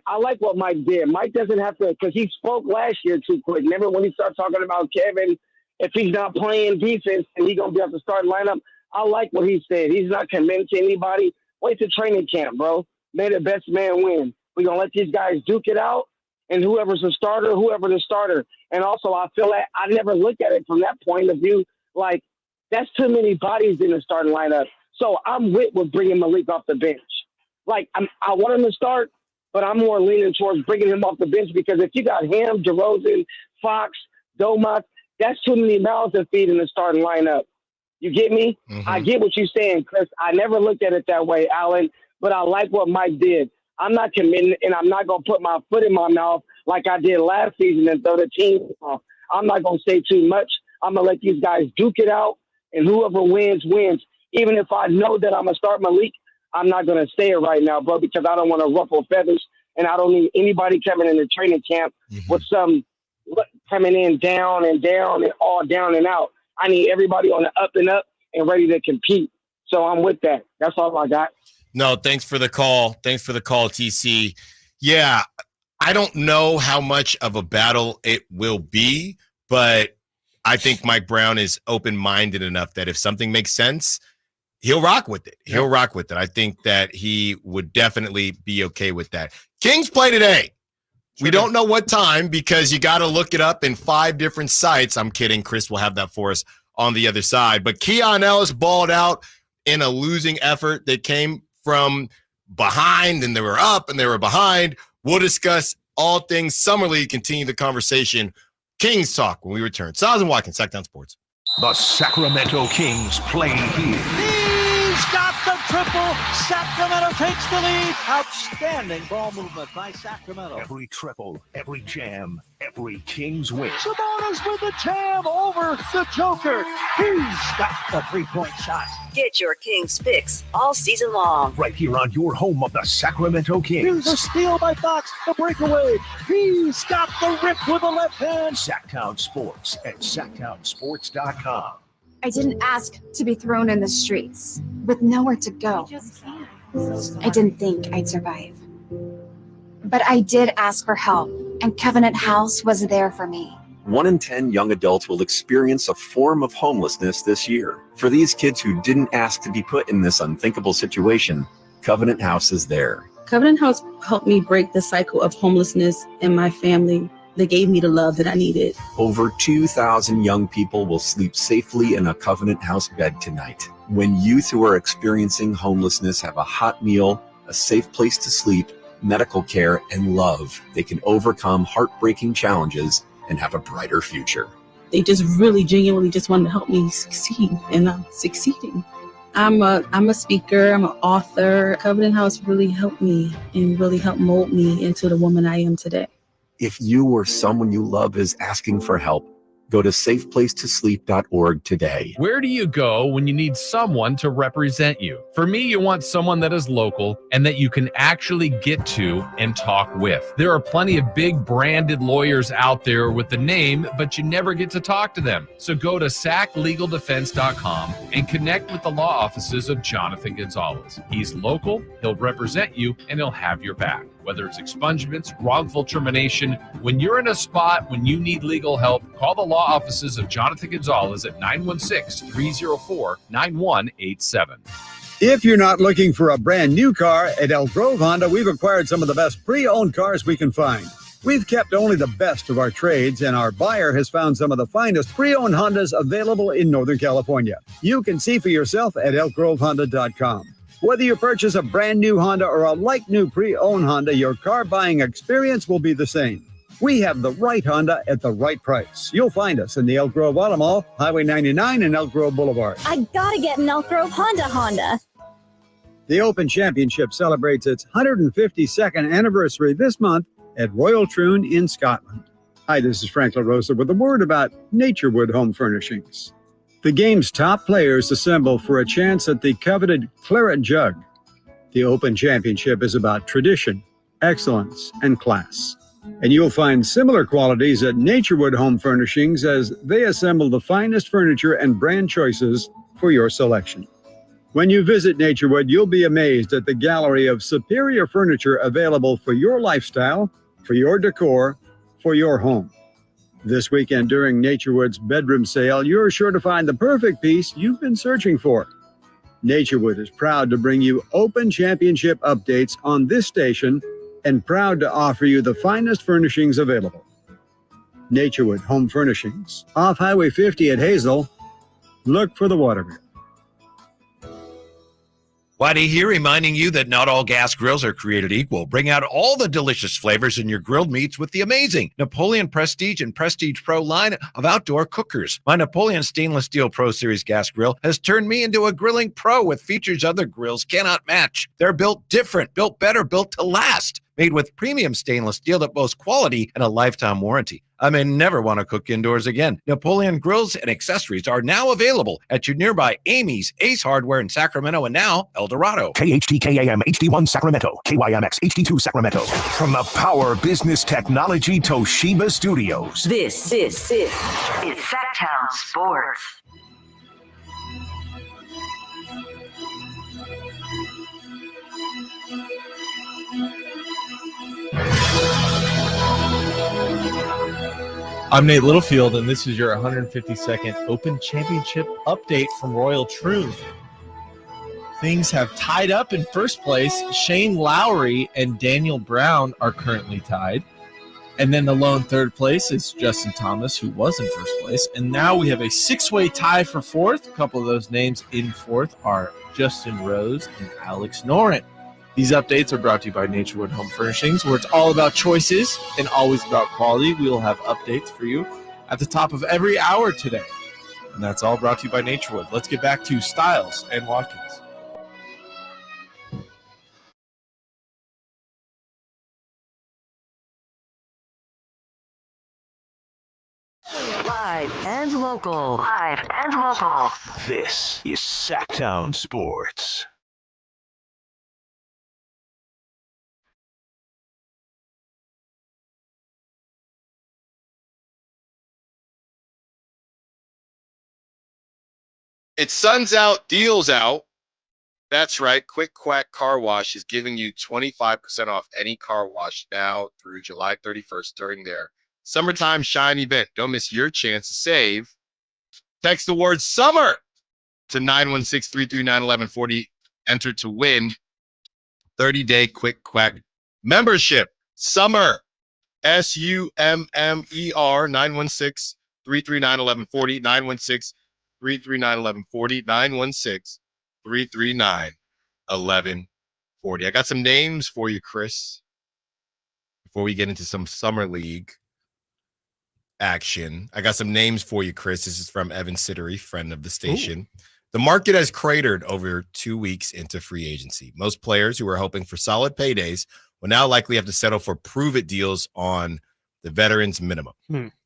I like what Mike did. Mike doesn't have to, because he spoke last year too quick. Remember when he started talking about Kevin? If he's not playing defense, and he's gonna be able to start lineup. I like what he said. He's not committing to anybody. Wait till training camp, bro. May the best man win. We're gonna let these guys duke it out. And whoever's the starter. And also, I feel like I never look at it from that point of view. Like, that's too many bodies in the starting lineup. So I'm with bringing Malik off the bench. Like, I want him to start, but I'm more leaning towards bringing him off the bench because if you got him, DeRozan, Fox, Domas, that's too many mouths to feed in the starting lineup. You get me? Mm-hmm. I get what you're saying, Chris. I never looked at it that way, Alan, but I like what Mike did. I'm not committing, and I'm not going to put my foot in my mouth like I did last season and throw the team off. I'm not going to say too much. I'm going to let these guys duke it out, and whoever wins, wins. Even if I know that I'm going to start Malik, I'm not going to say it right now, bro, because I don't want to ruffle feathers, and I don't need anybody coming in the training camp with some coming in down and all down and out. I need everybody on the up and up and ready to compete. So I'm with that. That's all I got. No, thanks for the call. TC. Yeah, I don't know how much of a battle it will be, but I think Mike Brown is open-minded enough that if something makes sense, he'll rock with it. I think that he would definitely be okay with that. Kings play today. We don't know what time because you got to look it up in 5 different sites. I'm kidding. Chris will have that for us on the other side. But Keon Ellis balled out in a losing effort that came from behind, and they were up and they were behind. We'll discuss all things Summer League, continue the conversation. Kings talk when we return. Stiles and Watkins, Sacktown Sports. The Sacramento Kings play here. He's got the triple. Sacramento takes the lead. Outstanding ball movement by Sacramento. Every triple, every jam, every Kings win. Sabonis with the jam over the Joker. He's got the three-point shot. Get your Kings fix all season long. Right here on your home of the Sacramento Here's Kings. a steal by Fox. The breakaway. He's got the rip with the left hand. Sacktown Sports at sacktownsports.com. I didn't ask to be thrown in the streets with nowhere to go. I didn't think I'd survive. But I did ask for help, and Covenant House was there for me. 1 in 10 young adults will experience a form of homelessness this year. For these kids who didn't ask to be put in this unthinkable situation, Covenant House is there. Covenant House helped me break the cycle of homelessness in my family. They gave me the love that I needed. Over 2,000 young people will sleep safely in a Covenant House bed tonight. When youth who are experiencing homelessness have a hot meal, a safe place to sleep, medical care, and love, they can overcome heartbreaking challenges and have a brighter future. They just really genuinely just wanted to help me succeed, and I'm succeeding. I'm a speaker, I'm an author. Covenant House really helped me and really helped mold me into the woman I am today. If you or someone you love is asking for help, go to safeplacetosleep.org today. Where do you go when you need someone to represent you? For me, you want someone that is local and that you can actually get to and talk with. There are plenty of big branded lawyers out there with the name, but you never get to talk to them. So go to saclegaldefense.com and connect with the law offices of Jonathan Gonzalez. He's local, he'll represent you, and he'll have your back. Whether it's expungements, wrongful termination, when you're in a spot when you need legal help, call the law offices of Jonathan Gonzalez at 916-304-9187. If you're not looking for a brand new car, at Elk Grove Honda, we've acquired some of the best pre-owned cars we can find. We've kept only the best of our trades, and our buyer has found some of the finest pre-owned Hondas available in Northern California. You can see for yourself at elkgrovehonda.com. Whether you purchase a brand new Honda or a like-new pre-owned Honda, your car buying experience will be the same. We have the right Honda at the right price. You'll find us in the Elk Grove Auto Mall, Highway 99 and Elk Grove Boulevard. I gotta get an Elk Grove Honda. The Open Championship celebrates its 152nd anniversary this month at Royal Troon in Scotland. Hi, this is Frank LaRosa with a word about Naturewood Home Furnishings. The game's top players assemble for a chance at the coveted Claret Jug. The Open Championship is about tradition, excellence, and class. And you'll find similar qualities at Naturewood Home Furnishings as they assemble the finest furniture and brand choices for your selection. When you visit Naturewood, you'll be amazed at the gallery of superior furniture available for your lifestyle, for your decor, for your home. This weekend during Naturewood's bedroom sale, you're sure to find the perfect piece you've been searching for. Naturewood is proud to bring you Open Championship updates on this station and proud to offer you the finest furnishings available. Naturewood Home Furnishings, off Highway 50 at Hazel. Look for the water bill. Whitey here, reminding you that not all gas grills are created equal. Bring out all the delicious flavors in your grilled meats with the amazing Napoleon Prestige and Prestige Pro line of outdoor cookers. My Napoleon Stainless Steel Pro Series gas grill has turned me into a grilling pro with features other grills cannot match. They're built different, built better, built to last. Made with premium stainless steel that boasts quality and a lifetime warranty. I may never want to cook indoors again. Napoleon grills and accessories are now available at your nearby Amy's, Ace Hardware in Sacramento, and now El Dorado. KHTKAM HD1 Sacramento, KYMX HD2 Sacramento. From the Power Business Technology Toshiba Studios. This is Sacktown Sports. I'm Nate Littlefield, and this is your 152nd Open Championship update from Royal Troon. Things have tied up in first place. Shane Lowry and Daniel Brown are currently tied. And then the lone third place is Justin Thomas, who was in first place. And now we have a six-way tie for fourth. A couple of those names in fourth are Justin Rose and Alex Noren. These updates are brought to you by Naturewood Home Furnishings, where it's all about choices and always about quality. We will have updates for you at the top of every hour today. And that's all brought to you by Naturewood. Let's get back to Stiles and Watkins. Live and local. Live and local. This is Sacktown Sports. It's Sun's out, deals out. That's right. Quick Quack Car Wash is giving you 25% off any car wash now through July 31st during their summertime shine event. Don't miss your chance to save. Text the word summer to 916-339-1140. Enter to win 30-day Quick Quack membership. Summer, SUMMER, 916-339-1140, 916-339-1140, 916-339-1140. I got some names for you, Chris, before we get into some summer league action. I got some names for you, Chris. This is from Evan Sittery, friend of the station. Ooh. The market has cratered over 2 weeks into free agency. Most players who are hoping for solid paydays will now likely have to settle for prove-it deals on the veterans minimum.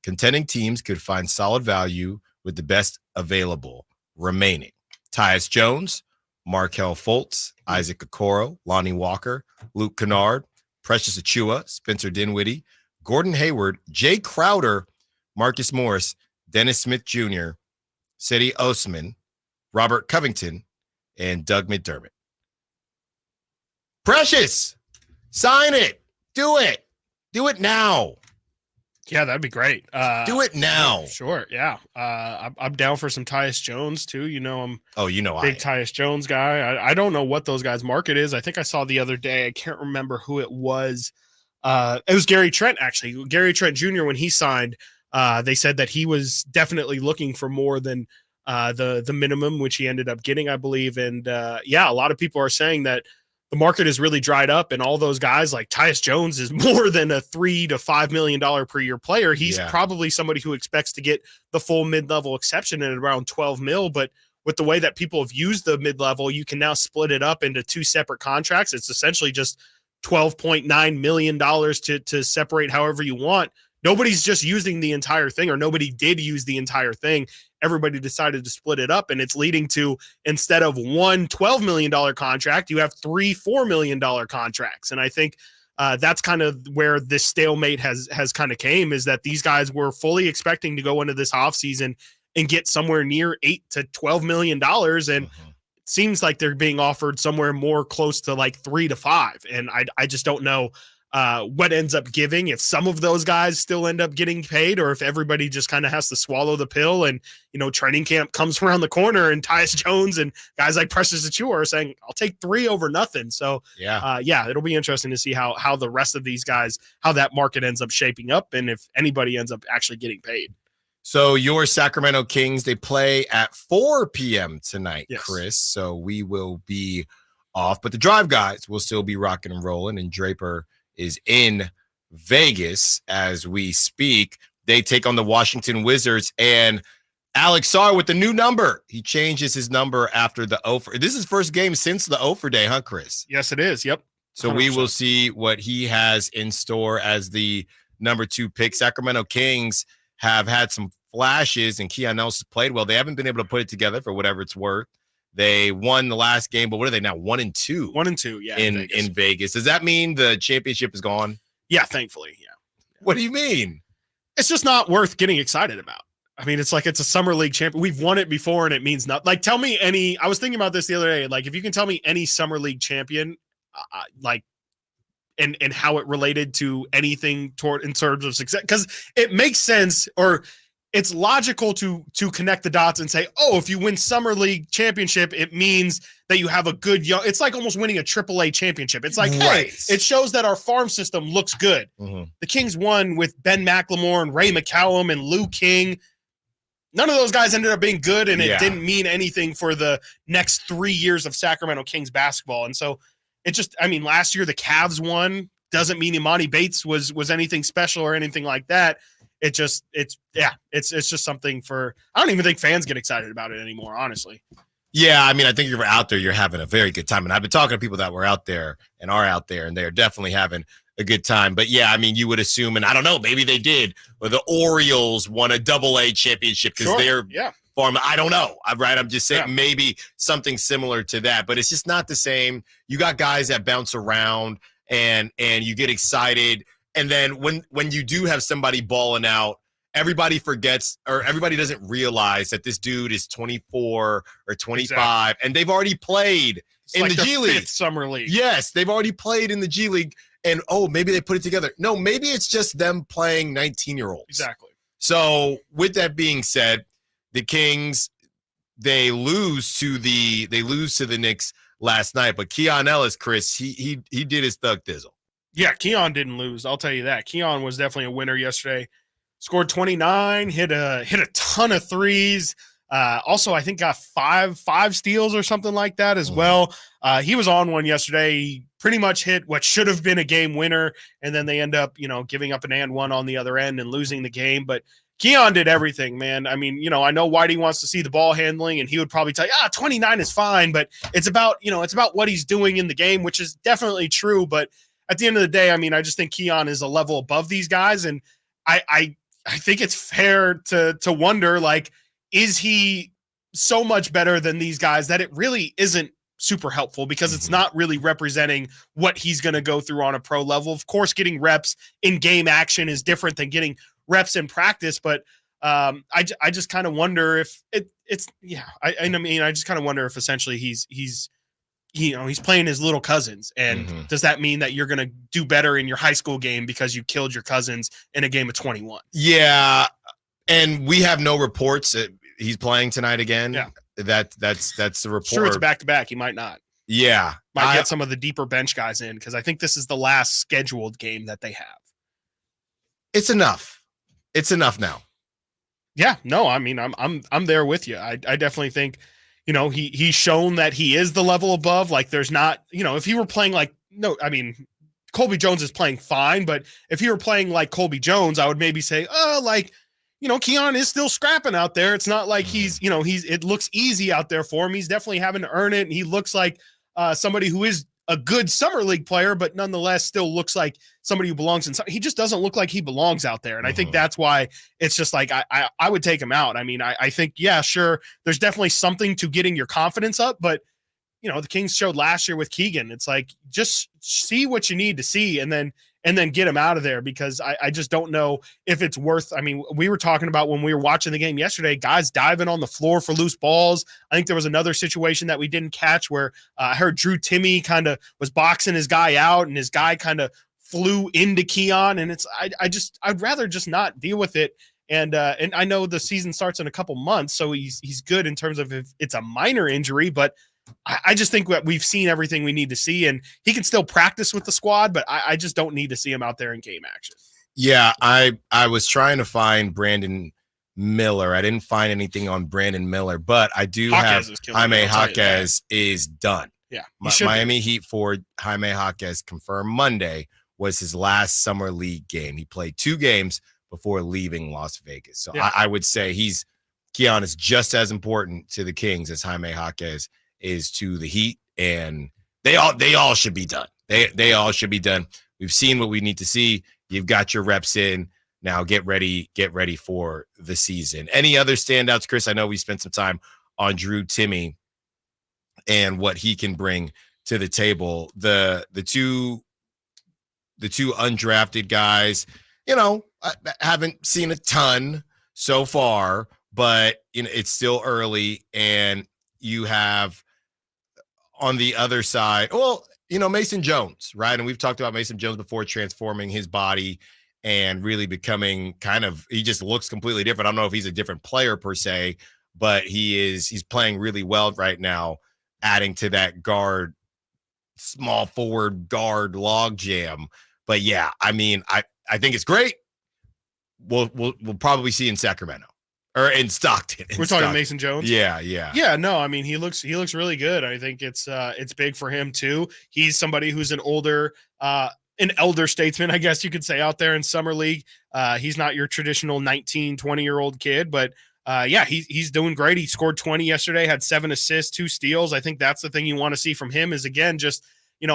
Contending teams could find solid value with the best available remaining. Tyus Jones, Markelle Fultz, Isaac Okoro, Lonnie Walker, Luke Kennard, Precious Achiuwa, Spencer Dinwiddie, Gordon Hayward, Jay Crowder, Marcus Morris, Dennis Smith Jr., Cedi Osman, Robert Covington, and Doug McDermott. Precious, sign it. Do it. Do it now. Yeah, that'd be great. Do it now. Sure. Yeah. I'm down for some Tyus Jones too. I'm big Tyus Jones guy. I don't know what those guys' market is. I think I saw the other day. I can't remember who it was. It was Gary Trent, actually. Gary Trent Jr., when he signed, they said that he was definitely looking for more than the minimum, which he ended up getting, I believe. And a lot of people are saying that the market is really dried up, and all those guys like Tyus Jones is more than a $3 to $5 million per year player. He's probably somebody who expects to get the full mid-level exception at around 12 mil. But with the way that people have used the mid-level, you can now split it up into two separate contracts. It's essentially just $12.9 million to separate however you want. Nobody's just using the entire thing, or nobody did use the entire thing. Everybody decided to split it up, and it's leading to, instead of one $12 million contract, you have three $4 million contracts. And I think that's kind of where this stalemate has kind of came, is that these guys were fully expecting to go into this offseason and get somewhere near $8 to $12 million. And it seems like they're being offered somewhere more close to like 3 to 5. And I just don't know what ends up giving, if some of those guys still end up getting paid, or if everybody just kind of has to swallow the pill. And training camp comes around the corner, and Tyus Jones and guys like Precious Achiuwa are saying, I'll take 3 over nothing. So it'll be interesting to see how the rest of these guys, how that market ends up shaping up, and if anybody ends up actually getting paid. So your Sacramento Kings, they play at 4 p.m. tonight, Chris. So we will be off, but the Drive guys will still be rocking and rolling, and Draper is in Vegas as we speak. They take on the Washington Wizards, and Alex Sarr with the new number. He changes his number after the Ofer. This is first game since the Ofer day, huh, Chris? Yes, it is. Yep. 100%. So we will see what he has in store as the number 2 pick. Sacramento Kings have had some flashes, and Keon Ellis has played well. They haven't been able to put it together for whatever it's worth. They won the last game, but what are they now? 1-2. 1-2, yeah. In Vegas. Does that mean the championship is gone? Yeah, thankfully, yeah. What do you mean? It's just not worth getting excited about. I mean, it's like it's a summer league champion. We've won it before, and it means nothing. Like, tell me I was thinking about this the other day. Like, if you can tell me any summer league champion, and how it related to anything in terms of success, because it makes sense, or it's logical to connect the dots and say, oh, if you win summer league championship, it means that you have a good young. It's like almost winning a AAA championship. It's like, hey, it shows that our farm system looks good. The Kings won with Ben McLemore and Ray McCallum and Lou King. None of those guys ended up being good, and it didn't mean anything for the next 3 years of Sacramento Kings basketball. And so it just, last year the Cavs won. Doesn't mean Imani Bates was anything special or anything like that. It's just something for, I don't even think fans get excited about it anymore, honestly. Yeah, I think you're out there, you're having a very good time. And I've been talking to people that were out there and are out there, and they're definitely having a good time. But yeah, I mean, you would assume, and I don't know, maybe they did, or the Orioles won a AA championship because they're farm. I don't know. I'm just saying maybe something similar to that, but it's just not the same. You got guys that bounce around and you get excited. And then when you do have somebody balling out, everybody forgets or everybody doesn't realize that this dude is 24 or 25 and they've already played in the G League. Summer League. Yes, they've already played in the G League. And, maybe they put it together. No, maybe it's just them playing 19-year-olds. Exactly. So with that being said, the Kings, they lose to the Knicks last night. But Keon Ellis, Chris, he did his thug thizzle. Yeah, Keon didn't lose. I'll tell you that. Keon was definitely a winner yesterday. Scored 29, hit a ton of threes. Also, I think got five steals or something like that as well. He was on one yesterday. He pretty much hit what should have been a game winner, and then they end up, giving up an and one on the other end and losing the game. But Keon did everything, man. I mean, I know Whitey wants to see the ball handling, and he would probably tell you, 29 is fine, but it's about what he's doing in the game, which is definitely true. But at the end of the day, I mean, I just think Keon is a level above these guys, and I think it's fair to wonder, like, is he so much better than these guys that it really isn't super helpful because it's not really representing what he's going to go through on a pro level. Of course, getting reps in game action is different than getting reps in practice, but I just kind of wonder if I just kind of wonder if essentially he's playing his little cousins, and does that mean that you're going to do better in your high school game because you killed your cousins in a game of 21? Yeah. And we have no reports that he's playing tonight again. Yeah. That's the report. Sure, it's back-to-back. He might not. Yeah. Might get some of the deeper bench guys in because I think this is the last scheduled game that they have. It's enough. It's enough now. Yeah. No, I mean, I'm there with you. I definitely think, he's shown that he is the level above. Like, there's not, if he were playing Colby Jones is playing fine, but if he were playing like Colby Jones, I would maybe say, Keon is still scrapping out there. It's not like it looks easy out there for him. He's definitely having to earn it. And he looks like somebody who is a good summer league player, but nonetheless still looks like somebody who belongs in. He just doesn't look like he belongs out there. And I think that's why it's just like, I would take him out. I mean, I think, yeah, sure. There's definitely something to getting your confidence up, but the Kings showed last year with Keegan. It's like, just see what you need to see and then get him out of there, because I just don't know if it's worth. I mean, we were talking about when we were watching the game yesterday, guys diving on the floor for loose balls. I think there was another situation that we didn't catch where I heard Drew Timme kind of was boxing his guy out and his guy kind of flew into Keon. And I'd rather just not deal with it. And I know the season starts in a couple months, so he's good in terms of if it's a minor injury, but I just think that we've seen everything we need to see, and he can still practice with the squad, but I just don't need to see him out there in game action. Yeah, I was trying to find Brandon Miller. I didn't find anything on Brandon Miller, but I do have Jaime Jaquez is done. Yeah, Miami Heat forward Jaime Jaquez confirmed Monday was his last summer league game. He played 2 games before leaving Las Vegas. So I would say Keon is just as important to the Kings as Jaime Jaquez is to the Heat, and they all should be done. They all should be done. We've seen what we need to see. You've got your reps in. Now get ready for the season. Any other standouts, Chris? I know we spent some time on Drew Timme and what he can bring to the table. The two undrafted guys, I haven't seen a ton so far, but it's still early, and you have on the other side, Mason Jones, right? And we've talked about Mason Jones before, transforming his body and really becoming he just looks completely different. I don't know if he's a different player per se, but he's playing really well right now, adding to that small forward guard log jam. But yeah, I mean, I think it's great. We'll probably see in Sacramento. Or in Stockton. We're talking Mason Jones. Yeah. Yeah, no, I mean, he looks really good. I think it's big for him too. He's somebody who's an elder statesman, I guess you could say, out there in summer league. He's not your traditional 19, 20-year-old kid, but he's doing great. He scored 20 yesterday, had 7 assists, 2 steals. I think that's the thing you want to see from him is, again, just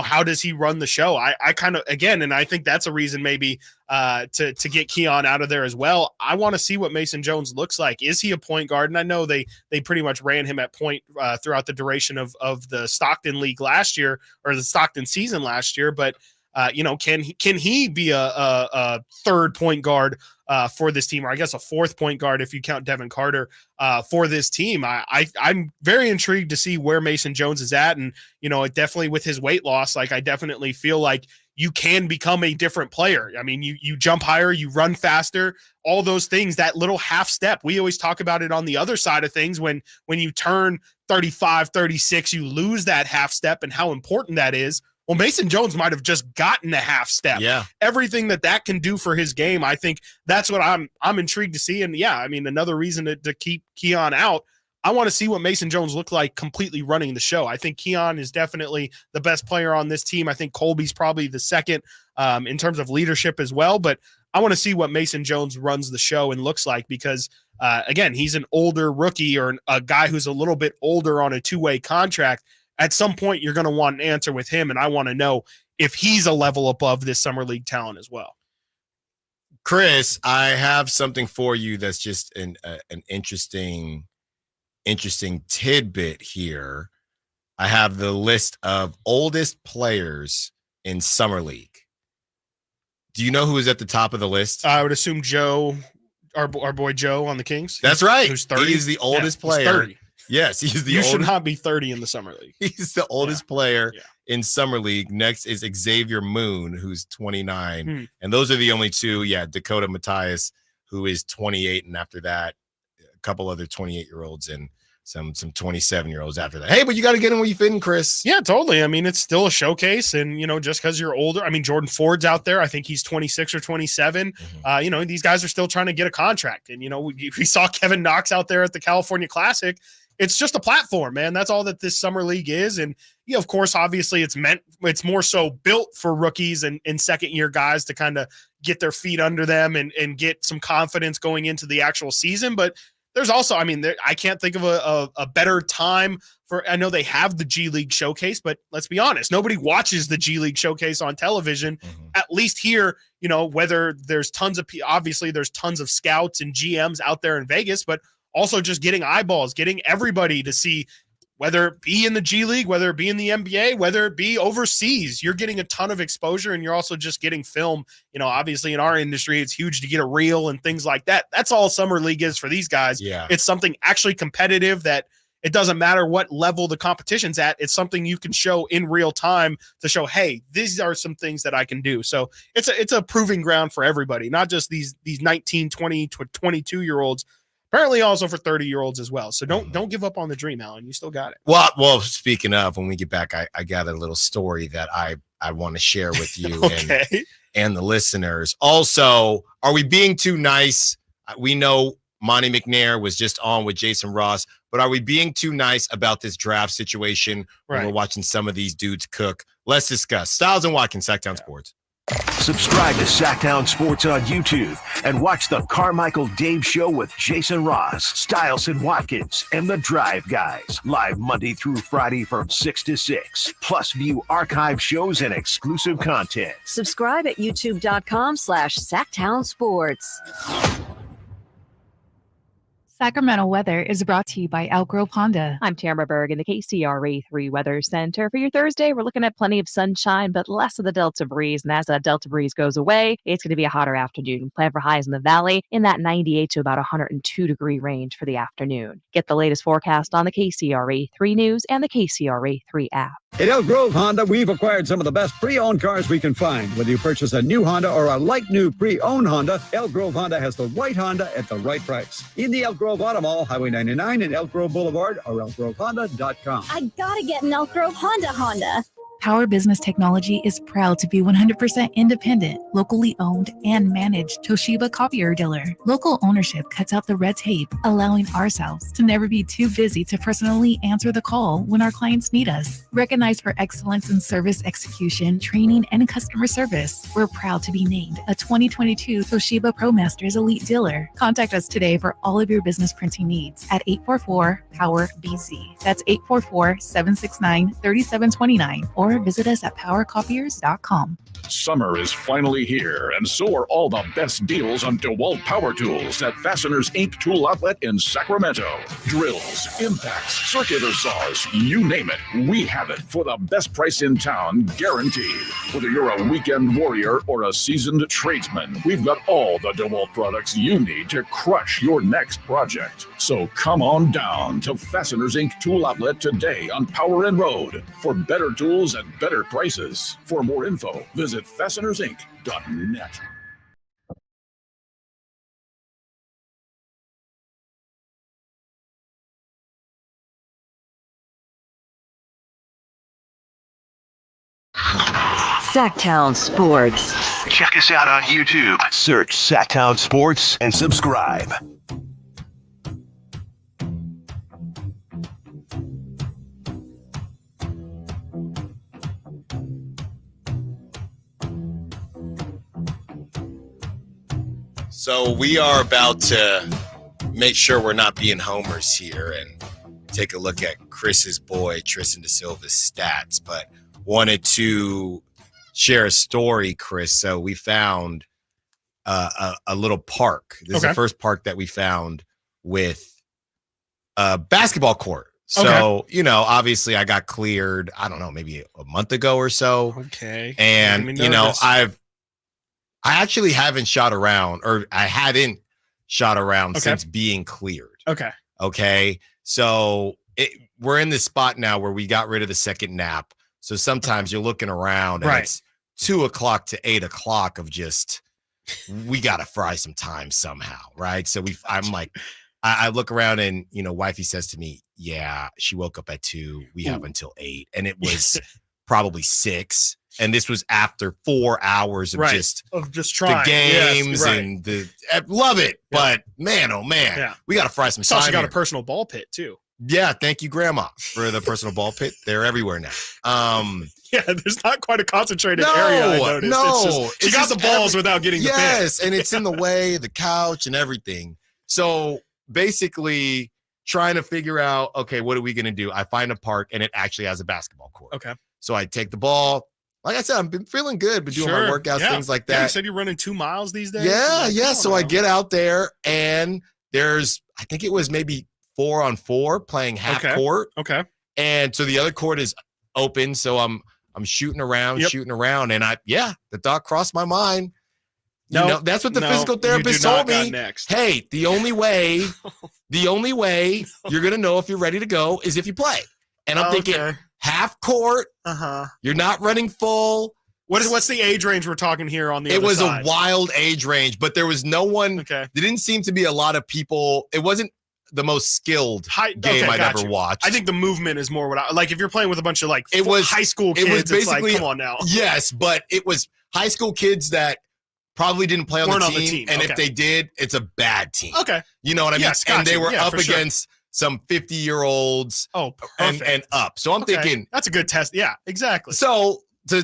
how does he run the show? I kind of, again, and I think that's a reason maybe to get Keon out of there as well. I want to see what Mason Jones looks like. Is he a point guard? And I know they pretty much ran him at point throughout the duration of the Stockton league last year, or the Stockton season last year, but can he be a third point guard for this team, or I guess a fourth point guard if you count Devin Carter for this team? I'm very intrigued to see where Mason Jones is at, and it definitely, with his weight loss, like I definitely feel like you can become a different player. I mean, you jump higher, you run faster, all those things. That little half step, we always talk about it on the other side of things. When you turn 35, 36, you lose that half step, and how important that is. Well, Mason Jones might have just gotten a half step. Yeah. Everything that can do for his game, I think that's what I'm intrigued to see. And yeah, I mean, another reason to keep Keon out, I want to see what Mason Jones looked like completely running the show. I think Keon is definitely the best player on this team. I think Colby's probably the second in terms of leadership as well. But I want to see what Mason Jones runs the show and looks like, because again, he's an older rookie, or a guy who's a little bit older on a two-way contract. At some point, you're going to want an answer with him, and I want to know if he's a level above this summer league talent as well. Chris, I have something for you that's just an interesting tidbit here. I have the list of oldest players in summer league. Do you know who is at the top of the list? I would assume Joe, our boy Joe on the Kings. That's right. Who's 30? He's the oldest player. He's 30. Yes, he's the You oldest. should not be 30 in the summer league. He's the oldest player in summer league. Next is Xavier Moon, who's 29. And those are the only two. Yeah, Dakota Matthias, who is 28. And after that, a couple other 28-year-olds and some 27-year-olds after that. Hey, but you got to get in where you fit in, Chris. Yeah, totally. I mean, it's still a showcase. And, just because you're older, I mean, Jordan Ford's out there. I think he's 26 or 27. These guys are still trying to get a contract. And, we saw Kevin Knox out there at the California Classic. It's just a platform, man. That's all that this summer league is. And of course, obviously it's more so built for rookies and second-year guys to kind of get their feet under them and get some confidence going into the actual season. But there's also, I mean, I can't think of a better time for, I know they have the G League Showcase, but let's be honest, nobody watches the G League Showcase on television, at least here, whether there's obviously there's tons of scouts and GMs out there in Vegas, but also just getting eyeballs, getting everybody to see, whether it be in the G League, whether it be in the NBA, whether it be overseas. You're getting a ton of exposure, and you're also just getting film. Obviously in our industry, it's huge to get a reel and things like that. That's all summer league is for these guys. Yeah. It's something actually competitive that it doesn't matter what level the competition's at. It's something you can show in real time to show, hey, these are some things that I can do. So it's a proving ground for everybody, not just these 19, 20, 22-year-olds. Apparently also for 30-year-olds as well. So don't give up on the dream, Alan. You still got it. Well, speaking of, when we get back, I gathered a little story that I want to share with you and the listeners. Also, are we being too nice? We know Monty McNair was just on with Jason Ross, but are we being too nice about this draft situation when we're watching some of these dudes cook? Let's discuss. Stiles and Watkins, Sacktown Sports. Subscribe to Sacktown Sports on YouTube and watch the Carmichael Dave Show with Jason Ross, Stiles and Watkins, and the Drive Guys, live Monday through Friday from 6 to 6. Plus, view archive shows and exclusive content. Subscribe at youtube.com/Sacktown Sports. Sacramento weather is brought to you by Elk Grove Honda. I'm Tamara Berg in the KCRA 3 Weather Center. For your Thursday, we're looking at plenty of sunshine, but less of the Delta breeze. And as that Delta breeze goes away, it's going to be a hotter afternoon. Plan for highs in the valley in that 98 to about 102 degree range for the afternoon. Get the latest forecast on the KCRA 3 News and the KCRA 3 app. At Elk Grove Honda, we've acquired some of the best pre-owned cars we can find. Whether you purchase a new Honda or a like-new pre-owned Honda, Elk Grove Honda has the right Honda at the right price. In the Elk Grove Auto Mall, Highway 99 and Elk Grove Boulevard, or elkgrovehonda.com. I gotta get an Elk Grove Honda. Power Business Technology is proud to be 100% independent, locally owned, and managed Toshiba copier dealer. Local ownership cuts out the red tape, allowing ourselves to never be too busy to personally answer the call when our clients need us. Recognized for excellence in service execution, training, and customer service, we're proud to be named a 2022 Toshiba ProMasters Elite Dealer. Contact us today for all of your business printing needs at 844-POWER-BZ. That's 844-769-3729 or or visit us at powercopiers.com. Summer is finally here, and so are all the best deals on DeWalt power tools at Fasteners Inc. Tool Outlet in Sacramento. Drills, impacts, circular saws, you name it, we have it for the best price in town, guaranteed. Whether you're a weekend warrior or a seasoned tradesman, we've got all the DeWalt products you need to crush your next project. So come on down to Fasteners Inc. Tool Outlet today on Power and Road for better tools and better prices. For more info, visit fastenersinc.net. Sacktown Sports. Check us out on YouTube. Search Sacktown Sports and subscribe. So we are about to make sure we're not being homers here and take a look at Chris's boy, Tristan Da Silva's stats, but wanted to share a story, Chris. So we found a little park. This is the first park that we found with a basketball court. So, you know, obviously I got cleared, I don't know, maybe a month ago or so. Okay. And, you know, I actually haven't shot around, or I hadn't shot around since being cleared. Okay. So we're in this spot now where we got rid of the second nap. So sometimes you're looking around and it's 2 o'clock to 8 o'clock of just, we got to fry some time somehow. Right. So I'm like, I look around and, you know, wifey says to me, yeah, she woke up at 2. We have until 8. And it was probably 6. And this was after 4 hours of just trying the games and I love it. But man, oh man, we got to fry some time. She got a personal ball pit too. Yeah, thank you, Grandma, for the personal ball pit. They're everywhere now. Yeah, there's not quite a concentrated area. I noticed. No, she got the balls without getting the pit. Yes, and it's in the way, the couch and everything. So basically, trying to figure out, okay, what are we going to do? I find a park and it actually has a basketball court. Okay. So I take the ball. Like I said, I've been feeling good, been doing my workouts, things like that. Yeah, you said you're running 2 miles these days? Yeah. So I get out there and there's, I think it was maybe 4-on-4 playing half court. Okay. And so the other court is open. So I'm shooting around. And the thought crossed my mind. You know, that's what the physical therapist told me. Hey, the only way you're going to know if you're ready to go is if you play. And I'm thinking half court. You're not running full. What's the age range we're talking here on the other side? side? A wild age range, but there was no one. There didn't seem to be a lot of people. It wasn't the most skilled game I'd ever watched. I think the movement is more what I like. If you're playing with a bunch of high school kids, it was basically, it's like, come on now. Yes, but it was high school kids that probably didn't play on the team. And if they did, it's a bad team. Okay. You know what I mean? Yes, and they were up against some 50-year-olds and up. So I'm thinking that's a good test. Yeah, exactly. So to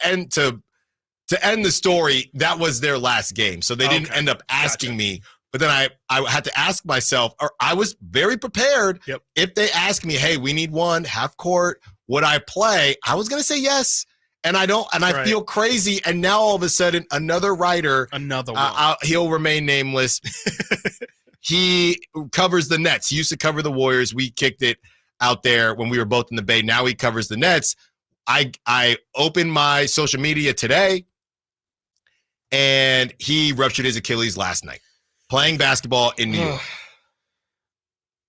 end the story, that was their last game. So they didn't end up asking me. But then I had to ask myself, or I was very prepared. If they asked me, hey, we need one half court, would I play? I was going to say yes. And I don't, and I feel crazy. And now all of a sudden, another writer, he'll remain nameless. He covers the Nets. He used to cover the Warriors. We kicked it out there when we were both in the Bay. Now he covers the Nets. I opened my social media today, and he ruptured his Achilles last night playing basketball in New York.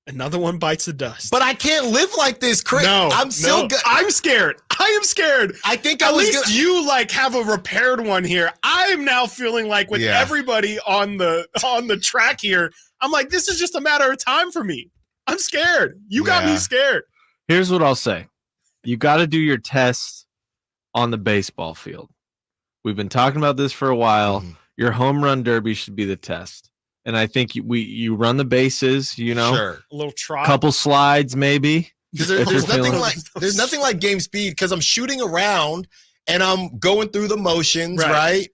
Another one bites the dust. But I can't live like this, Chris. I'm still good. I'm scared. I am scared. I think at least you have a repaired one here. I'm now feeling like with everybody on the track here, I'm like, this is just a matter of time for me. I'm scared. You got me scared. Here's what I'll say. You got to do your test on the baseball field. We've been talking about this for a while. Your home run derby should be the test. And I think you run the bases, you know, sure. A little trot, couple slides, maybe. Because there's nothing like game speed because I'm shooting around and I'm going through the motions, right?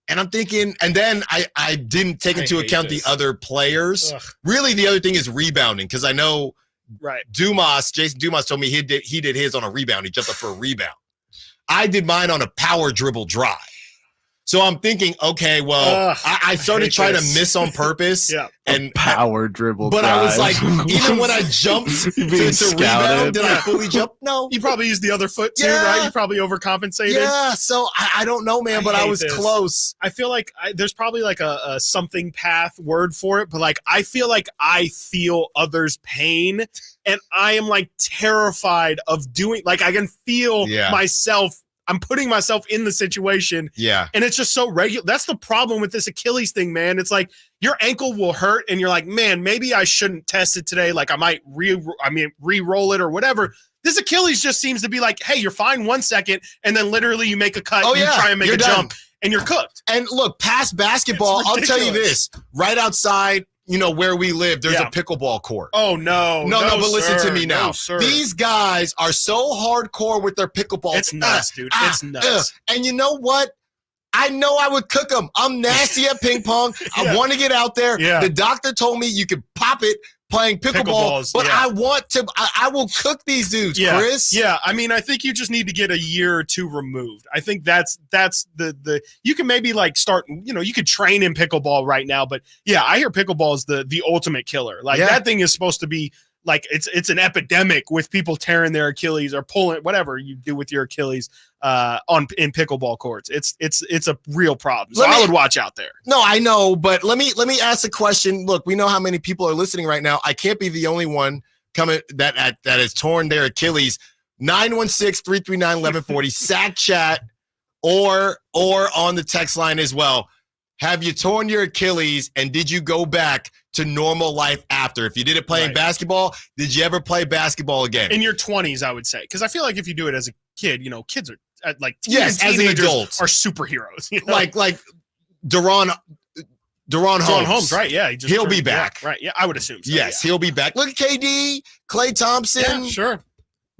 And I'm thinking, and then I didn't take into account the other players. Really, the other thing is rebounding because I know Right. Jason Dumas told me he did his on a rebound. He jumped up for a rebound. I did mine on a power dribble drive. So I'm thinking, okay, well, I started trying to miss on purpose. Yeah. And power dribble. But drive. I was like, even when I jumped to rebound, did I fully jump? No. You probably used the other foot too, right? You probably overcompensated. Yeah. So I don't know, man, but I was close. I feel like there's probably like a something path word for it, but like I feel like I feel others' pain, and I am like terrified of doing. Like I can feel myself. I'm putting myself in the situation. Yeah. And it's just so regular. That's the problem with this Achilles thing, man. It's like your ankle will hurt and you're like, man, maybe I shouldn't test it today. Like I might re-roll it or whatever. This Achilles just seems to be like, hey, you're fine 1 second. And then literally you make a cut. You try and make a jump and you're cooked. And look, past basketball, I'll tell you this, right outside, where we live, there's a pickleball court. Oh, no. No, but listen to me now. No, sir. These guys are so hardcore with their pickleball. It's nuts, dude. It's nuts. And you know what? I know I would cook them. I'm nasty at ping pong. I want to get out there. Yeah. The doctor told me you could pop it playing pickleball, but I want to. I will cook these dudes, Chris. Yeah, I mean, I think you just need to get a year or two removed. I think that's the you can maybe like start. You could train in pickleball right now, but yeah, I hear pickleball is the ultimate killer. Like that thing is supposed to be like it's an epidemic with people tearing their Achilles or pulling whatever you do with your Achilles in pickleball courts. It's a real problem. So I would watch out there. No, I know, but let me ask a question. Look, we know how many people are listening right now. I can't be the only one coming that has torn their Achilles. 916-339-1140 sack chat or on the text line as well. Have you torn your Achilles and did you go back to normal life after? If you didn't play in basketball, did you ever play basketball again? In your 20s, I would say, because I feel like if you do it as a kid, kids are like as adults are superheroes. Like Deron Holmes, right? Yeah, he'll be back, right? Yeah, I would assume so. Yes, he'll be back. Look at KD, Klay Thompson. Yeah, sure.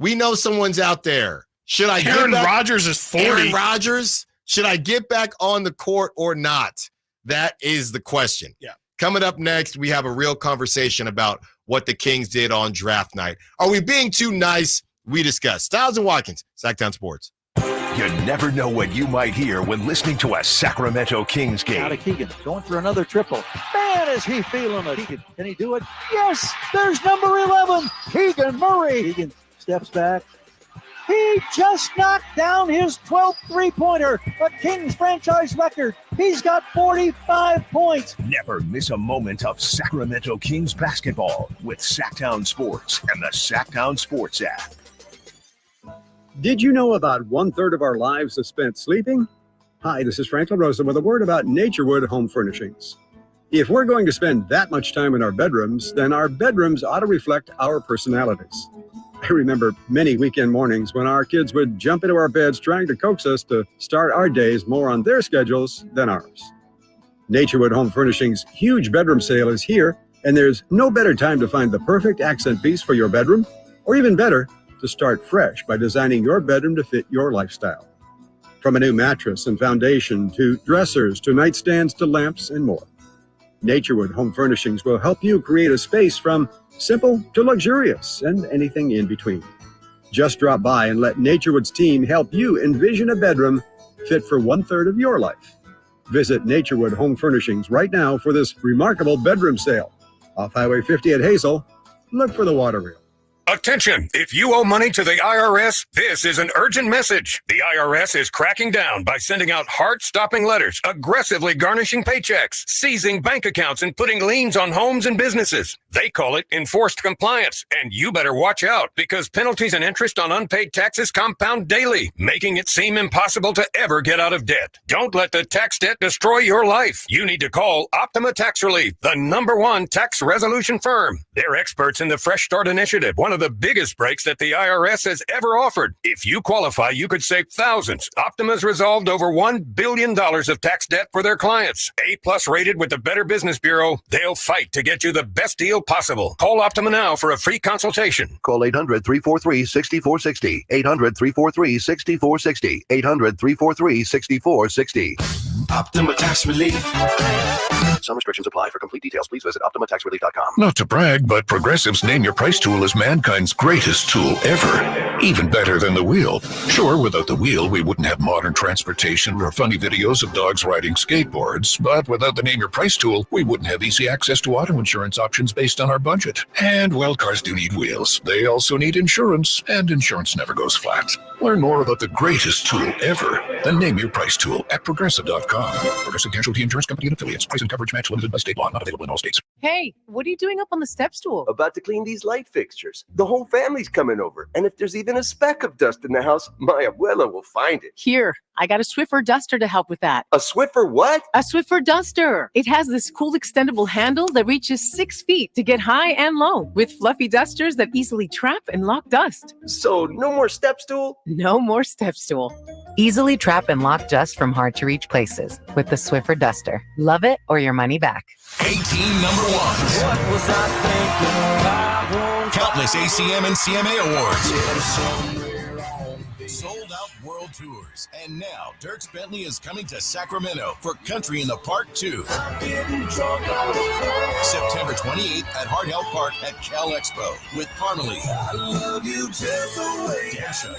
We know someone's out there. Should I? Aaron Rodgers is 40. Aaron Rodgers. Should I get back on the court or not? That is the question. Yeah. Coming up next, we have a real conversation about what the Kings did on draft night. Are we being too nice? We discuss. Stiles and Watkins, Sacktown Sports. You never know what you might hear when listening to a Sacramento Kings game. Out of Keegan, going for another triple. Man, is he feeling it. Can he do it? Yes, there's number 11, Keegan Murray. Keegan steps back. He just knocked down his 12th three-pointer, a Kings franchise record. He's got 45 points. Never miss a moment of Sacramento Kings basketball with Sacktown Sports and the Sacktown Sports app. Did you know about 1/3 of our lives is spent sleeping? Hi, this is Frank LaRosa with a word about Naturewood Home Furnishings. If we're going to spend that much time in our bedrooms, then our bedrooms ought to reflect our personalities. I remember many weekend mornings when our kids would jump into our beds trying to coax us to start our days more on their schedules than ours. Naturewood Home Furnishings' huge bedroom sale is here, and there's no better time to find the perfect accent piece for your bedroom, or even better, to start fresh by designing your bedroom to fit your lifestyle. From a new mattress and foundation to dressers to nightstands to lamps and more. Naturewood Home Furnishings will help you create a space from simple to luxurious and anything in between. Just drop by and let Naturewood's team help you envision a bedroom fit for 1/3 of your life. Visit Naturewood Home Furnishings right now for this remarkable bedroom sale. Off Highway 50 at Hazel, look for the water reel. Attention! If you owe money to the IRS, this is an urgent message. The IRS is cracking down by sending out heart-stopping letters, aggressively garnishing paychecks, seizing bank accounts, and putting liens on homes and businesses. They call it enforced compliance, and you better watch out because penalties and interest on unpaid taxes compound daily, making it seem impossible to ever get out of debt. Don't let the tax debt destroy your life. You need to call Optima Tax Relief, the #1 tax resolution firm. They're experts in the Fresh Start Initiative, one of the biggest breaks that the IRS has ever offered. If you qualify, you could save thousands. Optima's resolved over $1 billion of tax debt for their clients. A+ rated with the Better Business Bureau. They'll fight to get you the best deal possible. Call Optima now for a free consultation. Call 800-343-6460. 800-343-6460. 800-343-6460. Optima Tax Relief. Some restrictions apply. For complete details, please visit OptimaTaxRelief.com. Not to brag, but Progressive's Name Your Price tool is mankind's greatest tool ever. Even better than the wheel. Sure, without the wheel, we wouldn't have modern transportation or funny videos of dogs riding skateboards. But without the Name Your Price tool, we wouldn't have easy access to auto insurance options based on our budget. And, well, cars do need wheels. They also need insurance, and insurance never goes flat. Learn more about the greatest tool ever, the Name Your Price tool at Progressive.com. Progressive Casualty Insurance Company and Affiliates. Price and coverage match limited by state law. Not available in all states. Hey, what are you doing up on the step stool? About to clean these light fixtures. The whole family's coming over. And if there's even a speck of dust in the house, my abuela will find it. Here, I got a Swiffer duster to help with that. A Swiffer what? A Swiffer duster. It has this cool extendable handle that reaches 6 feet to get high and low, with fluffy dusters that easily trap and lock dust. So no more step stool? No more step stool. Easily trap and lock dust from hard to reach places with the Swiffer duster. Love it or your money back. 18 number ones. What was I thinking? Countless ACM and CMA awards. Sold out world tours. And now Dierks Bentley is coming to Sacramento for Country in the Park 2. September 28th at Hart Health Park at Cal Expo with Parmalee. I love you just the way Dasha.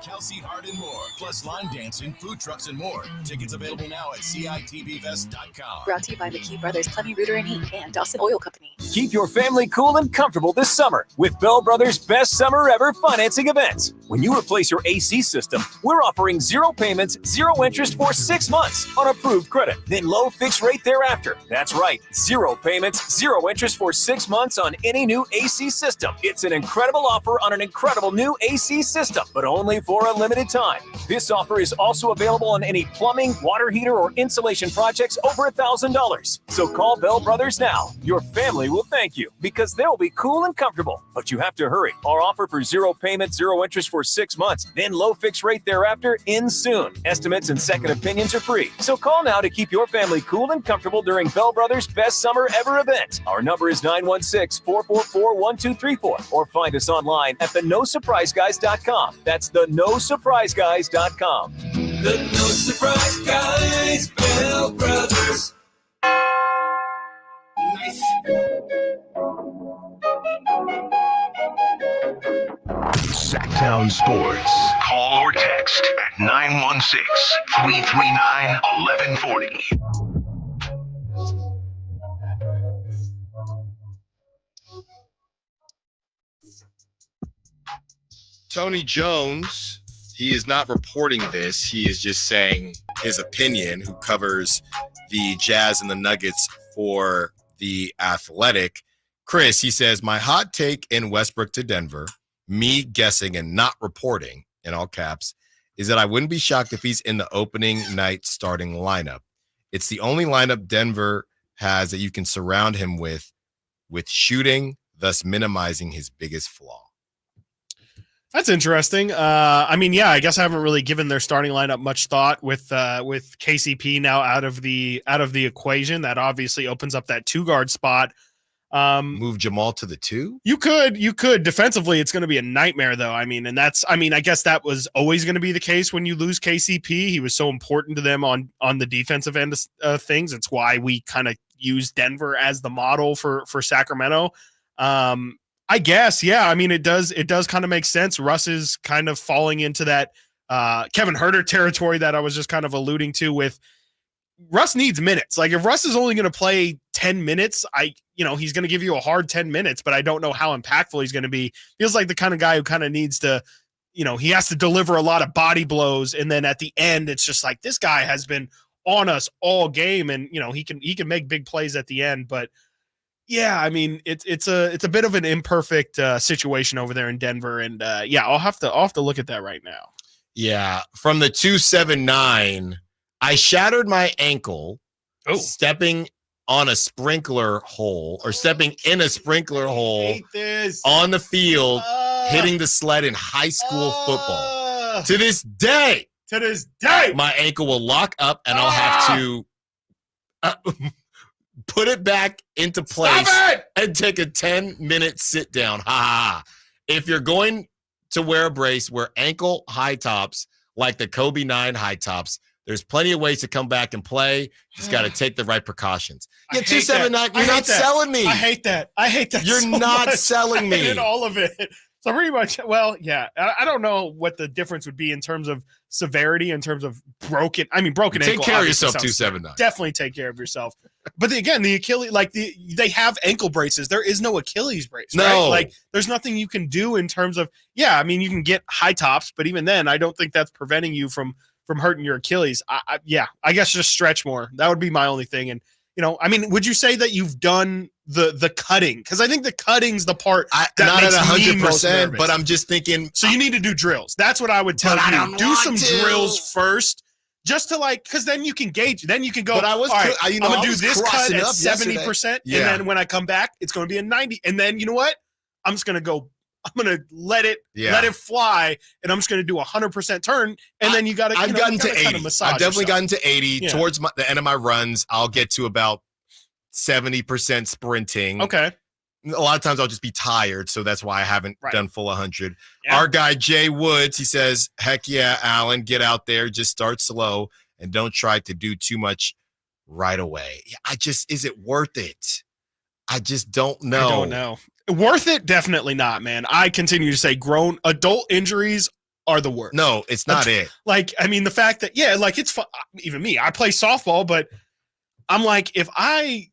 Kelsey Hart and more, plus line dancing, food trucks, and more. Tickets available now at CITBFest.com. Brought to you by McKee Brothers, Clemmy Rooter and Inc. and Dawson Oil Company. Keep your family cool and comfortable this summer with Bell Brothers' best summer ever financing events. When you replace your AC system, we're offering 0 payments, 0 interest for 6 months on approved credit, then low fixed rate thereafter. That's right, 0 payments, 0 interest for 6 months on any new AC system. It's an incredible offer on an incredible new AC system, but only for a limited time. This offer is also available on any plumbing, water heater, or insulation projects over $1,000. So call Bell Brothers now. Your family will thank you because they'll be cool and comfortable. But you have to hurry. Our offer for 0 payment, 0 interest for 6 months, then low fixed rate thereafter ends soon. Estimates and second opinions are free. So call now to keep your family cool and comfortable during Bell Brothers' best summer ever event. Our number is 916-444-1234 or find us online at theNoSurpriseGuys.com. That's theNoSurpriseGuys.com. The No Surprise Guys, Bell Brothers. Nice. Sacktown Sports. Call or text at 916-339-1140. Tony Jones, he is not reporting this. He is just saying his opinion, who covers the Jazz and the Nuggets for The Athletic. Chris, he says, my hot take in Westbrook to Denver, me guessing and not reporting, in all caps, is that I wouldn't be shocked if he's in the opening night starting lineup. It's the only lineup Denver has that you can surround him with shooting, thus minimizing his biggest flaw. That's interesting. I guess I haven't really given their starting lineup much thought with KCP now out of the equation. That obviously opens up that 2-guard spot. Move Jamal to the 2? You could. Defensively, it's going to be a nightmare, though. I guess that was always going to be the case when you lose KCP. He was so important to them on the defensive end of things. It's why we kind of use Denver as the model for Sacramento. I guess, yeah. It does kind of make sense. Russ is kind of falling into that Kevin Huerter territory that I was just kind of alluding to with Russ needs minutes. Like if Russ is only going to play 10 minutes, he's going to give you a hard 10 minutes, but I don't know how impactful he's going to be. Feels like the kind of guy who kind of needs to, he has to deliver a lot of body blows. And then at the end, it's just like, this guy has been on us all game and, he can make big plays at the end, but yeah, it's a bit of an imperfect situation over there in Denver, and I'll have to look at that right now. Yeah, from the 279, I shattered my ankle stepping on a sprinkler hole or stepping in a sprinkler hole on the field, hitting the sled in high school football. To this day, my ankle will lock up, and I'll have to. Put it back into place and take a 10-minute sit down. If you're going to wear a brace, wear ankle high tops like the Kobe 9 high tops. There's plenty of ways to come back and play. Just got to take the right precautions. Yeah, 279. You're not selling me. I hate that. You're so not much. selling me. I hated all of it. So pretty much, well, yeah. I don't know what the difference would be in terms of severity, in terms of broken ankle. Take care of obviously yourself, sounds 279. Definitely take care of yourself. But again, the Achilles, they have ankle braces. There is no Achilles brace. No. Right? Like there's nothing you can do in terms of, I mean, you can get high tops, but even then, I don't think that's preventing you from hurting your Achilles. I guess just stretch more. That would be my only thing. And, I mean, would you say that you've done the cutting? Because I think the cutting's the part that not makes at me most 100%, nervous. but I'm just thinking. So you need to do drills. That's what I would tell But I you. don't Do want some to. drills first, just to because then you can gauge. Then you can go. But I was, all right, I'm I'm I gonna do was this cut crossing at up 70%, and Yeah. then when I come back, it's going to be a 90. And then you know what? I'm just gonna go. I'm gonna let it fly, and I'm just gonna do 100% turn, and then you got to. I've gotten to 80. Kind of massage I've definitely yourself. gotten to 80. Yeah. Towards the end of my runs, I'll get to about 70% sprinting. Okay. A lot of times I'll just be tired, so that's why I haven't done full 100. Yeah. Our guy Jay Woods, he says, "Heck yeah, Alan, get out there, just start slow, and don't try to do too much right away." Is it worth it? I just don't know. I don't know. Worth it? Definitely not, man. I continue to say grown adult injuries are the worst. No, it's not it. Like, I mean, the fact that, it's fun. Even me, I play softball, but I'm like, if I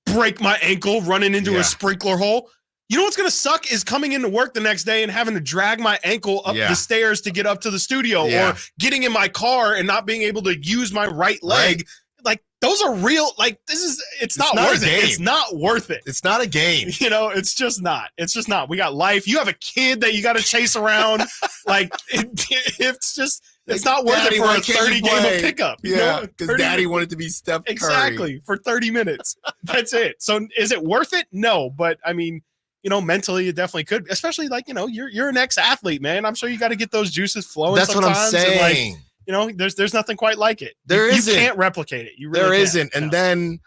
break my ankle running into a sprinkler hole, you know what's going to suck is coming into work the next day and having to drag my ankle up the stairs to get up to the studio or getting in my car and not being able to use my right leg. Right. Like, those are real. Like, it's not worth it. It's not worth it. It's not a game. It's just not. It's just not. We got life. You have a kid that you got to chase around. Like, it's not worth Daddy, it for why a can't 30 you game play? of pickup. Because Daddy wanted to be Steph Curry. Exactly. For 30 minutes. That's it. So is it worth it? No. But I mean, mentally it definitely could, especially you're an ex-athlete, man. I'm sure you got to get those juices flowing. That's what I'm sometimes, saying. And there's nothing quite like it. There you isn't. can't replicate it. You really There can't. isn't. And then,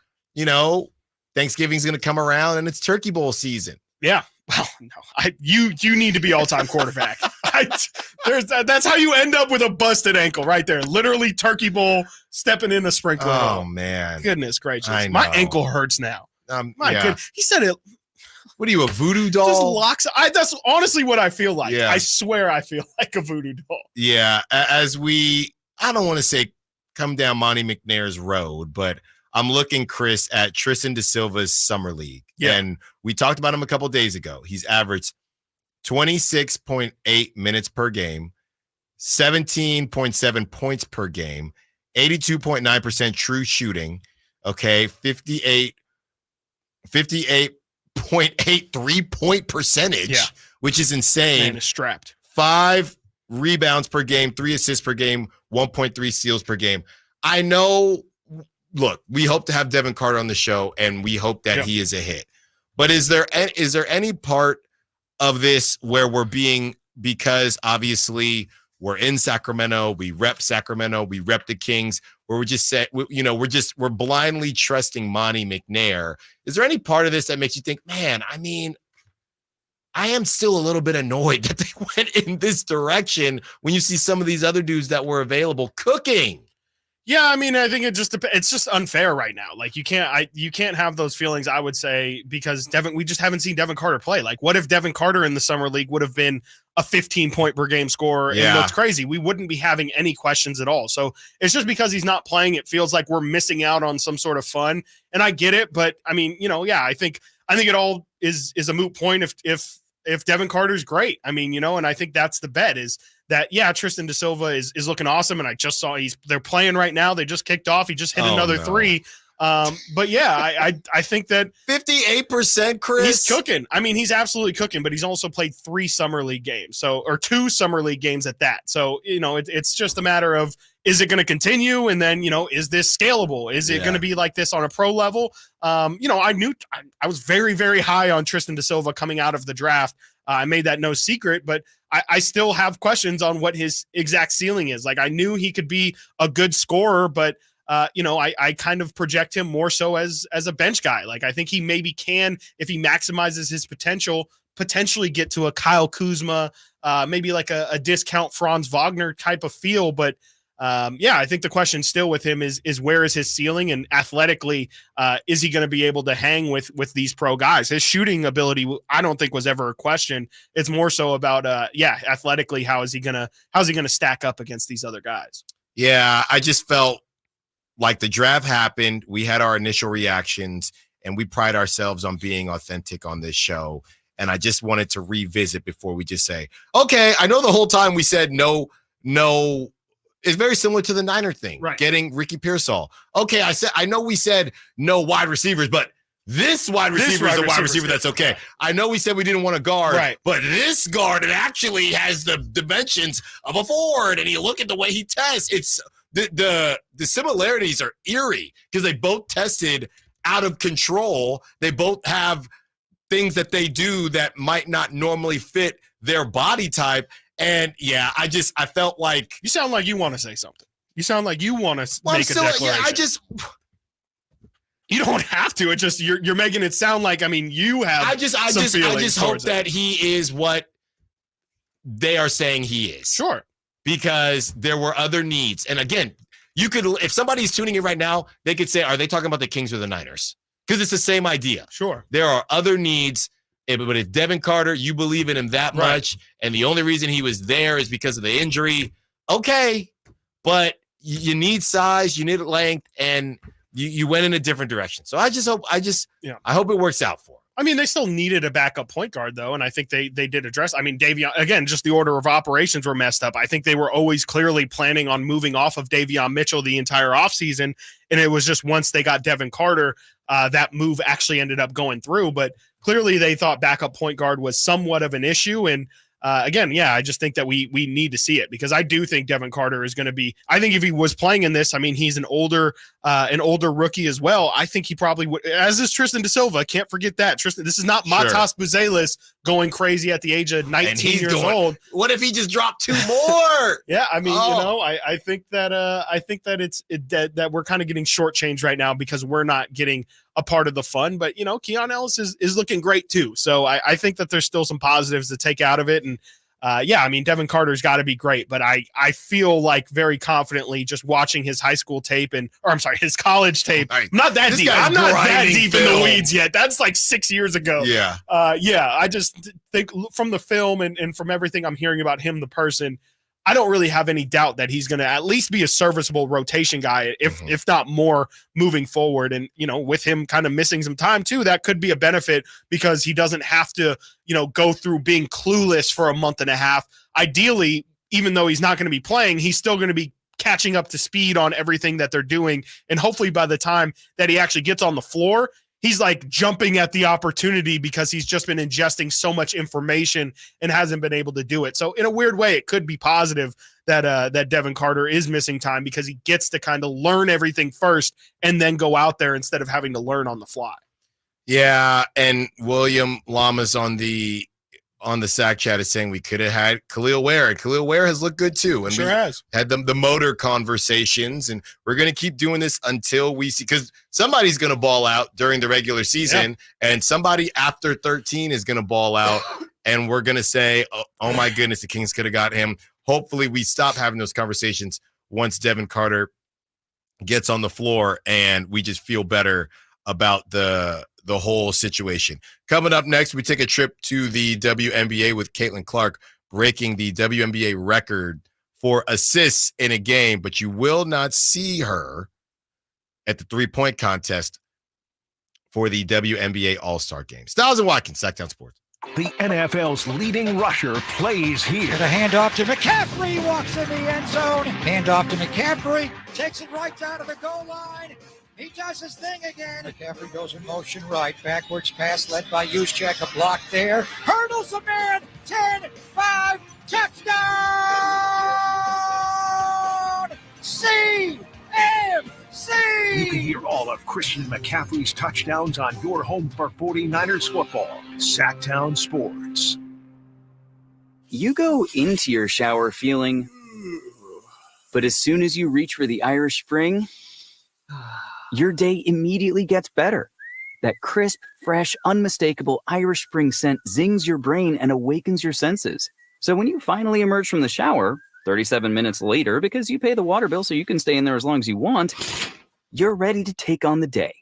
Thanksgiving's going to come around and it's Turkey Bowl season. Yeah. Well, no, you need to be all-time quarterback. That's how you end up with a busted ankle right there. Literally Turkey Bowl stepping in the sprinkler. Oh, man. Goodness gracious. I know. My ankle hurts now. My goodness. He said it. What are you, a voodoo doll? Just locks. That's honestly what I feel like. Yeah. I swear I feel like a voodoo doll. Yeah. I don't want to say come down Monty McNair's road, but I'm looking, Chris, at Tristan Da Silva's summer league. Yeah. And we talked about him a couple days ago. He's averaged 26.8 minutes per game, 17.7 points per game, 82.9% true shooting. Okay. 58.8 3-point percentage, which is insane. Man is strapped. 5 rebounds per game, 3 assists per game, 1.3 steals per game. I know, look, we hope to have Devin Carter on the show, and we hope that he is a hit. But is there any part of this where we're being, because obviously we're in Sacramento, we rep Sacramento, we rep the Kings, where we just say, we're blindly trusting Monty McNair. Is there any part of this that makes you think, man, I mean, I am still a little bit annoyed that they went in this direction when you see some of these other dudes that were available cooking? Yeah, I mean, I think it's just unfair right now. Like you can't have those feelings, I would say, because we just haven't seen Devin Carter play. Like, what if Devin Carter in the summer league would have been a 15-point per game scorer and looked crazy? We wouldn't be having any questions at all. So it's just because he's not playing, it feels like we're missing out on some sort of fun. And I get it, but I mean, I think it all is a moot point if Devin Carter's great. I mean, and I think that's the bet is that, Tristan Da Silva is looking awesome. And I just saw they're playing right now. They just kicked off. He just hit another 3. But I think that 58%, Chris, he's cooking. I mean, he's absolutely cooking, but he's also played 3 summer league games. or 2 summer league games at that. So, it's just a matter of, is it going to continue? And then, is this scalable? Is it going to be like this on a pro level? I was very, very high on Tristan Da Silva coming out of the draft. I made that no secret, but I still have questions on what his exact ceiling is. Like, I knew he could be a good scorer, but I kind of project him more so as a bench guy. Like, I think he maybe can, if he maximizes his potential, potentially get to a Kyle Kuzma, maybe like a discount Franz Wagner type of feel. But I think the question still with him is where is his ceiling, and athletically, is he going to be able to hang with these pro guys? His shooting ability, I don't think was ever a question. It's more so about, athletically, how's he going to stack up against these other guys? Yeah, I just felt like the draft happened. We had our initial reactions, and we pride ourselves on being authentic on this show. And I just wanted to revisit before we just say, okay, I know the whole time we said no. It's very similar to the Niner thing, right? Getting Ricky Pearsall. Okay, I know we said no wide receivers, but this wide receiver is a wide receiver that's okay. I know we said we didn't want a guard, right, but this guard, it actually has the dimensions of a forward, and you look at the way he tests. It's the similarities are eerie because they both tested out of control. They both have things that they do that might not normally fit their body type. And yeah, I felt like you sound like you want to say something. You sound like you want to make a declaration. You don't have to. It's just you're making it sound like, I mean, you have. I just hope that he is what they are saying he is. Sure. Because there were other needs. And again, you could, if somebody's tuning in right now, they could say, are they talking about the Kings or the Niners? Because it's the same idea. Sure. There are other needs. But if Devin Carter, you believe in him that much, and the only reason he was there is because of the injury, okay. But you need size, you need length, and you went in a different direction. So I hope it works out for him. I mean, they still needed a backup point guard, though, and I think they did address. I mean, Davion, again, just the order of operations were messed up. I think they were always clearly planning on moving off of Davion Mitchell the entire offseason, and it was just once they got Devin Carter, that move actually ended up going through. But clearly they thought backup point guard was somewhat of an issue, and again, I just think that we need to see it, because I do think Devin Carter is going to be. I think if he was playing in this, I mean, he's an older rookie as well. I think he probably would, as is Tristan Da Silva. Can't forget that Tristan. This is not Matas Buzelis going crazy at the age of 19 years old. What if he just dropped 2 more? Yeah, I mean, I think that that we're kind of getting shortchanged right now because we're not getting a part of the fun. But Keon Ellis is looking great too. So I think that there's still some positives to take out of it. And I mean, Devin Carter's got to be great, but I feel like very confidently just watching his high school tape his college tape. I'm not that deep. I'm not that deep in the weeds yet. That's like 6 years ago. Yeah. I just think from the film and from everything I'm hearing about him, the person, I don't really have any doubt that he's going to at least be a serviceable rotation guy, if not more, moving forward. And, with him kind of missing some time too, that could be a benefit because he doesn't have to, go through being clueless for a month and a half. Ideally, even though he's not going to be playing, he's still going to be catching up to speed on everything that they're doing. And hopefully by the time that he actually gets on the floor, he's like jumping at the opportunity because he's just been ingesting so much information and hasn't been able to do it. So in a weird way, it could be positive that Devin Carter is missing time because he gets to kind of learn everything first and then go out there instead of having to learn on the fly. Yeah, and William Lamas on the SAC chat is saying we could have had Khalil Ware, and Khalil Ware has looked good too. And sure has had the motor conversations, and we're going to keep doing this until we see, because somebody's going to ball out during the regular season, and somebody after 13 is going to ball out, and we're going to say, oh my goodness, the Kings could have got him. Hopefully we stop having those conversations once Devin Carter gets on the floor, and we just feel better about the whole situation. Coming up next, we take a trip to the WNBA with Caitlin Clark breaking the WNBA record for assists in a game, but you will not see her at the 3-point contest for the WNBA All-Star Game. Stiles and Watkins, Sacktown Sports. The NFL's leading rusher plays here. The handoff to McCaffrey, walks in the end zone. Handoff to McCaffrey, takes it right down to the goal line. He does his thing again. McCaffrey goes in motion right. Backwards pass led by Juszczyk. A block there. Hurdles a man. 10-5. Touchdown! CMC! You can hear all of Christian McCaffrey's touchdowns on your home for 49ers football. Sacktown Sports. You go into your shower feeling, but as soon as you reach for the Irish Spring, your day immediately gets better. That crisp, fresh, unmistakable Irish Spring scent zings your brain and awakens your senses. So when you finally emerge from the shower, 37 minutes later, because you pay the water bill so you can stay in there as long as you want, you're ready to take on the day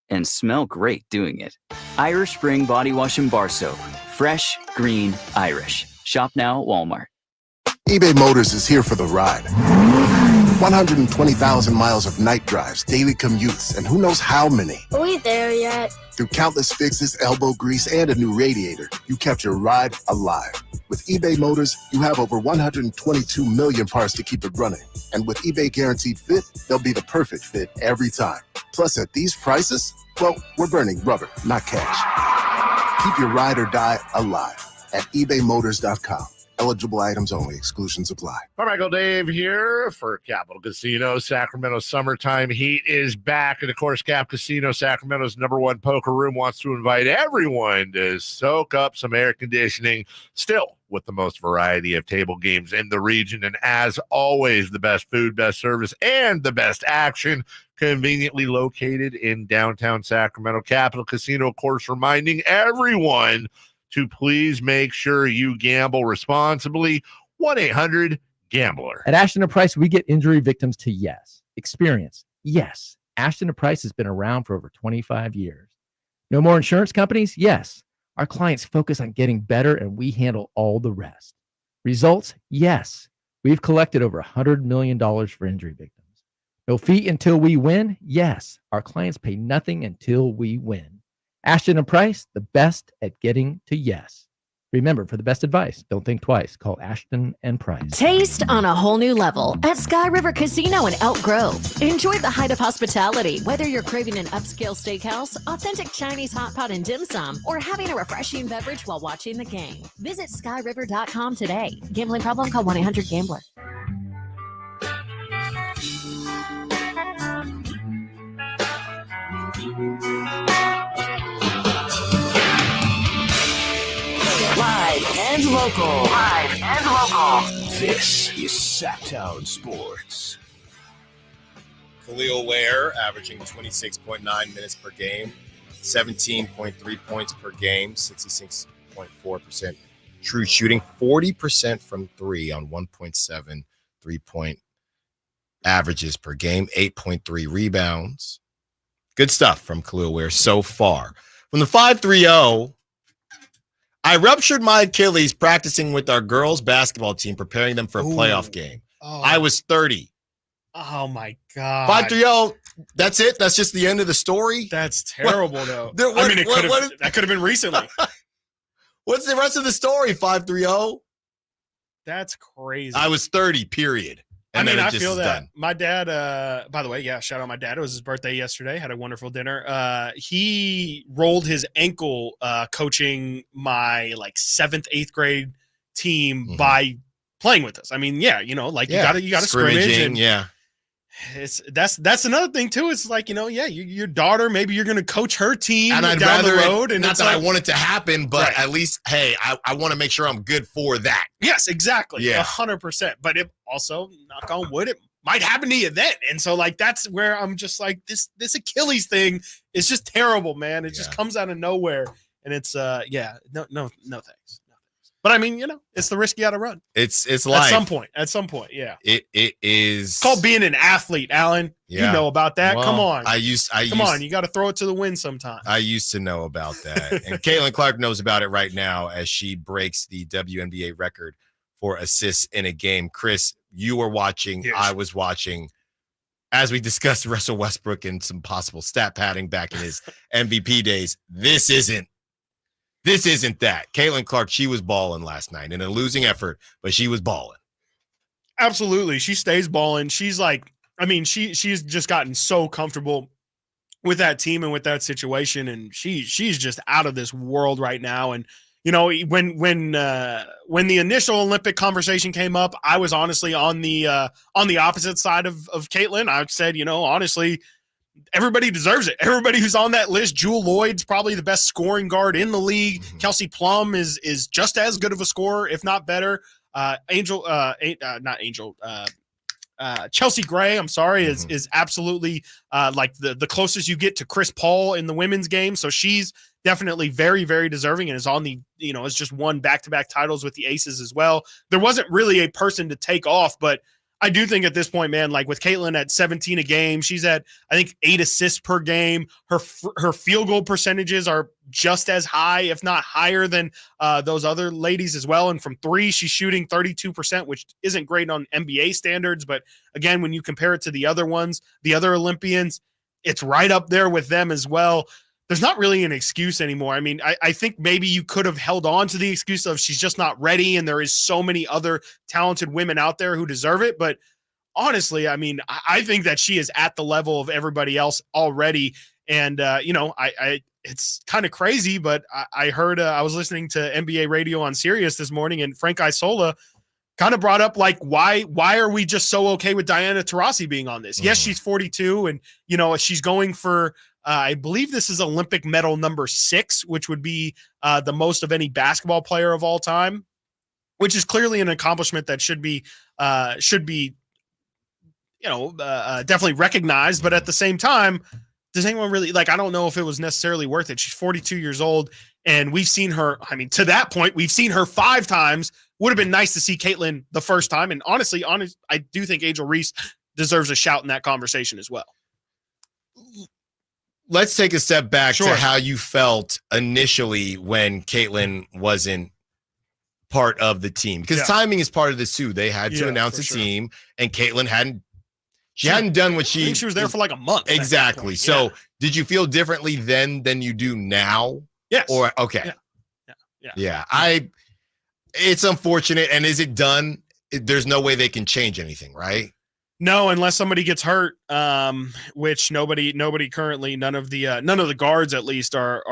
and smell great doing it. Irish Spring Body Wash and Bar Soap. Fresh, green, Irish. Shop now at Walmart. eBay Motors is here for the ride. 120,000 miles of night drives, daily commutes, and who knows how many. Are we there yet? Through countless fixes, elbow grease, and a new radiator, you kept your ride alive. With eBay Motors, you have over 122 million parts to keep it running. And with eBay Guaranteed Fit, they'll be the perfect fit every time. Plus, at these prices, well, we're burning rubber, not cash. Keep your ride or die alive at ebaymotors.com. Eligible items only. Exclusions apply. Carmichael Dave here for Capital Casino. Sacramento summertime heat is back. And, of course, Cap Casino, Sacramento's #1 poker room, wants to invite everyone to soak up some air conditioning, still with the most variety of table games in the region. And, as always, the best food, best service, and the best action, conveniently located in downtown Sacramento. Capital Casino, of course, reminding everyone to please make sure you gamble responsibly. 1-800-GAMBLER. At Ashton & Price, we get injury victims to yes. Experience, yes. Ashton & Price has been around for over 25 years. No more insurance companies? Yes. Our clients focus on getting better, and we handle all the rest. Results? Yes. We've collected over $100 million for injury victims. No fee until we win? Yes. Our clients pay nothing until we win. Ashton & Price, the best at getting to yes. Remember, for the best advice, don't think twice. Call Ashton & Price. Taste on a whole new level at Sky River Casino in Elk Grove. Enjoy the height of hospitality, whether you're craving an upscale steakhouse, authentic Chinese hot pot and dim sum, or having a refreshing beverage while watching the game. Visit skyriver.com today. Gambling problem? Call 1-800-GAMBLER. Live and local. Live and local. This is Sacktown Sports. Khalil Ware averaging 26.9 minutes per game, 17.3 points per game, 66.4% true shooting, 40% from three on 1.7 3-point averages per game, 8.3 rebounds. Good stuff from Khalil Ware so far. From the 5-3-0, I ruptured my Achilles practicing with our girls basketball team, preparing them for a playoff game. I was 30. Oh, my God. 5-3-0. That's it? That's just the end of the story? That's terrible, though. That could have been recently. What's the rest of the story, 5-3-0? That's crazy. I was 30, period. And I feel that. Done. My dad, by the way, shout out my dad. It was his birthday yesterday. Had a wonderful dinner. He rolled his ankle coaching my 7th, 8th grade team by playing with us. I mean, you gotta scrimmage and that's another thing too. It's your daughter, maybe you're gonna coach her team and down the road. And not that I want it to happen, but at least, hey, I want to make sure I'm good for that. Yes, exactly. 100%. But it also, knock on wood, it might happen to you then. And so that's where I'm just this Achilles thing is just terrible, man. It just comes out of nowhere. And it's no thanks. But I mean, it's the risk you got to run. It's life. At some point, yeah. It is. It's called being an athlete, Alan. Yeah. You know about that. Well, come on. Come on. You got to throw it to the wind sometime. I used to know about that, and Caitlin Clark knows about it right now as she breaks the WNBA record for assists in a game. Chris, you were watching. Yes. I was watching. As we discussed Russell Westbrook and some possible stat padding back in his MVP days, this isn't that. Caitlin Clark, she was balling last night in a losing effort, but she was balling. Absolutely. She stays balling. She's she's just gotten so comfortable with that team and with that situation. And she's just out of this world right now. And, when the initial Olympic conversation came up, I was honestly on the opposite side of Caitlin. I said, honestly, everybody deserves it. Everybody who's on that list, Jewel Lloyd's probably the best scoring guard in the league. Mm-hmm. Kelsey Plum is just as good of a scorer, if not better. Chelsea Gray, I'm sorry, is absolutely the closest you get to Chris Paul in the women's game. So she's definitely very, very deserving and is on the, has just won back-to-back titles with the Aces as well. There wasn't really a person to take off, but I do think at this point, man, like with Caitlin at 17 a game, she's at, I think, 8 assists per game. Her field goal percentages are just as high, if not higher than those other ladies as well. And from 3, she's shooting 32%, which isn't great on NBA standards. But again, when you compare it to the other ones, the other Olympians, it's right up there with them as well. There's not really an excuse anymore. I mean, I think maybe you could have held on to the excuse of she's just not ready, and there is so many other talented women out there who deserve it. But honestly, I mean, I think that she is at the level of everybody else already. And, it's kind of crazy, but I heard I was listening to NBA radio on Sirius this morning, and Frank Isola kind of brought up, like, why are we just so okay with Diana Taurasi being on this? Yes, she's 42, and, she's going for I believe this is Olympic medal number 6, which would be the most of any basketball player of all time, which is clearly an accomplishment that should be definitely recognized. But at the same time, does anyone really, I don't know if it was necessarily worth it. She's 42 years old, and we've seen her. I mean, to that point, we've seen her 5 times. Would have been nice to see Caitlin the first time. And honestly, I do think Angel Reese deserves a shout in that conversation as well. Let's take a step back to how you felt initially when Caitlin wasn't part of the team, because timing is part of this too. They had to announce a team, and Caitlin hadn't done what I think she was there for like a month. Exactly. So did you feel differently then than you do now? Yes. Or okay. Yeah. It's unfortunate. And is it done? There's no way they can change anything, right? No, unless somebody gets hurt, which nobody currently, none of the guards at least are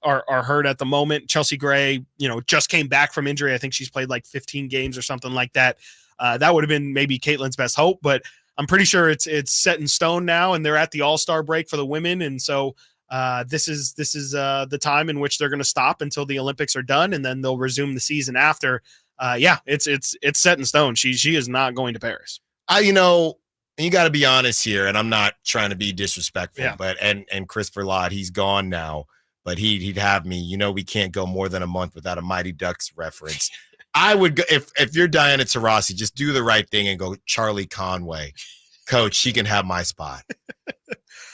hurt at the moment. Chelsea Gray, just came back from injury. I think she's played like 15 games or something like that. That would have been maybe Caitlin's best hope, but I'm pretty sure it's set in stone now, and they're at the All-Star break for the women, and so this is the time in which they're going to stop until the Olympics are done, and then they'll resume the season after. It's set in stone. She is not going to Paris. You got to be honest here, and I'm not trying to be disrespectful, but and Christopher Lott, he's gone now, but he'd have me. We can't go more than a month without a Mighty Ducks reference. I would go if you're Diana Taurasi, just do the right thing and go Charlie Conway, coach. She can have my spot.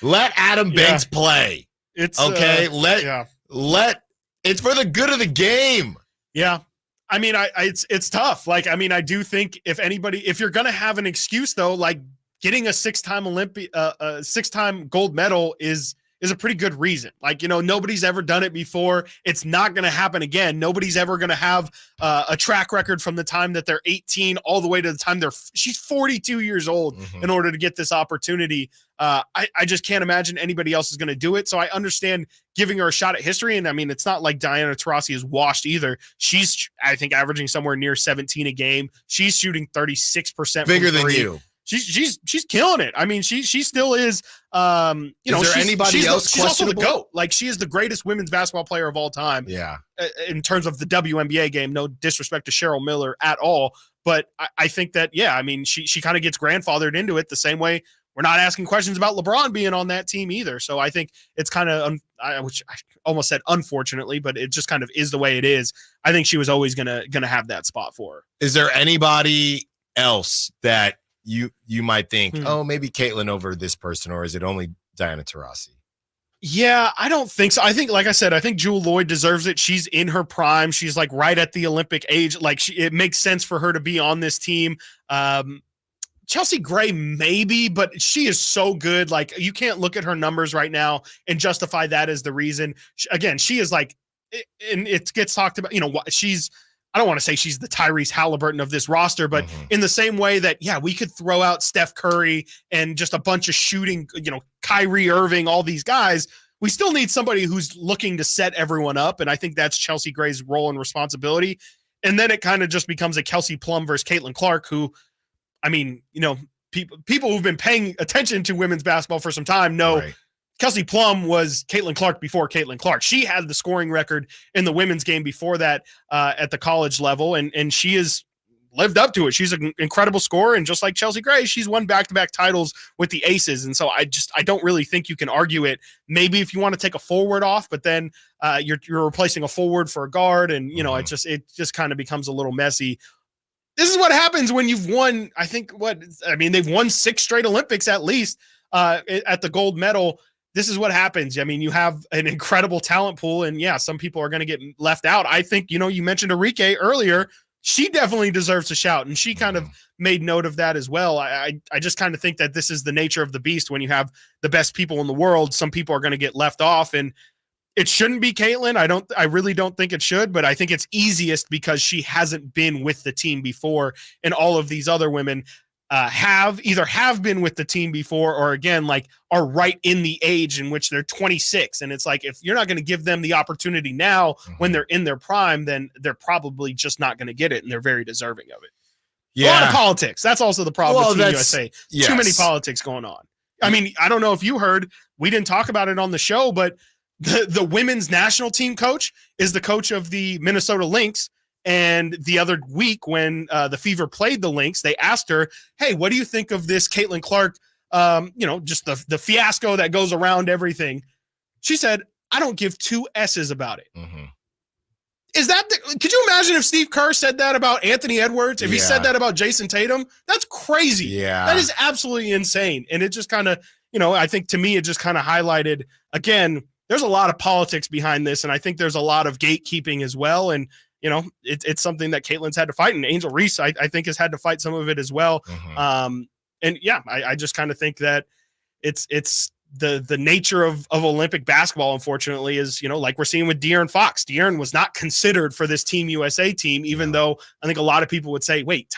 Let Adam Banks play. It's okay. Let it's for the good of the game. Yeah. I mean, it's tough. I do think if you're going to have an excuse though, like getting a 6-time gold medal is a pretty good reason. Nobody's ever done it before. It's not going to happen again. Nobody's ever going to have a track record from the time that they're 18 all the way to the time she's 42 years old in order to get this opportunity. I just can't imagine anybody else is going to do it. So I understand giving her a shot at history. And I mean, it's not like Diana Taurasi is washed either. She's, I think, averaging somewhere near 17 a game. She's shooting 36%. Bigger than you. She's killing it. I mean, she still is. Is there anybody else she's also the questionable? GOAT. She is the greatest women's basketball player of all time. Yeah. In terms of the WNBA game, no disrespect to Cheryl Miller at all, but I think that she kind of gets grandfathered into it the same way. We're not asking questions about LeBron being on that team either. So I think it's kind of, which I almost said unfortunately, but it just kind of is the way it is. I think she was always gonna have that spot for her. Is there anybody else that you might think, oh, maybe Caitlin over this person, or is it only Diana Taurasi? Yeah, I don't think so. I think, like I said, I think Jewel Lloyd deserves it. She's in her prime. She's right at the Olympic age. It makes sense for her to be on this team. Chelsea Gray, maybe, but she is so good. You can't look at her numbers right now and justify that as the reason. Again, she is and it gets talked about, I don't want to say she's the Tyrese Halliburton of this roster, but in the same way that, we could throw out Steph Curry and just a bunch of shooting, Kyrie Irving, all these guys, we still need somebody who's looking to set everyone up. And I think that's Chelsea Gray's role and responsibility. And then it kind of just becomes a Kelsey Plum versus Caitlin Clark, who, people who've been paying attention to women's basketball for some time know Kelsey Plum was Caitlin Clark before Caitlin Clark. She had the scoring record in the women's game before that at the college level, and she is lived up to it. She's an incredible scorer, and just like Chelsea Gray, she's won back-to-back titles with the Aces. And so I don't really think you can argue it. Maybe if you want to take a forward off, but then you're replacing a forward for a guard, and it just kind of becomes a little messy. This is what happens when you've won. They've won 6 straight Olympics at least at the gold medal. This is what happens. I mean, you have an incredible talent pool, and yeah, some people are going to get left out. I think, you mentioned Enrique earlier. She definitely deserves a shout, and she kind of made note of that as well. I just kind of think that this is the nature of the beast. When you have the best people in the world, some people are going to get left off, and it shouldn't be Caitlin. I really don't think it should, but I think it's easiest because she hasn't been with the team before, and all of these other women have been with the team before, or again, like are right in the age in which they're 26. And it's like, if you're not going to give them the opportunity now when they're in their prime, then they're probably just not going to get it. And they're very deserving of it. Yeah. A lot of politics. That's also the problem with Team USA. Yes. Too many politics going on. I mean, I don't know if you heard, we didn't talk about it on the show, but the women's national team coach is the coach of the Minnesota Lynx. And the other week when the Fever played the Lynx, they asked her, hey, what do you think of this Caitlin Clark, just the fiasco that goes around everything? She said, I don't give 2 S's about it. Mm-hmm. Could you imagine if Steve Kerr said that about Anthony Edwards? If he said that about Jason Tatum? That's crazy. Yeah. That is absolutely insane. And it just kind of, I think to me, it just kind of highlighted, again, there's a lot of politics behind this. And I think there's a lot of gatekeeping as well. And it's something that Caitlin's had to fight, and Angel Reese, I think, has had to fight some of it as well. Mm-hmm. And yeah, I just kind of think that it's the nature of Olympic basketball, unfortunately, is, like we're seeing with De'Aaron Fox. De'Aaron was not considered for this Team USA team, even though I think a lot of people would say, wait,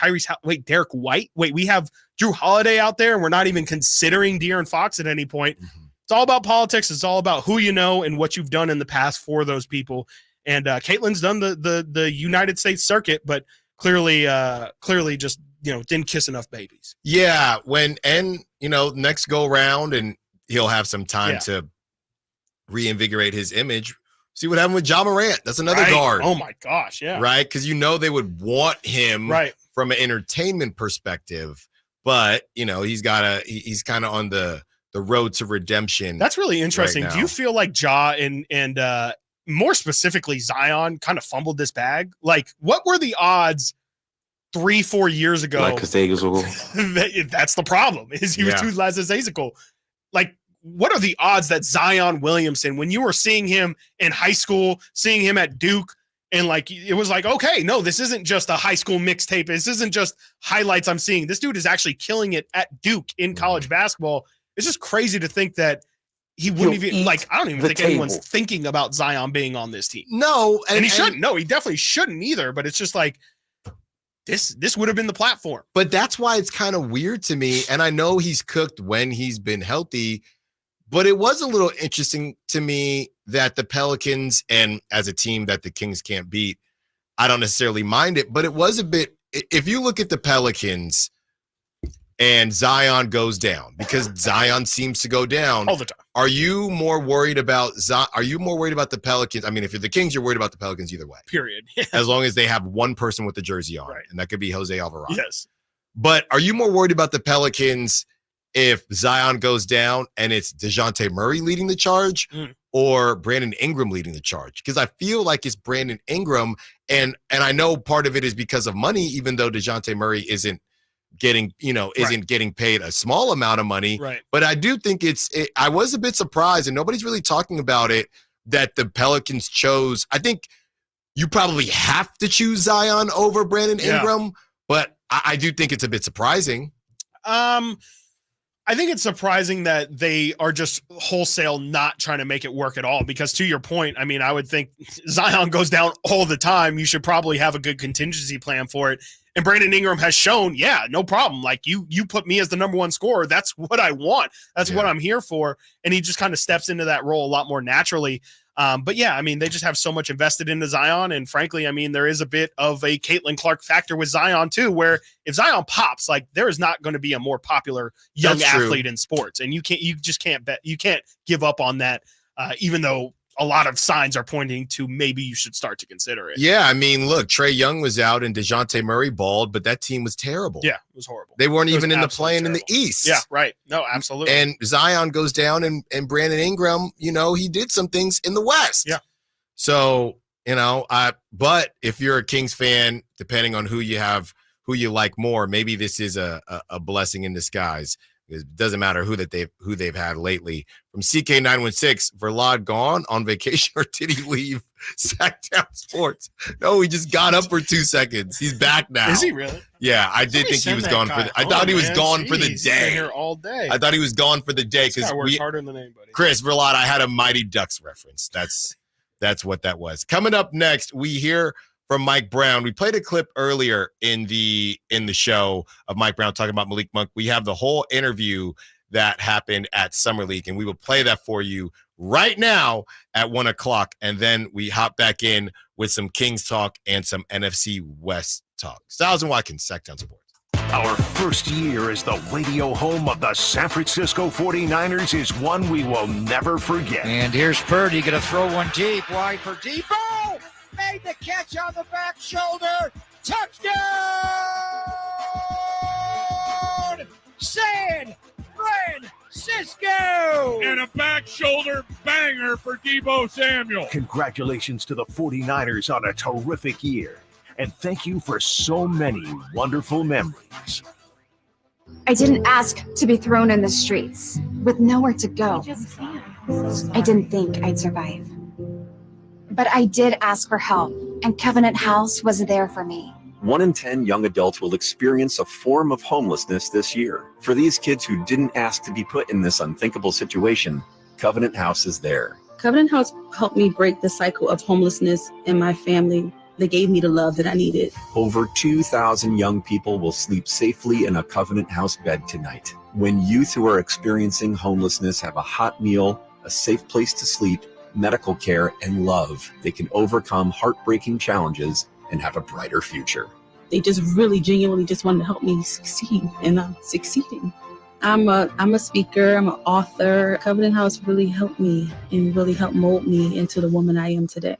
Derek White, we have Drew Holiday out there, and we're not even considering De'Aaron Fox at any point. Mm-hmm. It's all about politics. It's all about who you know and what you've done in the past for those people. And Caitlin's done the United States circuit, but clearly just, didn't kiss enough babies. Yeah. Next go round, and he'll have some time to reinvigorate his image. See what happened with John Morant. That's another guard. Oh my gosh. Yeah. Right. Because they would want him from an entertainment perspective, but he's kind of on the road to redemption. That's really interesting. Do you feel like Ja and more specifically Zion kind of fumbled this bag? Like, what were the odds 3-4 years ago? That's the problem, is he was too lackadaisical. Like, what are the odds that Zion Williamson, when you were seeing him in high school, seeing him at Duke, and like, it was like, okay, no, this isn't just a high school mixtape. This isn't just highlights I'm seeing. This dude is actually killing it at Duke in college basketball. It's just crazy to think that he wouldn't even, I don't even think anyone's thinking about Zion being on this team. No. And he shouldn't. No, he definitely shouldn't either. But it's just like, this would have been the platform. But that's why it's kind of weird to me. And I know he's cooked when he's been healthy, but it was a little interesting to me that the Pelicans, and as a team that the Kings can't beat, I don't necessarily mind it, but it was a bit, if you look at the Pelicans and Zion goes down, because Zion seems to go down all the time. Are you more worried about the Pelicans? I mean, if you're the Kings, you're worried about the Pelicans either way. Period. As long as they have one person with the jersey on, and that could be Jose Alvarado. Yes. But are you more worried about the Pelicans if Zion goes down and it's DeJounte Murray leading the charge or Brandon Ingram leading the charge? Because I feel like it's Brandon Ingram, and I know part of it is because of money, even though DeJounte Murray isn't getting paid a small amount of money. Right. But I do think I was a bit surprised, and nobody's really talking about it, that the Pelicans chose. I think you probably have to choose Zion over Brandon Ingram, but I do think it's a bit surprising. I think it's surprising that they are just wholesale not trying to make it work at all, because to your point, I mean, I would think Zion goes down all the time. You should probably have a good contingency plan for it. And Brandon Ingram has shown, no problem. Like, you put me as the number one scorer. That's what I want. That's what I'm here for. And he just kind of steps into that role a lot more naturally. But yeah, I mean, they just have so much invested into Zion. And frankly, I mean, there is a bit of a Caitlin Clark factor with Zion too, where if Zion pops, like, there is not going to be a more popular young athlete in sports. And you just can't bet. You can't give up on that. Even though a lot of signs are pointing to maybe you should start to consider it. Yeah, I mean, look, Trae Young was out and DeJounte Murray balled, but that team was terrible. Yeah, it was horrible. They weren't even in the play-in in the East. Yeah, right. No, absolutely. And Zion goes down, and Brandon Ingram, he did some things in the West. Yeah. So, but if you're a Kings fan, depending on who you like more, maybe this is a blessing in disguise. It doesn't matter who they've had lately. From CK916, Verlad gone on vacation, or did he leave Sacktown Sports? No, he just got up for 2 seconds. He's back now. Is he really? Yeah, I did think he was gone for. I thought he was gone for the day. Here all day. I thought he was gone for the day because works harder than anybody. Chris Verlad, I had a Mighty Ducks reference. That's what that was. Coming up next, we hear from Mike Brown. We played a clip earlier in the show of Mike Brown talking about Malik Monk. We have the whole interview that happened at Summer League, and we will play that for you right now at 1:00. And then we hop back in with some Kings talk and some NFC West talk. Stiles and Watkins, Sacktown Sports. Our first year as the radio home of the San Francisco 49ers is one we will never forget. And here's Purdy going to throw one deep, wide for Debo. Made the catch on the back shoulder. Touchdown! San Francisco! And a back shoulder banger for Debo Samuel. Congratulations to the 49ers on a terrific year. And thank you for so many wonderful memories. I didn't ask to be thrown in the streets with nowhere to go. I didn't think I'd survive. But I did ask for help, and Covenant House was there for me. 1 in 10 young adults will experience a form of homelessness this year. For these kids who didn't ask to be put in this unthinkable situation, Covenant House is there. Covenant House helped me break the cycle of homelessness in my family. They gave me the love that I needed. Over 2,000 young people will sleep safely in a Covenant House bed tonight. When youth who are experiencing homelessness have a hot meal, a safe place to sleep, medical care, and love, they can overcome heartbreaking challenges and have a brighter future. They just really genuinely just wanted to help me succeed, and I'm succeeding. I'm a speaker, I'm an author. Covenant House really helped me and really helped mold me into the woman I am today.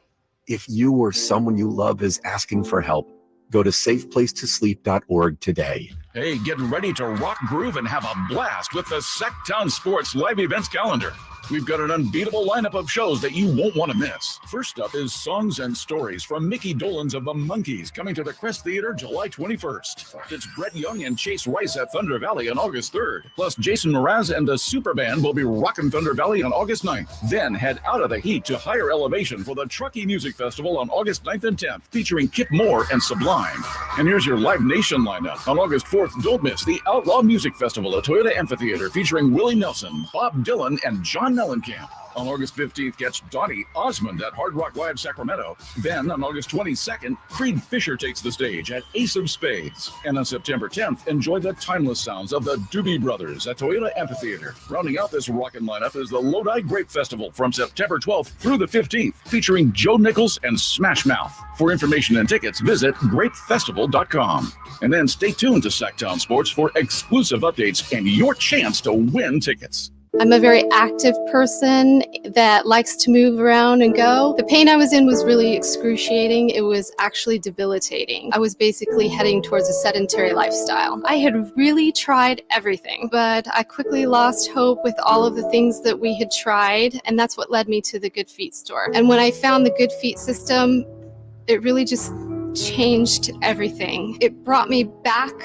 If you or someone you love is asking for help, go to safeplacetosleep.org today. Hey, get ready to rock, groove, and have a blast with the Sacktown Sports live events calendar. We've got an unbeatable lineup of shows that you won't want to miss. First up is Songs and Stories from Mickey Dolenz of the Monkees, coming to the Crest Theater July 21st. It's Brett Young and Chase Rice at Thunder Valley on August 3rd. Plus, Jason Mraz and the Super Band will be rocking Thunder Valley on August 9th. Then head out of the heat to higher elevation for the Truckee Music Festival on August 9th and 10th, featuring Kip Moore and Sublime. And here's your Live Nation lineup. On August 4th, don't miss the Outlaw Music Festival at Toyota Amphitheater, featuring Willie Nelson, Bob Dylan, and John Mellencamp. On August 15th, catch Donnie Osmond at Hard Rock Live Sacramento. Then, on August 22nd, Creed Fisher takes the stage at Ace of Spades. And on September 10th, enjoy the timeless sounds of the Doobie Brothers at Toyota Amphitheater. Rounding out this rockin' lineup is the Lodi Grape Festival from September 12th through the 15th, featuring Joe Nichols and Smash Mouth. For information and tickets, visit grapefestival.com. And then stay tuned to Sacktown Sports for exclusive updates and your chance to win tickets. I'm a very active person that likes to move around and go. The pain I was in was really excruciating. It was actually debilitating. I was basically heading towards a sedentary lifestyle. I had really tried everything, but I quickly lost hope with all of the things that we had tried, and that's what led me to the Good Feet store. And when I found the Good Feet system, it really just changed everything. It brought me back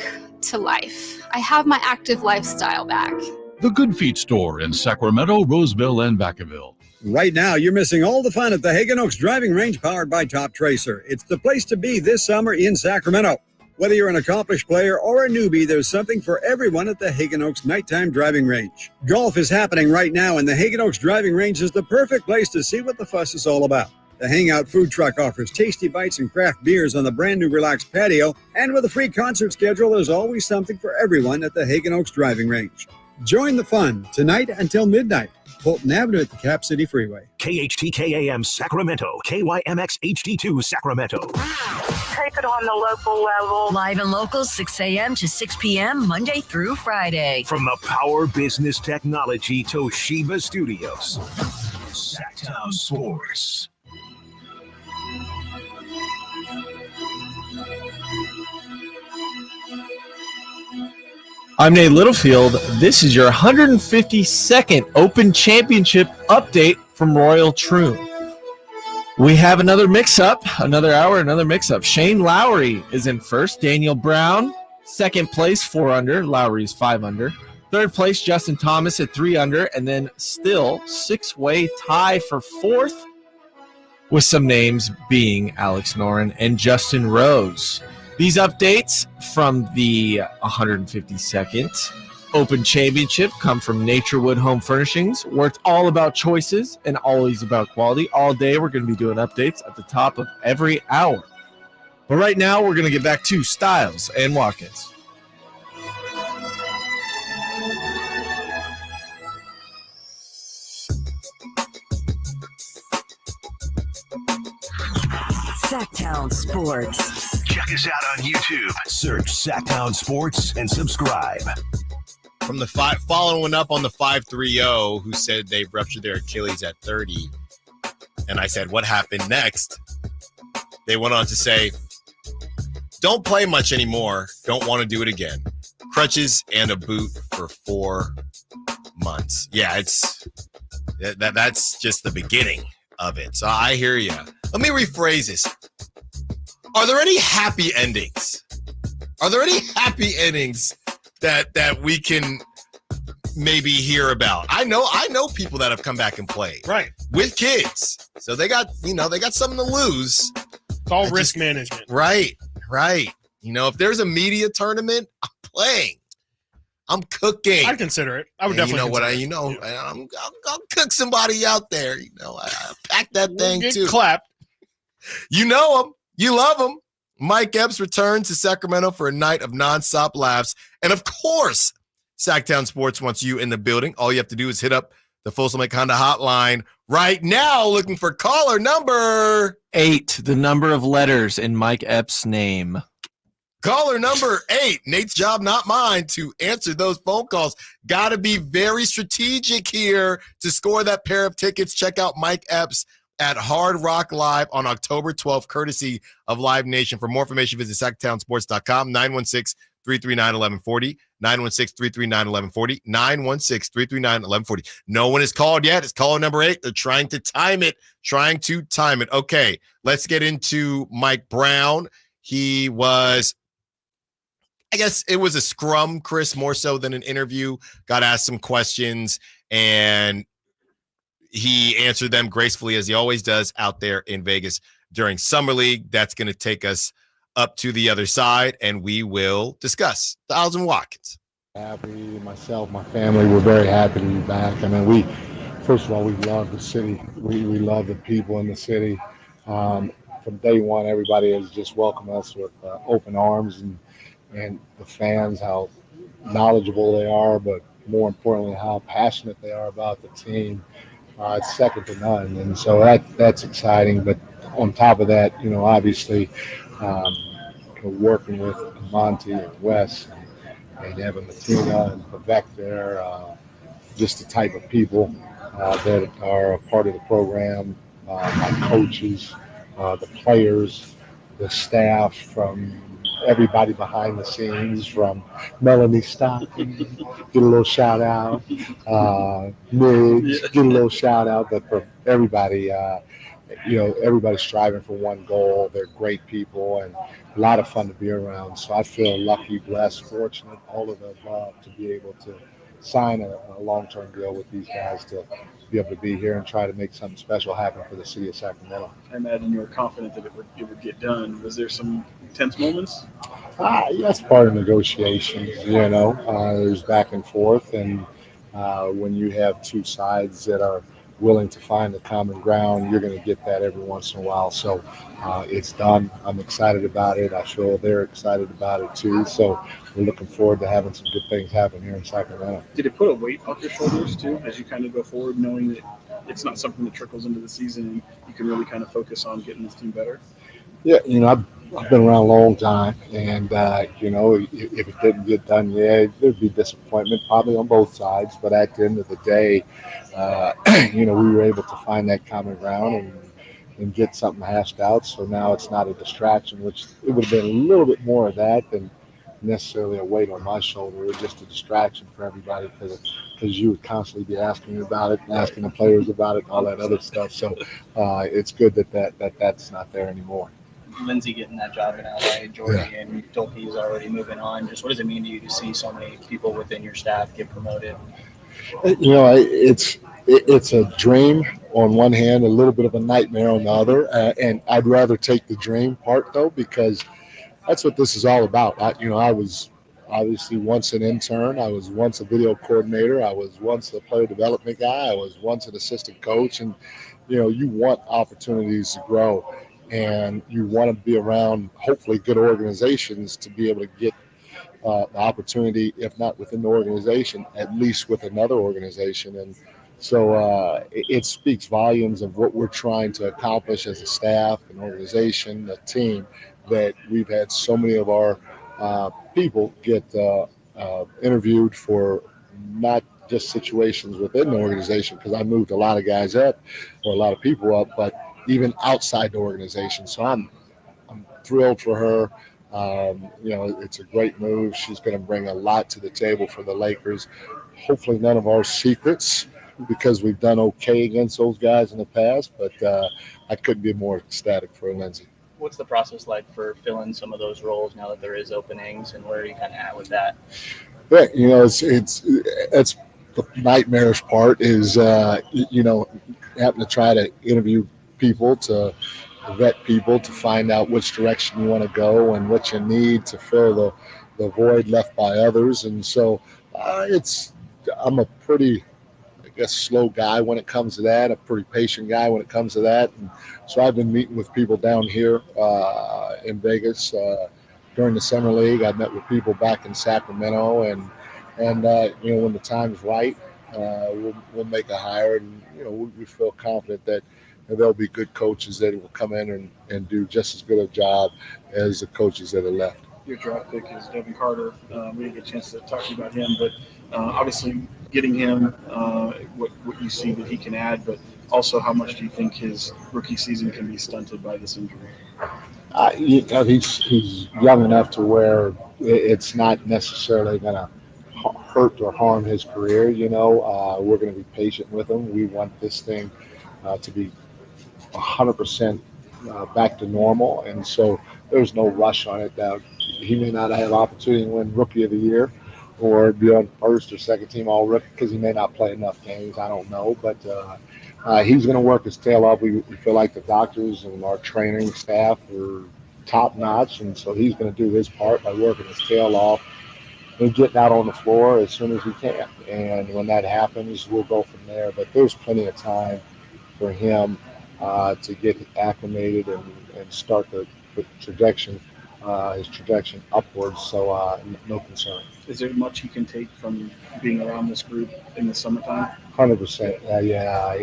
to life. I have my active lifestyle back. The Good Feet store in Sacramento, Roseville, and Vacaville. Right now, you're missing all the fun at the Hagan Oaks Driving Range powered by Top Tracer. It's the place to be this summer in Sacramento. Whether you're an accomplished player or a newbie, there's something for everyone at the Hagan Oaks Nighttime Driving Range. Golf is happening right now, and the Hagan Oaks Driving Range is the perfect place to see what the fuss is all about. The Hangout Food Truck offers tasty bites and craft beers on the brand new relaxed patio, and with a free concert schedule, there's always something for everyone at the Hagan Oaks Driving Range. Join the fun tonight until midnight. Fulton Avenue at the Cap City Freeway. KHTKAM Sacramento, KYMX HD2 Sacramento. Take it on the local level. Live and local, 6 a.m. to 6 p.m. Monday through Friday. From the Power Business Technology Toshiba Studios. Sacktown Sports. I'm Nate Littlefield. This is your 152nd Open Championship update from Royal Troon. We have another mix-up, another hour, another mix-up. Shane Lowry is in first. Daniel Brown, second place, 4 under. Lowry's 5 under. Third place, Justin Thomas at 3 under. And then still 6-way tie for fourth, with some names being Alex Noren and Justin Rose. These updates from the 152nd Open Championship come from Naturewood Home Furnishings, where it's all about choices and always about quality. All day we're going to be doing updates at the top of every hour. But right now we're going to get back to Stiles and Watkins. Sacktown Sports. Check us out on YouTube. Search Sacktown Sports and subscribe. From the following up on the 530 who said they ruptured their Achilles at 30. And I said, what happened next? They went on to say, don't play much anymore. Don't want to do it again. Crutches and a boot for 4 months. Yeah, that's just the beginning of it. So I hear you. Let me rephrase this. Are there any happy endings? Are there any happy endings that we can maybe hear about? I know people that have come back and played. Right. With kids. So they got something to lose. It's all risk management. Right. If there's a media tournament, I'm playing. I'm cooking. I'd consider it. I would definitely. I'll cook somebody out there. I pack that thing too. Clapped. You know them. You love them. Mike Epps returns to Sacramento for a night of nonstop laughs. And of course, Sacktown Sports wants you in the building. All you have to do is hit up the Folsom Lake Honda hotline right now, looking for caller number 8, the number of letters in Mike Epps' name. Caller number 8, Nate's job, not mine, to answer those phone calls. Got to be very strategic here to score that pair of tickets. Check out Mike Epps at Hard Rock Live on October 12th, courtesy of Live Nation. For more information, visit sacktownsports.com, 916-339-1140, 916-339-1140, 916-339-1140. No one is called yet. It's caller number 8. They're trying to time it. Okay, let's get into Mike Brown. He was, I guess it was a scrum, Chris, more so than an interview. Got asked some questions, and he answered them gracefully, as he always does out there in Vegas during Summer League. That's going to take us up to the other side, and we will discuss Stiles and Watkins. Happy, myself, my family, we're very happy to be back. I mean, first of all, we love the city. We love the people in the city. From day one, everybody has just welcomed us with open arms, and the fans, how knowledgeable they are, but more importantly, how passionate they are about the team. It's second to none, and so that's exciting. But on top of that, obviously, working with Monty and Wes and having Matina and Vivek there, just the type of people that are a part of the program, my coaches, the players, the staff, from everybody behind the scenes, from Melanie Stockton, get a little shout out, Midge, get a little shout out, but for everybody, everybody's striving for one goal. They're great people and a lot of fun to be around. So I feel lucky, blessed, fortunate, all of the above, to be able to sign a long-term deal with these guys to be able to be here and try to make something special happen for the city of Sacramento. I imagine you were confident that it would get done. Was there some tense moments? That's part of negotiations, there's back and forth, and when you have two sides that are willing to find the common ground, you're going to get that every once in a while. So it's done. I'm excited about it. I feel they're excited about it too. So we're looking forward to having some good things happen here in Sacramento. Did it put a weight off your shoulders too, as you kind of go forward, knowing that it's not something that trickles into the season and you can really kind of focus on getting this team better? Yeah, I've been around a long time, and if it didn't get done, yeah, there'd be disappointment probably on both sides. But at the end of the day, uh, we were able to find that common ground and get something hashed out. So now it's not a distraction, which it would have been a little bit more of that than necessarily a weight on my shoulder. It was just a distraction for everybody because you would constantly be asking me about it, and asking the players about it, and all that other stuff. So it's good that's not there anymore. Lindsay getting that job in LA, Jordy and Dolkey's already moving on. Just what does it mean to you to see so many people within your staff get promoted? It's a dream on one hand, a little bit of a nightmare on the other, and I'd rather take the dream part though because that's what this is all about. I was obviously once an intern. I was once a video coordinator. I was once a player development guy. I was once an assistant coach, and you want opportunities to grow, and you want to be around hopefully good organizations to be able to get the opportunity, if not within the organization, at least with another organization. And so it speaks volumes of what we're trying to accomplish as a staff, an organization, a team, that we've had so many of our people get interviewed for not just situations within the organization, because I moved a lot of guys up or a lot of people up, but even outside the organization. So I'm thrilled for her. It's a great move. She's going to bring a lot to the table for the Lakers. Hopefully, none of our secrets, because we've done okay against those guys in the past. But I couldn't be more ecstatic for Lindsay. What's the process like for filling some of those roles now that there is openings, and where are you kind of at with that? Yeah, it's the nightmarish part is having to try to interview people, to vet people, to find out which direction you want to go and what you need to fill the void left by others. And so I'm a pretty, I guess, slow guy when it comes to that, a pretty patient guy when it comes to that. And so I've been meeting with people down here in Vegas during the summer league. I met with people back in Sacramento, and when the time's right, we'll make a hire, and we feel confident that there'll be good coaches that will come in and do just as good a job as the coaches that are left. Your draft pick is Devin Carter. We didn't get a chance to talk to you about him, but obviously getting him, what you see that he can add, but also how much do you think his rookie season can be stunted by this injury? He's young enough to where it's not necessarily going to hurt or harm his career. We're going to be patient with him. We want this thing to be 100% back to normal, and so there's no rush on it. Now, he may not have opportunity to win Rookie of the Year or be on first or second team All Rookie because he may not play enough games. I don't know, but he's going to work his tail off. We feel like the doctors and our training staff are top notch, and so he's going to do his part by working his tail off and getting out on the floor as soon as he can. And when that happens, we'll go from there. But there's plenty of time for him to get acclimated and start the trajectory, his trajectory upwards. So no concern. Is there much he can take from being around this group in the summertime? 100%. Yeah.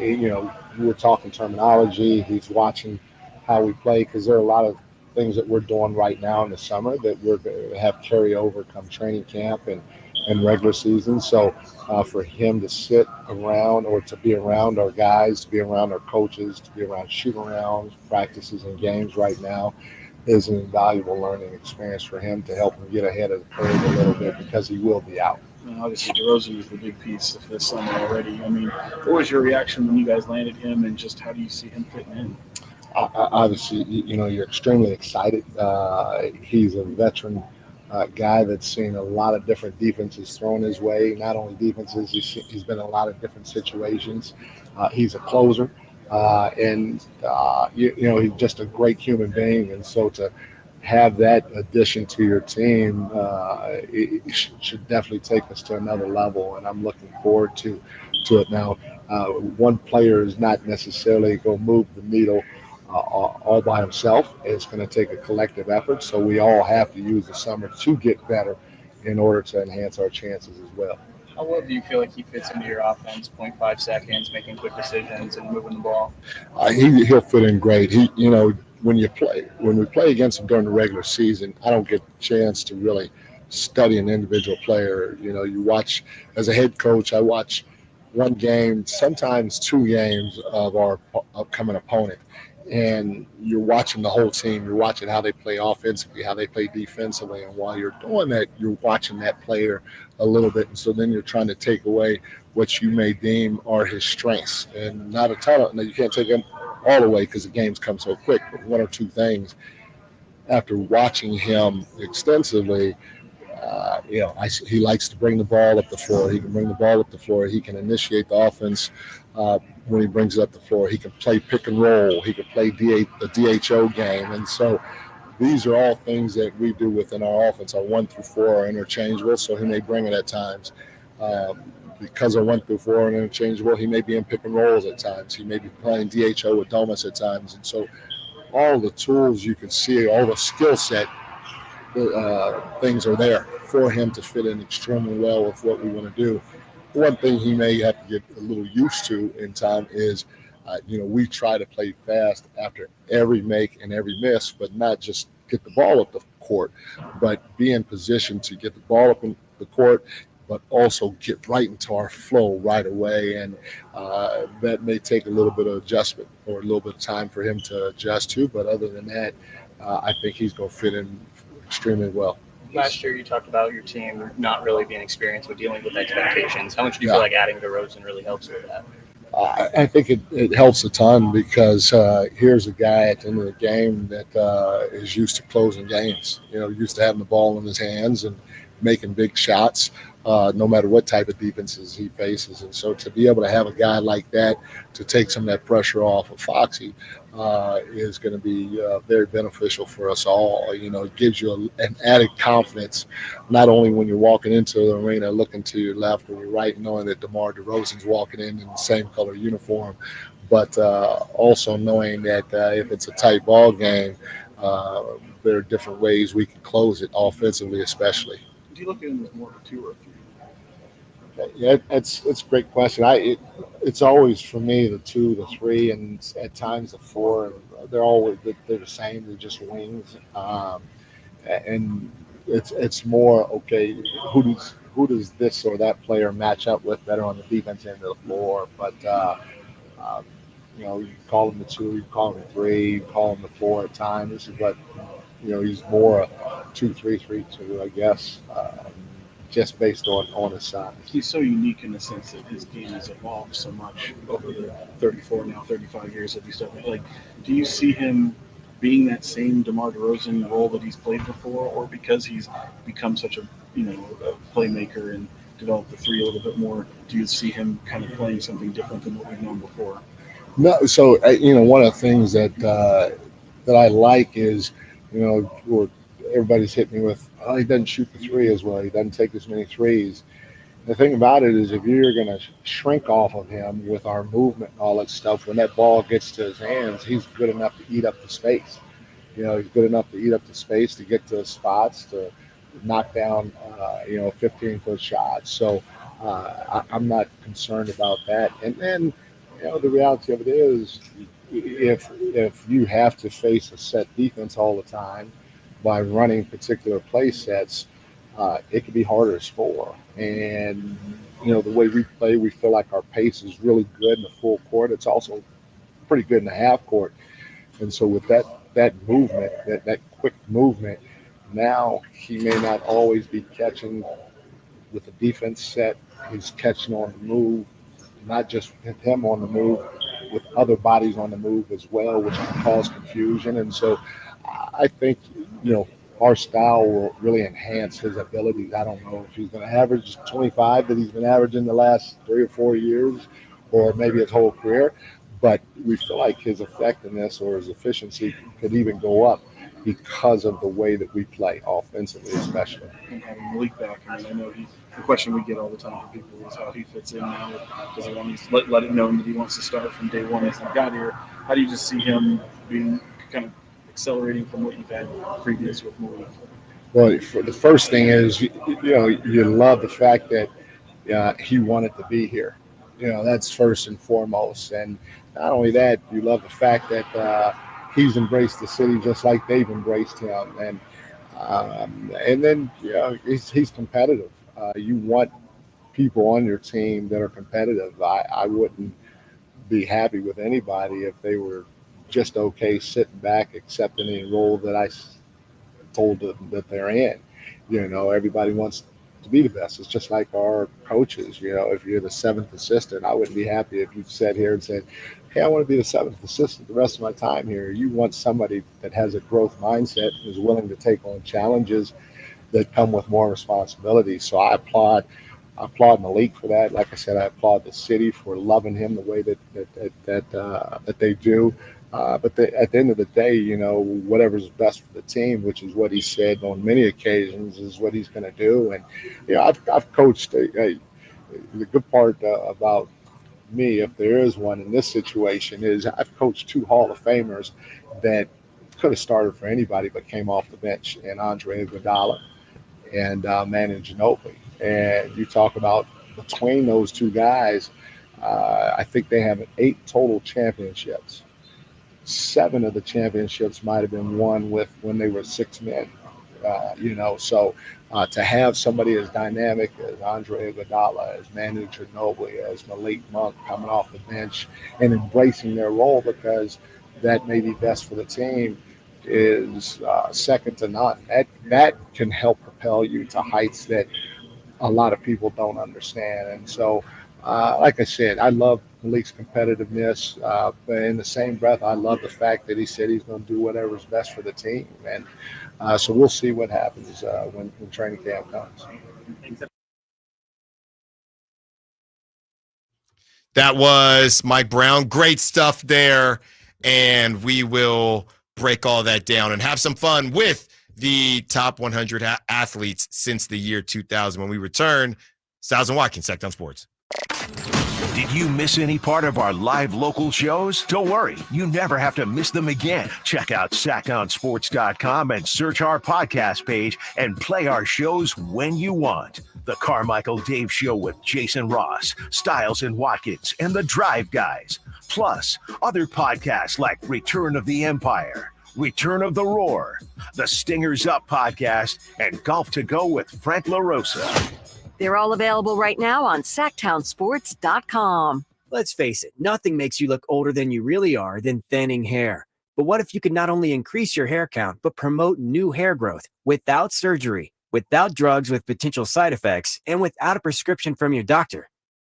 We were talking terminology. He's watching how we play, because there are a lot of things that we're doing right now in the summer that we're going to have carry over come training camp and regular season. So for him to sit around or to be around our guys, to be around our coaches, to be around shoot-arounds, practices, and games right now is an invaluable learning experience for him to help him get ahead of the curve a little bit, because he will be out. And obviously, DeRozan was the big piece of this summer already. I mean, what was your reaction when you guys landed him, and just how do you see him fitting in? Obviously, you're extremely excited. He's a veteran guy that's seen a lot of different defenses thrown his way. Not only defenses, he's been in a lot of different situations. He's a closer, and he's just a great human being. And so to have that addition to your team, it should definitely take us to another level. And I'm looking forward to it now. One player is not necessarily going to move the needle all by himself. It's going to take a collective effort. So we all have to use the summer to get better in order to enhance our chances as well. How well do you feel like he fits into your offense? 0.5 seconds, making quick decisions and moving the ball. He'll fit in great. when we play against them during the regular season, I don't get a chance to really study an individual player. You watch, as a head coach, I watch one game, sometimes two games of our upcoming opponent. And you're watching the whole team. You're watching how they play offensively, how they play defensively. And while you're doing that, you're watching that player a little bit. And so then you're trying to take away what you may deem are his strengths. And not a ton of, you can't take them all the way because the games come so quick. But one or two things after watching him extensively, he likes to bring the ball up the floor. He can bring the ball up the floor. He can initiate the offense when he brings it up the floor. He can play pick and roll. He can play the DHO game. And so these are all things that we do within our offense. Our 1 through 4 are interchangeable, so he may bring it at times. Because our 1 through 4 are interchangeable, he may be in pick and rolls at times. He may be playing DHO with Domus at times. And so all the tools you can see, all the skill set things are there for him to fit in extremely well with what we want to do. One thing he may have to get a little used to in time is, we try to play fast after every make and every miss, but not just get the ball up the court, but be in position to get the ball up in the court, but also get right into our flow right away. And that may take a little bit of adjustment or a little bit of time for him to adjust to. But other than that, I think he's going to fit in extremely well. Last year, you talked about your team not really being experienced with dealing with expectations. How much do you feel like adding DeRozan really helps with that? I think it helps a ton because here's a guy at the end of the game that is used to closing games, used to having the ball in his hands and making big shots, no matter what type of defenses he faces. And so to be able to have a guy like that to take some of that pressure off of Foxy is going to be very beneficial for us all. It gives you an added confidence, not only when you're walking into the arena looking to your left or your right, knowing that DeMar DeRozan's walking in the same color uniform, but also knowing that if it's a tight ball game, there are different ways we can close it offensively, especially. Do you look at him as more of a 2 or a 3? Yeah, it's a great question. It's always for me the 2, the 3, and at times the 4. They're always they're the same. They're just wings, and it's more okay. Who does this or that player match up with better on the defense end of the floor? But you call him the 2, you call him the 3, you call him the 4 at times. But he's more a 2-3-3-2, I guess. Just based on his size. He's so unique in the sense that his game has evolved so much over the 34, now 35 years that he's started. Like, do you see him being that same DeMar DeRozan role that he's played before, or because he's become such a playmaker and developed the 3 a little bit more, do you see him kind of playing something different than what we've known before? No, so one of the things that I like is everybody's hit me with, he doesn't shoot the 3 as well. He doesn't take as many threes. The thing about it is if you're going to shrink off of him with our movement and all that stuff, when that ball gets to his hands, he's good enough to eat up the space. He's good enough to eat up the space, to get to spots, to knock down, 15-foot shots. So I'm not concerned about that. And then, the reality of it is if you have to face a set defense all the time, by running particular play sets, it can be harder to score. And, the way we play, we feel like our pace is really good in the full court. It's also pretty good in the half court. And so with that movement, that quick movement, now he may not always be catching with the defense set. He's catching on the move, not just with him on the move, with other bodies on the move as well, which can cause confusion. And so I think, our style will really enhance his abilities. I don't know if he's going to average 25 that he's been averaging the last 3 or 4 years, or maybe his whole career, but we feel like his effectiveness or his efficiency could even go up because of the way that we play offensively, especially. And having Malik back, I know the question we get all the time from people is how he fits in now. Does he want to let it known that he wants to start from day one as he got here? How do you just see him being kind of accelerating from what you've had previous with Malik? Well, the first thing is, you love the fact that he wanted to be here. That's first and foremost. And not only that, you love the fact that he's embraced the city just like they've embraced him, and then he's competitive. You want people on your team that are competitive. I wouldn't be happy with anybody if they were just okay sitting back accepting any role that I told them that they're in. Everybody wants to be the best. It's just like our coaches. If you're the seventh assistant, I wouldn't be happy if you sat here and said, hey, I want to be the seventh assistant the rest of my time here. You want somebody that has a growth mindset, is willing to take on challenges that come with more responsibility. So I applaud Malik for that. Like I said, I applaud the city for loving him the way that they do. But at the end of the day, whatever's best for the team, which is what he said on many occasions, is what he's going to do. And I've coached. The good part about me, if there is one in this situation, is I've coached 2 Hall of Famers that could have started for anybody but came off the bench, and Andre Iguodala and Manu Ginobili. And you talk about between those 2 guys, I think they have 8 total championships. 7 of the championships might have been won when they were 6 men. So to have somebody as dynamic as Andre Iguodala, as Manu Ginobili, as Malik Monk coming off the bench and embracing their role because that may be best for the team is second to none. That can help propel you to heights that a lot of people don't understand. And so, like I said, I love Malik's competitiveness, but in the same breath, I love the fact that he said he's going to do whatever's best for the team. And so we'll see what happens when training camp comes. That was Mike Brown. Great stuff there. And we will break all that down and have some fun with the top 100 athletes since the year 2000 when we return. Stiles and Watkins, Sacktown Sports. Did you miss any part of our live local shows? Don't worry, you never have to miss them again. Check out sacktownsports.com and search our podcast page and play our shows when you want. The Carmichael Dave Show with Jason Ross, Stiles and Watkins, and the Drive Guys. Plus, other podcasts like Return of the Empire, Return of the Roar, the Stingers Up podcast, and Golf to Go with Frank LaRosa. They're all available right now on sacktownsports.com. Let's face it, nothing makes you look older than you really are than thinning hair. But what if you could not only increase your hair count, but promote new hair growth without surgery, without drugs with potential side effects, and without a prescription from your doctor?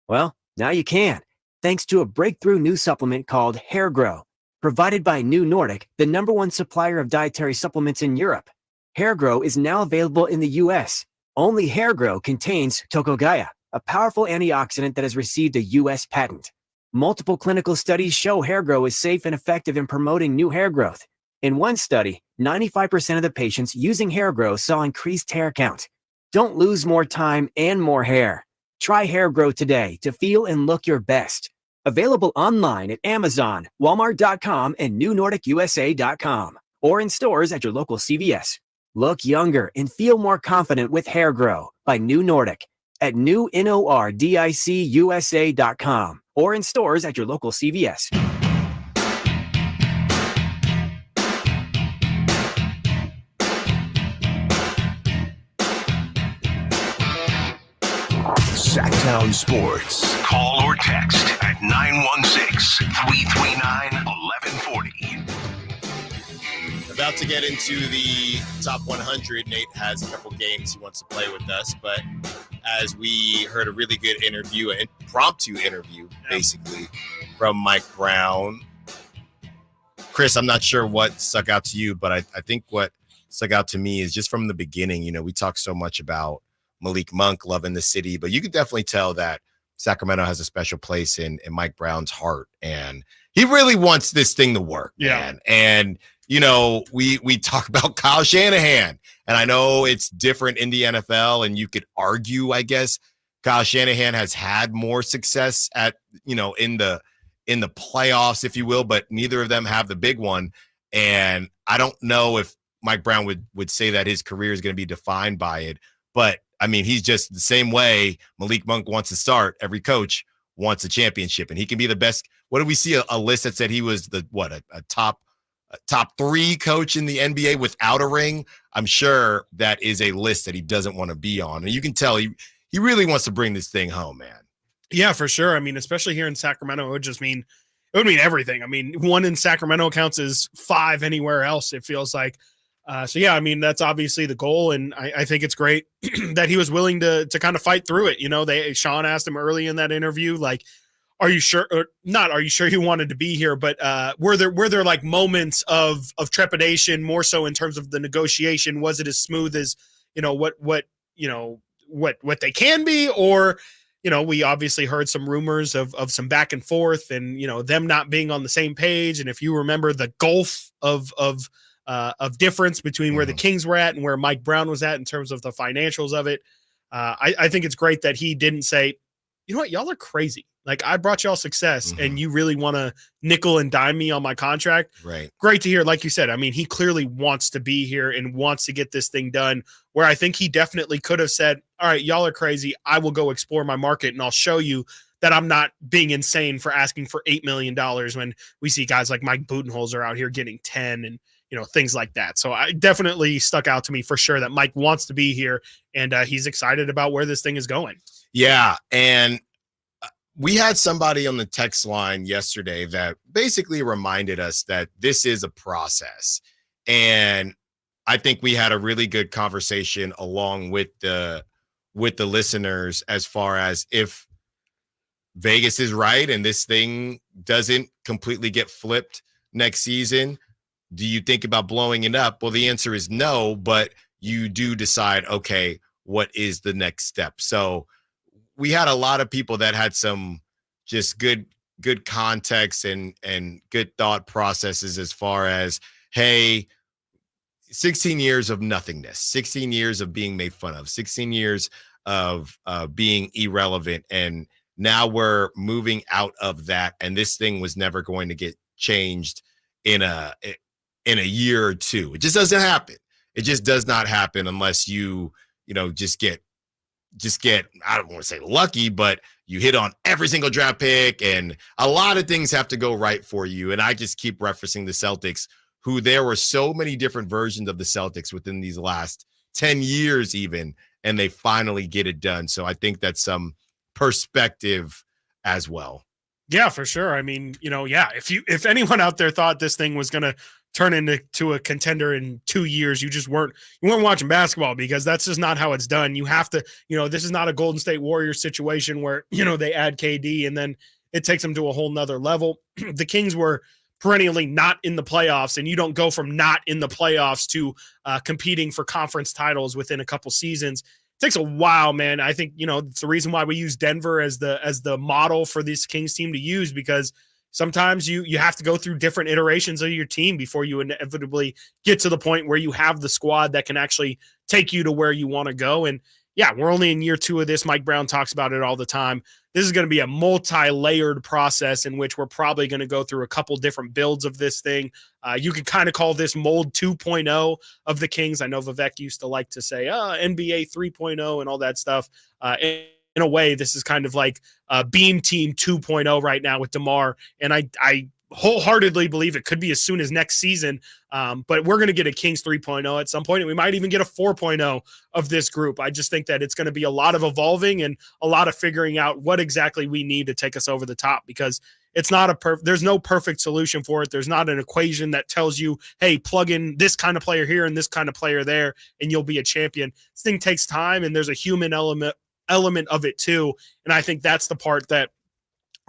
Well, now you can, thanks to a breakthrough new supplement called Hair Grow, provided by New Nordic, the #1 supplier of dietary supplements in Europe. Hair Grow is now available in the U.S. Only Hair Grow contains Tocogaya, a powerful antioxidant that has received a U.S. patent. Multiple clinical studies show Hair Grow is safe and effective in promoting new hair growth. In one study, 95% of the patients using Hair Grow saw increased hair count. Don't lose more time and more hair. Try Hair Grow today to feel and look your best. Available online at Amazon, Walmart.com, and NewNordicUSA.com, or in stores at your local CVS. Look younger and feel more confident with Hair Grow by New Nordic at NewNordicUSA.com or in stores at your local CVS. Sacktown Sports. Call or text at 916-339-1140. About to get into the top 100. Nate has a couple games he wants to play with us, but as we heard a really good interview, an impromptu interview, basically, from Mike Brown. Chris, I'm not sure what stuck out to you, but I think what stuck out to me is just from the beginning, we talked so much about Malik Monk loving the city, but you could definitely tell that Sacramento has a special place in Mike Brown's heart, and he really wants this thing to work. Yeah. Man. And we talk about Kyle Shanahan, and I know it's different in the NFL, and you could argue, I guess, Kyle Shanahan has had more success at, in the playoffs, if you will, but neither of them have the big one. And I don't know if Mike Brown would say that his career is going to be defined by it, but I mean, he's just the same way Malik Monk wants to start. Every coach wants a championship, and he can be the best. What did we see? A list that said he was a top top 3 coach in the NBA without a ring, I'm sure that is a list that he doesn't want to be on. And you can tell he really wants to bring this thing home, man. Yeah, for sure. I mean, especially here in Sacramento, it would mean everything. I mean, 1 in Sacramento counts as 5 anywhere else, it feels like. So yeah, I mean, that's obviously the goal. And I think it's great that he was willing to kind of fight through it. You know, Sean asked him early in that interview, like, are you sure or not? Are you sure you wanted to be here? But were there like moments of trepidation more so in terms of the negotiation? Was it as smooth as, what they can be? Or, we obviously heard some rumors of some back and forth and, them not being on the same page. And if you remember the gulf of difference between where the Kings were at and where Mike Brown was at in terms of the financials of it, I think it's great that he didn't say, you know what, y'all are crazy. Like, I brought y'all success and you really want to nickel and dime me on my contract. Right. Great to hear. Like you said, I mean, he clearly wants to be here and wants to get this thing done, where I think he definitely could have said, all right, y'all are crazy. I will go explore my market and I'll show you that I'm not being insane for asking for $8 million when we see guys like Mike Budenholzer out here getting 10 and, things like that. So I definitely stuck out to me for sure that Mike wants to be here and he's excited about where this thing is going. Yeah. And we had somebody on the text line yesterday that basically reminded us that this is a process. And I think we had a really good conversation along with the listeners as far as if Vegas is right and this thing doesn't completely get flipped next season, do you think about blowing it up? Well, the answer is no, but you do decide, okay, what is the next step? So we had a lot of people that had some just good context and good thought processes as far as, hey, 16 years of nothingness, 16 years of being made fun of, 16 years of being irrelevant. And now we're moving out of that. And this thing was never going to get changed in a year or two. It just doesn't happen. It just does not happen unless you just get, I don't want to say lucky, but you hit on every single draft pick and a lot of things have to go right for you. And I just keep referencing the Celtics, who there were so many different versions of the Celtics within these last 10 years even, and they finally get it done. So I think that's some perspective as well. Yeah, for sure. I mean, if anyone out there thought this thing was going to turn into a contender in 2 years, you weren't watching basketball, because that's just not how it's done. You have to, this is not a Golden State Warriors situation where, they add KD and then it takes them to a whole nother level. The Kings were perennially not in the playoffs, and you don't go from not in the playoffs to competing for conference titles within a couple seasons. It takes a while, man. I think, it's the reason why we use Denver as the model for this Kings team to use, because sometimes you have to go through different iterations of your team before you inevitably get to the point where you have the squad that can actually take you to where you want to go. And yeah, we're only in year 2 of this. Mike Brown talks about it all the time. This is going to be a multi-layered process in which we're probably going to go through a couple different builds of this thing. You could kind of call this mold 2.0 of the Kings. I know Vivek used to like to say NBA 3.0 and all that stuff. In a way, this is kind of like Beam Team 2.0 right now with DeMar. And I wholeheartedly believe it could be as soon as next season. But we're going to get a Kings 3.0 at some point, and we might even get a 4.0 of this group. I just think that it's going to be a lot of evolving and a lot of figuring out what exactly we need to take us over the top, because it's not there's no perfect solution for it. There's not an equation that tells you, hey, plug in this kind of player here and this kind of player there, and you'll be a champion. This thing takes time, and there's a human element of it too. And I think that's the part that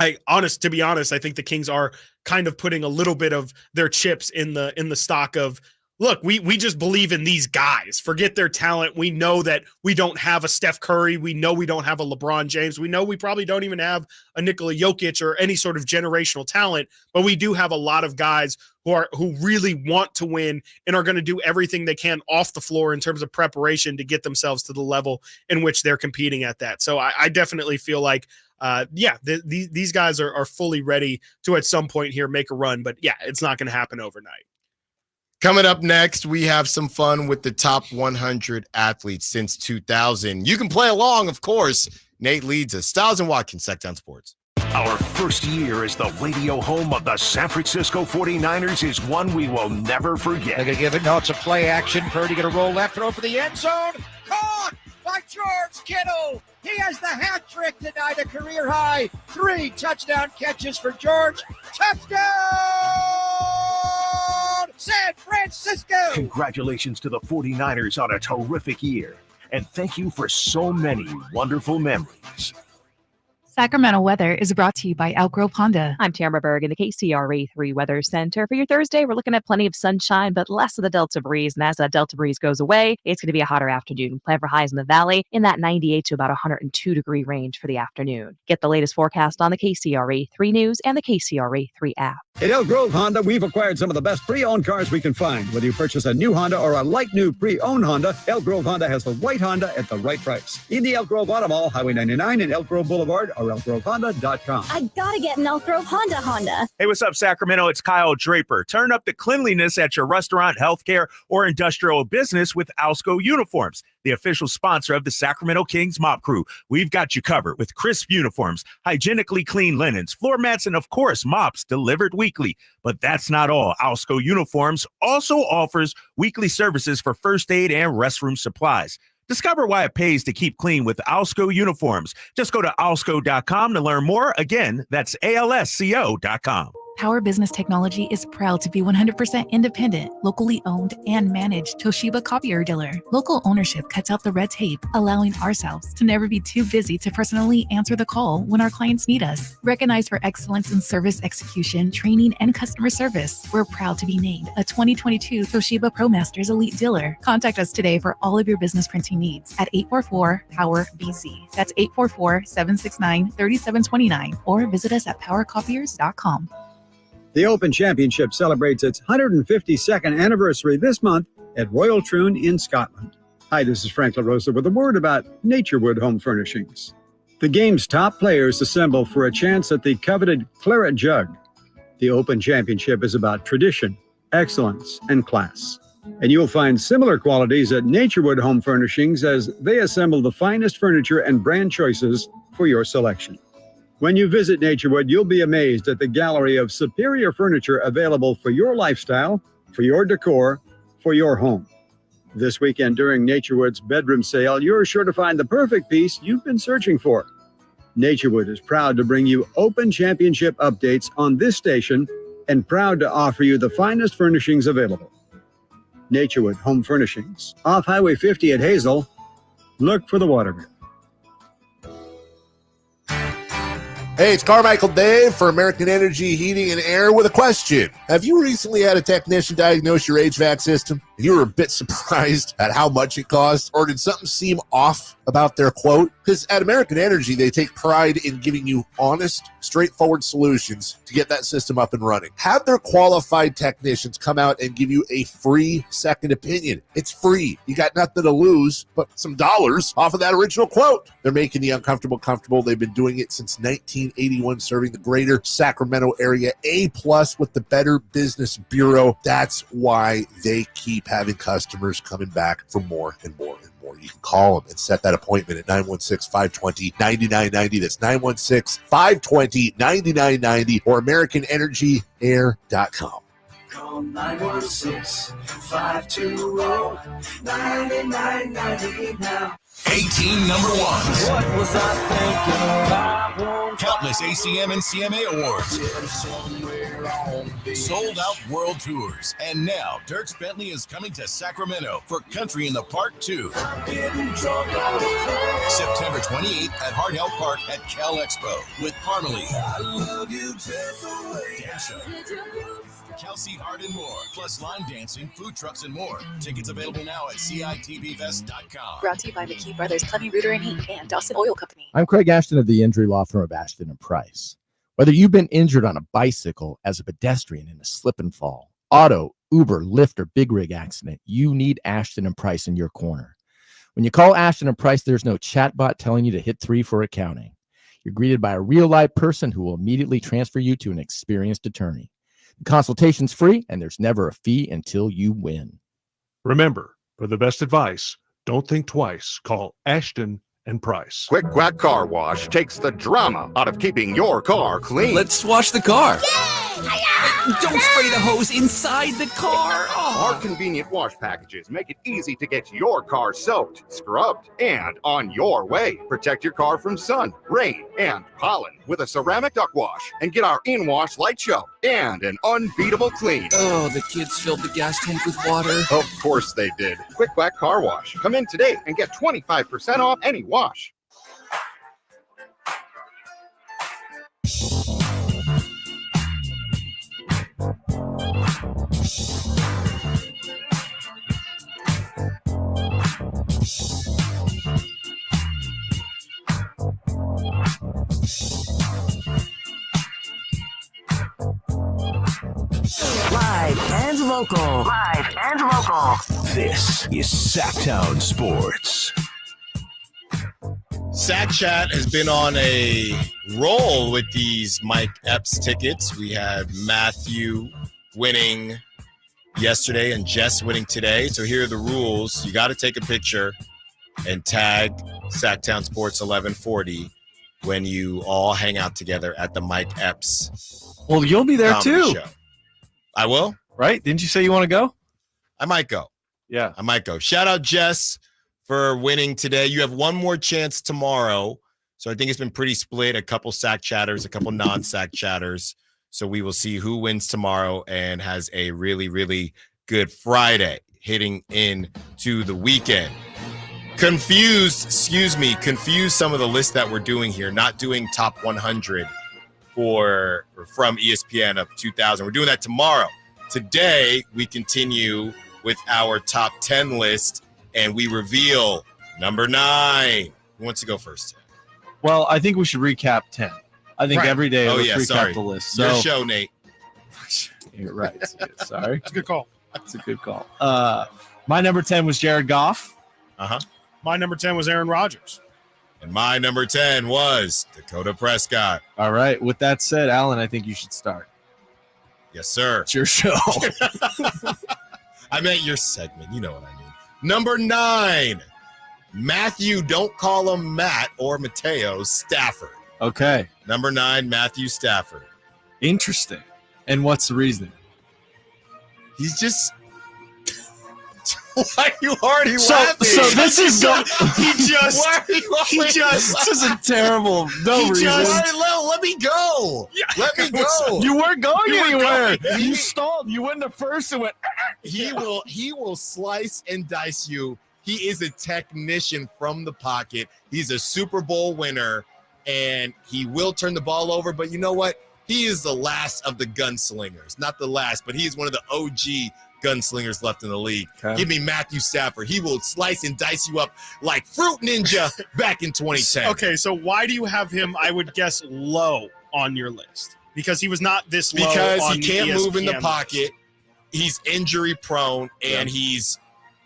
to be honest, I think the Kings are kind of putting a little bit of their chips in the stock of, look, we just believe in these guys. Forget their talent. We know that we don't have a Steph Curry. We know we don't have a LeBron James. We know we probably don't even have a Nikola Jokic or any sort of generational talent, but we do have a lot of guys who really want to win and are going to do everything they can off the floor in terms of preparation to get themselves to the level in which they're competing at that. So I definitely feel like, these guys are fully ready to at some point here make a run, but yeah, it's not going to happen overnight. Coming up next, we have some fun with the top 100 athletes since 2000. You can play along, of course. Nate leads us. Stiles and Watkins, Sacktown Sports. Our first year as the radio home of the San Francisco 49ers is one we will never forget. They're going to give it. No, it's a play action. Purdy going to roll left, throw for the end zone. Caught by George Kittle. He has the hat trick tonight, a career high. 3 touchdown catches for George. Touchdown, San Francisco. Congratulations to the 49ers on a terrific year. And thank you for so many wonderful memories. Sacramento weather is brought to you by Elk Grove Honda. I'm Tamara Berg in the KCRA 3 Weather Center. For your Thursday, we're looking at plenty of sunshine, but less of the Delta breeze. And as that Delta breeze goes away, it's going to be a hotter afternoon. Plan for highs in the valley in that 98 to about 102 degree range for the afternoon. Get the latest forecast on the KCRA 3 News and the KCRA 3 app. At Elk Grove Honda, we've acquired some of the best pre-owned cars we can find. Whether you purchase a new Honda or a like-new pre-owned Honda, Elk Grove Honda has the right Honda at the right price. In the Elk Grove Auto Mall, Highway 99 and Elk Grove Boulevard, or elkgrovehonda.com. I gotta get an Elk Grove Honda. Hey, what's up, Sacramento? It's Kyle Draper. Turn up the cleanliness at your restaurant, healthcare, or industrial business with Alsco Uniforms, the official sponsor of the Sacramento Kings Mop Crew. We've got you covered with crisp uniforms, hygienically clean linens, floor mats, and of course, mops delivered weekly. But that's not all. Alsco Uniforms also offers weekly services for first aid and restroom supplies. Discover why it pays to keep clean with Alsco Uniforms. Just go to alsco.com to learn more. Again, that's alsco.com. Power Business Technology is proud to be 100% independent, locally owned, and managed Toshiba copier dealer. Local ownership cuts out the red tape, allowing ourselves to never be too busy to personally answer the call when our clients need us. Recognized for excellence in service execution, training, and customer service, we're proud to be named a 2022 Toshiba ProMasters Elite Dealer. Contact us today for all of your business printing needs at 844-POWER-BC. That's 844-769-3729, or visit us at powercopiers.com. The Open Championship celebrates its 152nd anniversary this month at Royal Troon in Scotland. Hi, this is Frank LaRosa with a word about Naturewood Home Furnishings. The game's top players assemble for a chance at the coveted Claret Jug. The Open Championship is about tradition, excellence, and class. And you'll find similar qualities at Naturewood Home Furnishings as they assemble the finest furniture and brand choices for your selection. When you visit Naturewood, you'll be amazed at the gallery of superior furniture available for your lifestyle, for your decor, for your home. This weekend during Naturewood's bedroom sale, you're sure to find the perfect piece you've been searching for. Naturewood is proud to bring you Open Championship updates on this station and proud to offer you the finest furnishings available. Naturewood Home Furnishings, off Highway 50 at Hazel. Look for the Waterville. Hey, it's Carmichael Dave for American Energy Heating and Air with a question. Have you recently had a technician diagnose your HVAC system and you were a bit surprised at how much it cost? Or did something seem off about their quote? Because at American Energy, they take pride in giving you honest, straightforward solutions to get that system up and running. Have their qualified technicians come out and give you a free second opinion. It's free. You got nothing to lose but some dollars off of that original quote. They're making the uncomfortable comfortable. They've been doing it since 1981, serving the greater Sacramento area. A+ with the Better Business Bureau. That's why they keep having customers coming back for more and more and more. You can call them and set that appointment at 916-520-9990. That's 916-520-9990 or AmericanEnergyAir.com. Call 916-520-9990 now. 18 number ones. What was I thinking? Countless ACM and CMA awards. Sold out world tours. And now, Dierks Bentley is coming to Sacramento for Country in the Park 2. September 28th at Hart Health Park at Cal Expo with Parmalee, Kelsey Hart, and more. Plus line dancing, food trucks, and more. Tickets available now at CITVFest.com. Brought to you by McKee Brothers Plumbing, Rooter, and Heat, and Dawson Oil Company. I'm Craig Ashton of the injury law firm of Ashton & Price. Whether you've been injured on a bicycle, as a pedestrian in a slip and fall, auto, Uber, Lyft, or big rig accident, you need Ashton & Price in your corner. When you call Ashton & Price, there's no chatbot telling you to hit 3 for accounting. You're greeted by a real live person who will immediately transfer you to an experienced attorney. The consultation's free, and there's never a fee until you win. Remember, for the best advice, don't think twice. Call Ashton & and price. Quick Quack Car Wash takes the drama out of keeping your car clean. Let's wash the car. Don't spray the hose inside the car. Our convenient wash packages make it easy to get your car soaked, scrubbed, and on your way. Protect your car from sun, rain, and pollen with a ceramic duck wash and get our in-wash light show and an unbeatable clean. Oh, the kids filled the gas tank with water. Of course they did. Quick Quack Car Wash. Come in today and get 25% off any wash. Live and local. Live and local. This is Sacktown Sports. Sack Chat has been on a roll with these Mike Epps tickets. We had Matthew winning yesterday and Jess winning today. So here are the rules. You got to take a picture and tag Sacktown Sports 1140 when you all hang out together at the Mike Epps. Well, you'll be there comedy too. Show. I will. Right? Didn't you say you want to go? I might go. Yeah. I might go. Shout out Jess for winning today. You have one more chance tomorrow. So I think it's been pretty split. A couple sack chatters, a couple non-sack chatters. So we will see who wins tomorrow and has a really, really good Friday hitting into the weekend. Confused some of the list that we're doing here. Not doing top 100 from ESPN of 2000. We're doing that tomorrow. Today, we continue with our top 10 list, and we reveal number 9. Who wants to go first? Well, I think we should recap 10. I think every day let's recap the list. Your show, Nate. You're right. Sorry. It's a good call. That's a good call. My number 10 was Jared Goff. Uh-huh. My number 10 was Aaron Rodgers. And my number 10 was Dakota Prescott. All right. With that said, Alan, I think you should start. Yes, sir. It's your show. I meant your segment. You know what I mean. Number 9, Matthew, don't call him Matt or Mateo, Stafford. Okay. Number 9, Matthew Stafford. Interesting. And what's the reason? He's just... Why are you already laughing? So this is This is a terrible reason. Let me go. Yeah. Let me go. You weren't going anywhere. Going. You stalled. You went to first and went. He will slice and dice you. He is a technician from the pocket. He's a Super Bowl winner, and he will turn the ball over. But you know what? He is the last of the gunslingers. Not the last, but he's one of the OG gunslingers left in the league. Okay. Give me Matthew Stafford. He will slice and dice you up like Fruit Ninja back in 2010. Okay, so why do you have him, I would guess, low on your list? Because he was not this low. Because on he can't move in the pocket. List. He's injury prone, and he's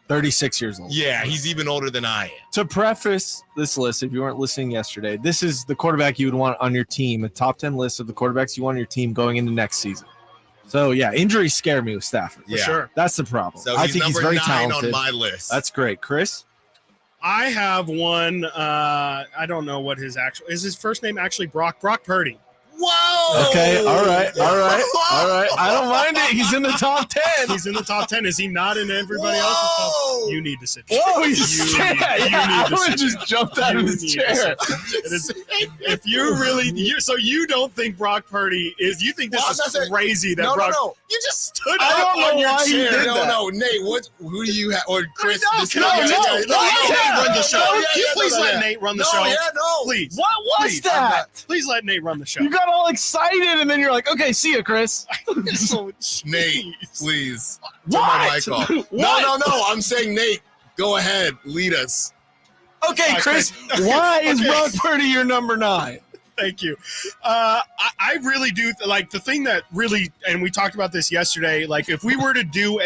36 years old. Yeah, he's even older than I am. To preface this list, if you weren't listening yesterday, this is the quarterback you would want on your team, a top 10 list of the quarterbacks you want on your team going into next season. So, yeah, injuries scare me with Stafford. Yeah. For sure. That's the problem. So I think he's very talented. on my list. That's great. Chris? I have one. I don't know what his first name actually Brock Purdy. Whoa! Okay, all right. I don't mind it. He's in the top 10. He's in the top 10. Is he not in everybody else's top? You need to sit. Whoa, I just jumped out of his chair. If you really, so you don't think Brock Purdy is? You think this is crazy that Brock? No. You just stood I up don't know on your why he chair. did that. No, Nate. Who do you have? Or Chris? No, just- Nate run the show. Can you please let Nate run the show? Yeah, no. Please. What was that? Please let Nate run the show. You got all excited, and then you're like, okay, see ya, Chris. Nate, please. Turn What? my mic off. What? No. I'm saying, Nate, go ahead. Lead us. Okay, Chris, why is Brock Purdy your number 9? Thank you. I really do like the thing that really, and we talked about this yesterday, like if we were to do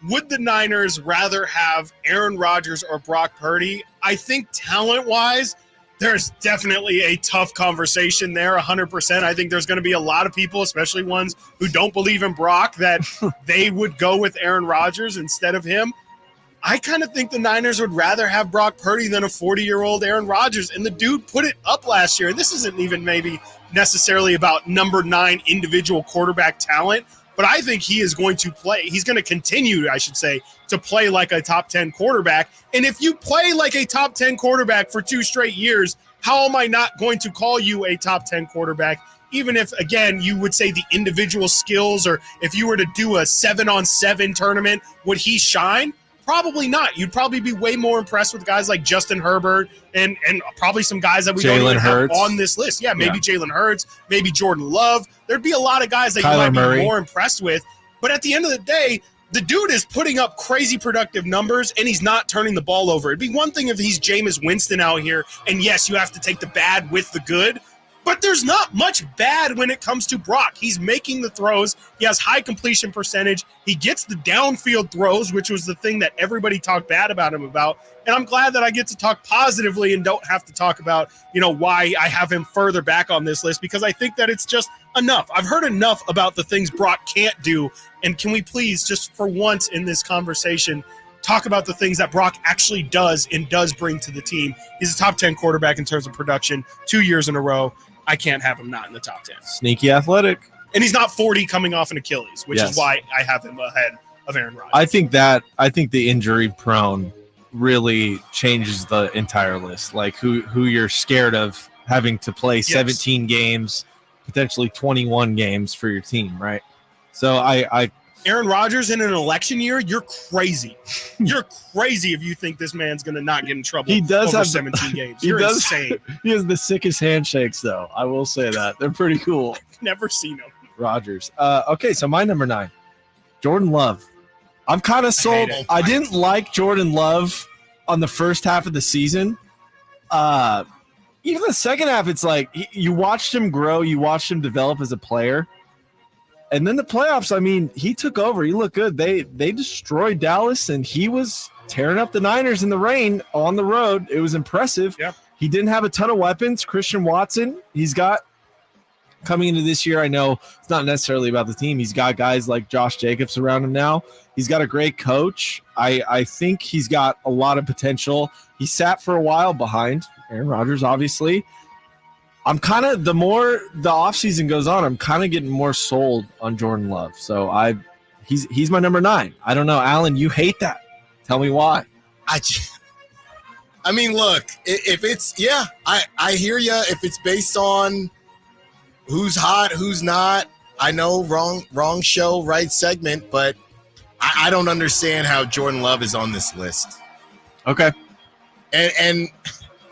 would the Niners rather have Aaron Rodgers or Brock Purdy? I think talent-wise, there's definitely a tough conversation there, 100%. I think there's going to be a lot of people, especially ones who don't believe in Brock, that they would go with Aaron Rodgers instead of him. I kind of think the Niners would rather have Brock Purdy than a 40-year-old Aaron Rodgers. And the dude put it up last year. And this isn't even maybe necessarily about number 9 individual quarterback talent, but I think he is going to play. He's going to continue, I should say, to play like a top 10 quarterback. And if you play like a top 10 quarterback for 2 straight years, how am I not going to call you a top 10 quarterback? Even if, again, you would say the individual skills, or if you were to do a 7-on-7 tournament, would he shine? Probably not. You'd probably be way more impressed with guys like Justin Herbert and probably some guys that we don't even have on this list. Yeah, maybe Jalen Hurts, maybe Jordan Love. There'd be a lot of guys that Kyler you might Murray. be more impressed with. But at the end of the day, the dude is putting up crazy productive numbers, and he's not turning the ball over. It'd be one thing if he's Jameis Winston out here, and yes, you have to take the bad with the good, but there's not much bad when it comes to Brock. He's making the throws. He has high completion percentage. He gets the downfield throws, which was the thing that everybody talked bad about him about. And I'm glad that I get to talk positively and don't have to talk about, why I have him further back on this list, because I think that it's just enough. I've heard enough about the things Brock can't do. And can we please, just for once in this conversation, talk about the things that Brock actually does and does bring to the team? He's a top 10 quarterback in terms of production 2 years in a row. I can't have him not in the top 10. Sneaky athletic. And he's not 40 coming off an Achilles, which is why I have him ahead of Aaron Rodgers. I think the injury prone really changes the entire list. Like who you're scared of having to play 17 games, potentially 21 games for your team, right? So Aaron Rodgers in an election year, you're crazy. You're crazy if you think this man's going to not get in trouble. He does over have 17 games. You're insane. He has the sickest handshakes, though. I will say that. They're pretty cool. Never seen him. Rodgers. Okay, so my number 9, Jordan Love. I'm kind of sold. I didn't like Jordan Love on the first half of the season. Even the second half, it's like you watched him grow. You watched him develop as a player. And then the playoffs, I mean, he took over. He looked good. They destroyed Dallas, and he was tearing up the Niners in the rain on the road. It was impressive. Yep. He didn't have a ton of weapons. Christian Watson, he's got coming into this year, I know it's not necessarily about the team. He's got guys like Josh Jacobs around him now. He's got a great coach. I think he's got a lot of potential. He sat for a while behind Aaron Rodgers, obviously. I'm kind of, the more the offseason goes on, I'm kind of getting more sold on Jordan Love. So he's my number 9. I don't know. Alan, you hate that. Tell me why. I mean, look, if it's, I hear you. If it's based on who's hot, who's not, I know wrong show, right segment, but I don't understand how Jordan Love is on this list. Okay. And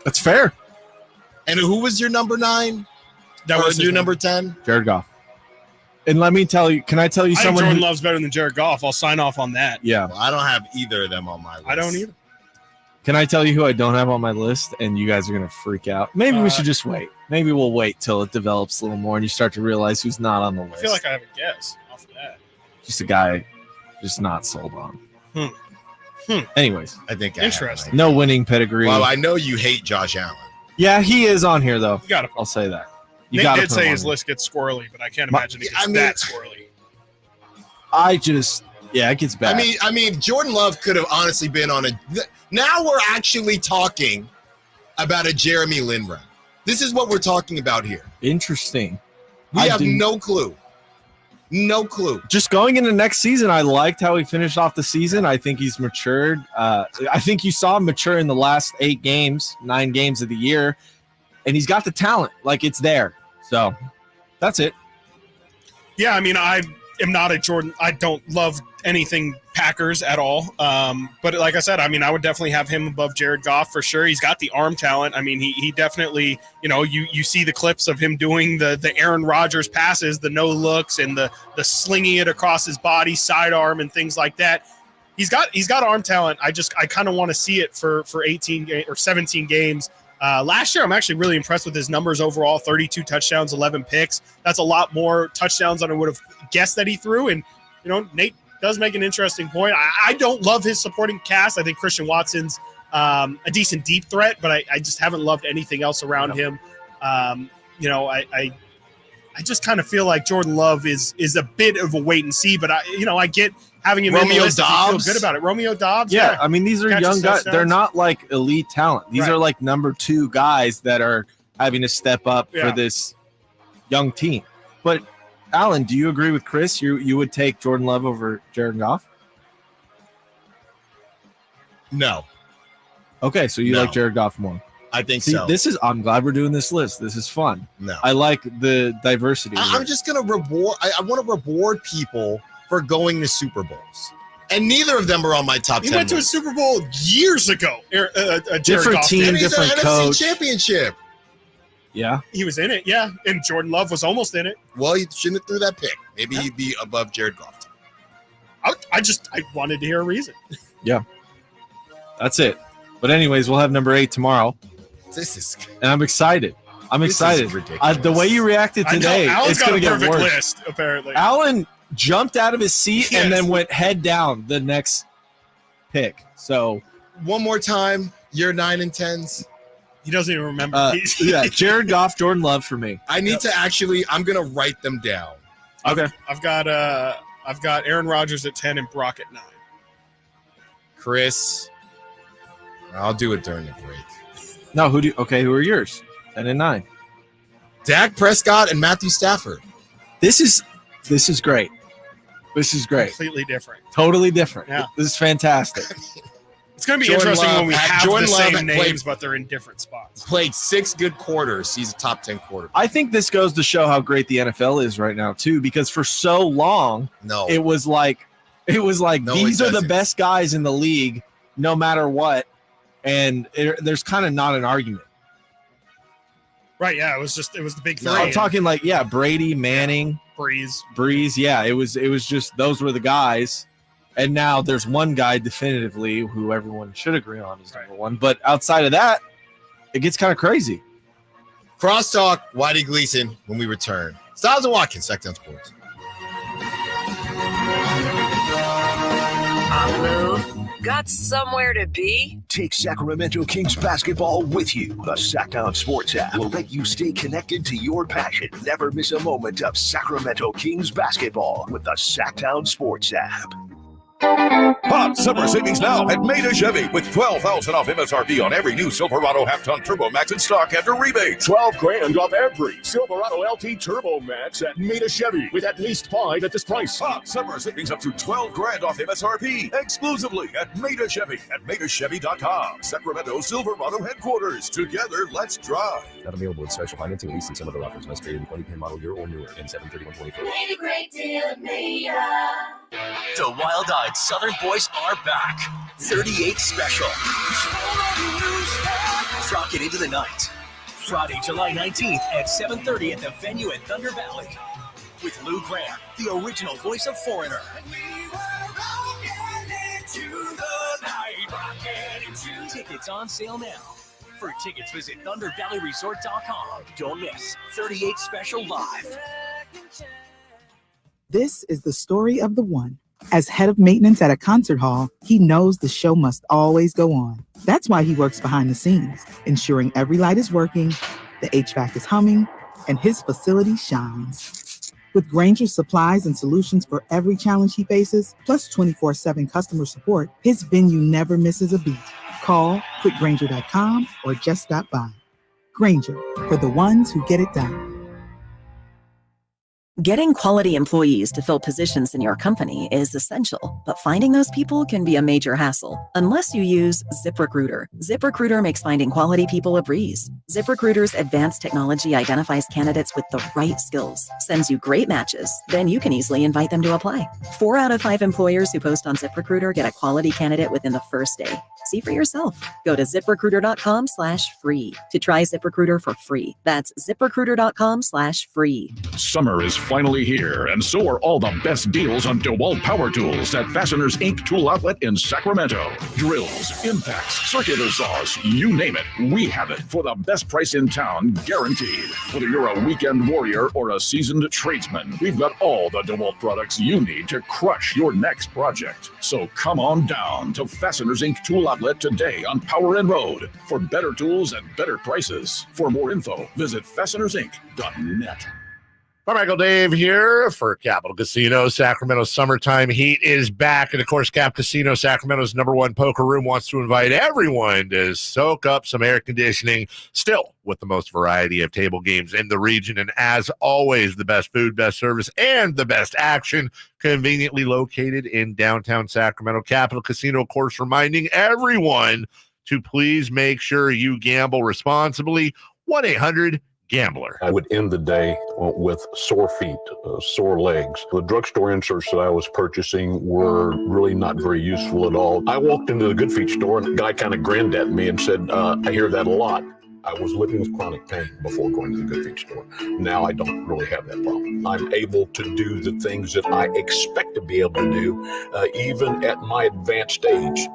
that's fair. And who was your number 9? That was your number 10? Jared Goff. And let me tell you, can I tell you I someone think Jordan Love's better than Jared Goff. I'll sign off on that. Yeah. Well, I don't have either of them on my list. I don't either. Can I tell you who I don't have on my list? And you guys are going to freak out. Maybe we should just wait. Maybe we'll wait till it develops a little more and you start to realize who's not on the list. I feel like I have a guess off of that. Just a guy just not sold on. Anyways. I think interesting. No winning pedigree. Well, I know you hate Josh Allen. Yeah, he is on here, though. You gotta, I'll say that. Nate did say his list gets squirrely, but I can't imagine it gets that squirrely. It gets bad. I mean, Jordan Love could have honestly been on a. Now we're actually talking about a Jeremy Lin run. This is what we're talking about here. Interesting. We have no clue. No clue. Just going into next season, I liked how he finished off the season. I think he's matured. I think you saw him mature in the last 9 games of the year, and he's got the talent. Like, it's there. So that's it. Yeah, I mean, I am not a Jordan. I don't love anything Packers at all. But like I said, I mean, I would definitely have him above Jared Goff for sure. He's got the arm talent. I mean, he definitely, you see the clips of him doing the Aaron Rodgers passes, the no looks and the slinging it across his body, sidearm and things like that. He's got arm talent. I kind of want to see it for 18 or 17 games. Last year, I'm actually really impressed with his numbers overall, 32 touchdowns, 11 picks. That's a lot more touchdowns than I would have guessed that he threw. And, Nate does make an interesting point. I don't love his supporting cast. I think Christian Watson's a decent deep threat, but I just haven't loved anything else around him. I just kind of feel like Jordan Love is a bit of a wait and see, but I get having him in the list if you feel good about it. Romeo Dobbs. Yeah, I mean, these are young guys. They're not like elite talent. These are like number 2 guys that are having to step up for this young team. But Alan, do you agree with Chris? You would take Jordan Love over Jared Goff? No. Okay, so you like Jared Goff more. I think so. I'm glad we're doing this list. This is fun. No. I like the diversity. I'm just going to reward. I want to reward people for going to Super Bowls. And neither of them are on my top 10. He went to a Super Bowl years ago. Different team, different coach. NFC championship. Yeah. He was in it, yeah. And Jordan Love was almost in it. Well, he shouldn't have threw that pick. Maybe he'd be above Jared Goff. I wanted to hear a reason. Yeah. That's it. But anyways, we'll have number 8 tomorrow. And I'm excited. This is ridiculous. The way you reacted today, Alan's it's going to got a get perfect worse. list, apparently. Alan jumped out of his seat and then went head down the next pick. So one more time, your 9 and 10s. He doesn't even remember. Jared Goff, Jordan Love for me. I need to I'm going to write them down. Okay. I've got Aaron Rodgers at 10 and Brock at 9. Chris, I'll do it during the break. No, who are yours? 10 and 9. Dak Prescott and Matthew Stafford. This is great. This is great. Completely different. Totally different. Yeah. This is fantastic. It's going to be Jordan interesting Love, when we have Jordan the Love same played- names, but they're in different spots. Played 6 good quarters. He's a top 10 quarterback. I think this goes to show how great the NFL is right now too, because for so long, it was like these are the best guys in the league, no matter what, and there's kind of not an argument. Right? Yeah, it was the big 3. No, I'm talking like Brady, Manning, Breeze. Yeah, it was just those were the guys, and now there's one guy definitively who everyone should agree on is number 1. But outside of that, it gets kind of crazy. Crosstalk, Whitey Gleason when we return. Stiles and Watkins, Sacktown Sports. Got somewhere to be? Take Sacramento Kings basketball with you. The Sacktown Sports app will let you stay connected to your passion. Never miss a moment of Sacramento Kings basketball with the Sacktown Sports app. Hot summer savings now at Maida Chevy with $12,000 off MSRP on every new Silverado half-ton Turbo Max in stock after rebate. $12,000 off every Silverado LT Turbo Max at Maida Chevy with at least 5 at this price. Hot summer savings up to $12,000 off MSRP exclusively at Maida Chevy at MaidaChevy.com. Sacramento Silverado headquarters. Together, let's drive. Not available with special financing, leasing. Some other offers must trade in 2010 model year or newer and 7/31/24. Made a great deal at Maida. The wild-eyed Southern boys are back. 38 special. Rock it into the night. Friday, July 19th at 7:30 at the venue at Thunder Valley. With Lou Graham, the original voice of Foreigner. Tickets on sale now. For tickets, visit ThunderValleyResort.com. Don't miss 38 special live. This is the story of the one. As head of maintenance at a concert hall, he knows the show must always go on. That's why he works behind the scenes, ensuring every light is working, the HVAC is humming, and his facility shines. With Grainger's supplies and solutions for every challenge he faces, plus 24/7 customer support, his venue never misses a beat. Call quickgrainger.com or just stop by. Grainger, for the ones who get it done. Getting quality employees to fill positions in your company is essential, but finding those people can be a major hassle unless you use ZipRecruiter. ZipRecruiter makes finding quality people a breeze. ZipRecruiter's advanced technology identifies candidates with the right skills, sends you great matches, then you can easily invite them to apply. 4 out of 5 employers who post on ZipRecruiter get a quality candidate within the first day. See for yourself. Go to ZipRecruiter.com/free to try ZipRecruiter for free. That's ZipRecruiter.com/free. Summer is finally here, and so are all the best deals on DeWalt Power Tools at Fasteners Inc. Tool Outlet in Sacramento. Drills, impacts, circular saws, you name it, we have it for the best price in town, guaranteed. Whether you're a weekend warrior or a seasoned tradesman, we've got all the DeWalt products you need to crush your next project. So come on down to Fasteners Inc. Tool Outlet today on Power and Road for better tools and better prices. For more info, visit fastenersinc.net. Carmichael Dave here for Capital Casino. Sacramento summertime heat is back. And, of course, Cap Casino, Sacramento's #1 poker room, wants to invite everyone to soak up some air conditioning, still with the most variety of table games in the region. And, as always, the best food, best service, and the best action conveniently located in downtown Sacramento. Capital Casino, of course, reminding everyone to please make sure you gamble responsibly. 1-800-GAMBLER. I would end the day with sore feet, sore legs. The drugstore inserts that I was purchasing were really not very useful at all. I walked into the Good Feet store and the guy kind of grinned at me and said, I hear that a lot. I was living with chronic pain before going to the Good Feet store. Now I don't really have that problem. I'm able to do the things that I expect to be able to do, even at my advanced age.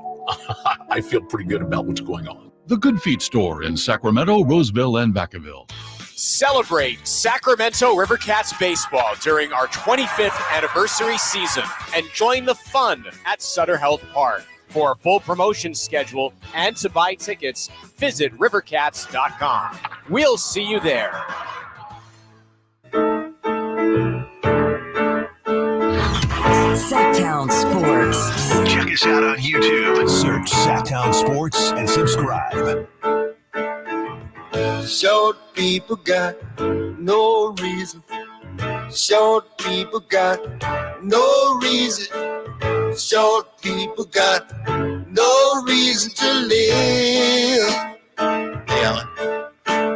I feel pretty good about what's going on. The Good Feet store in Sacramento, Roseville, and Vacaville. Celebrate Sacramento Rivercats baseball during our 25th anniversary season and join the fun at Sutter Health Park. For a full promotion schedule and to buy tickets, visit rivercats.com. We'll see you there. Sacktown Sports. Check us out on YouTube. Search Sacktown Sports and subscribe. Short people got no reason. Short people got no reason. Short people got no reason to live. Hey, Alan.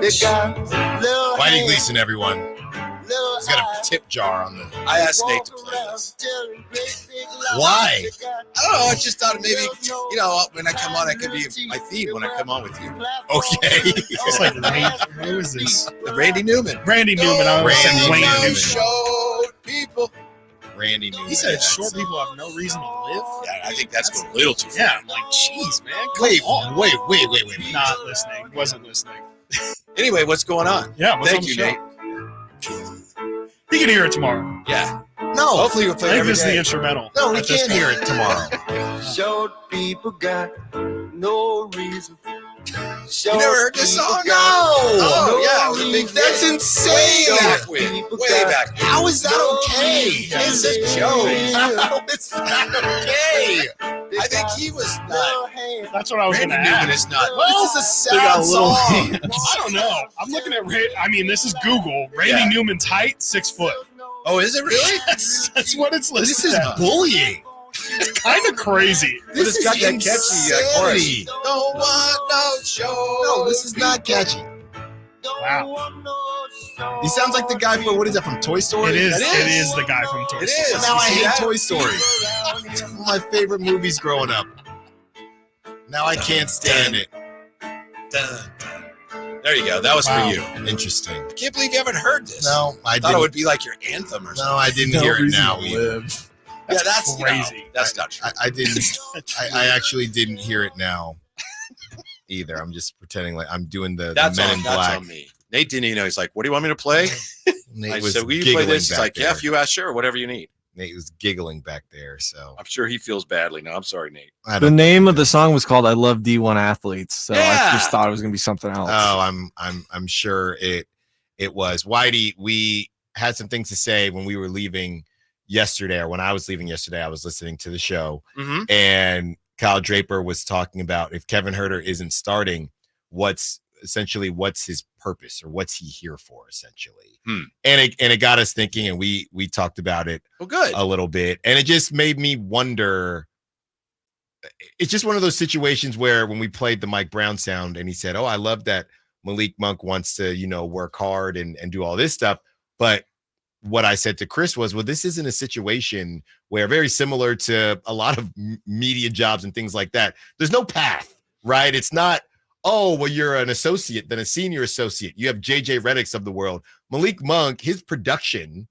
They got little Whitey Gleason, everyone. He's got a tip jar on the. I asked Nate to play this. Why? I don't know. I just thought maybe, when I come on, I could be my theme when I come on with you. Okay. It's like who is this? Randy Newman. Randy Newman. I always said Wayne Newman. Short people. Randy Newman. He said short people have no reason to live. Yeah, I think that's going a little too far. Yeah, I'm like, jeez, man. Wait. Not listening. Wasn't listening. Anyway, what's going on? Yeah, thank you, Nate. You can hear it tomorrow. Yeah. No. Hopefully we'll play I it think every this is day. the instrumental. No, we at this can't hear point. it tomorrow. Short people got no reason. You never heard this song? No. Oh, yeah. It was a big That's hit. Insane. Way back. How is that okay? It's a joke. How is that okay? I think he was not. That's what I was going Randy to Newman ask. is not. Well, This is a they got sad little song. hands. I don't know. I'm looking at this is Google. Randy Newman's height, 6 foot. Oh, is it really? That's what it's listed. This is at. bullying. It's kind of crazy. This is got that catchy insanity. chorus. Don't want no show. No, this is not catchy. Wow. He sounds like the guy from, what is that, from Toy Story? It is. That It is the guy from Toy It Story. is. Now I You see hate that? Toy Story. It's one of my favorite movies growing up. Now I can't stand it. There you go. That was Wow. for you. Interesting. I can't believe you haven't heard this. No, I thought it didn't. would be like your anthem or something. No, I didn't hear it now either. Yeah, that's crazy. That's not true. I didn't. I actually didn't hear it now either. I'm just pretending like I'm doing the That's Men on, in that's Black. on me. Nate didn't even know. He's like, "What do you want me to play?" Nate I was said, "Will you play giggling this?" He's back like, "Yeah, there. if you ask, sure, whatever you need." Nate was giggling back there. So I'm sure he feels badly. No, I'm sorry, Nate. I The don't. name of the song was called "I Love D1 Athletes," so Yeah. I just thought it was gonna be something else. Oh, I'm sure it was. Whitey, we had some things to say when we were leaving yesterday, or when I was leaving yesterday. I was listening to the show, Mm-hmm. and Kyle Draper was talking about if Kevin Huerter isn't starting, what's his purpose, or what's he here for, essentially. And it got us thinking, and we talked about it Well, good. a little bit, and it just made me wonder. It's just one of those situations where when we played the Mike Brown sound and he said, "Oh, I love that Malik Monk wants to, work hard and do all this stuff." But what I said to Chris was, well, this isn't a situation where, very similar to a lot of media jobs and things like that, there's no path, right? It's not, oh, well, you're an associate, then a senior associate. You have JJ Redick's of the world. Malik Monk, his production,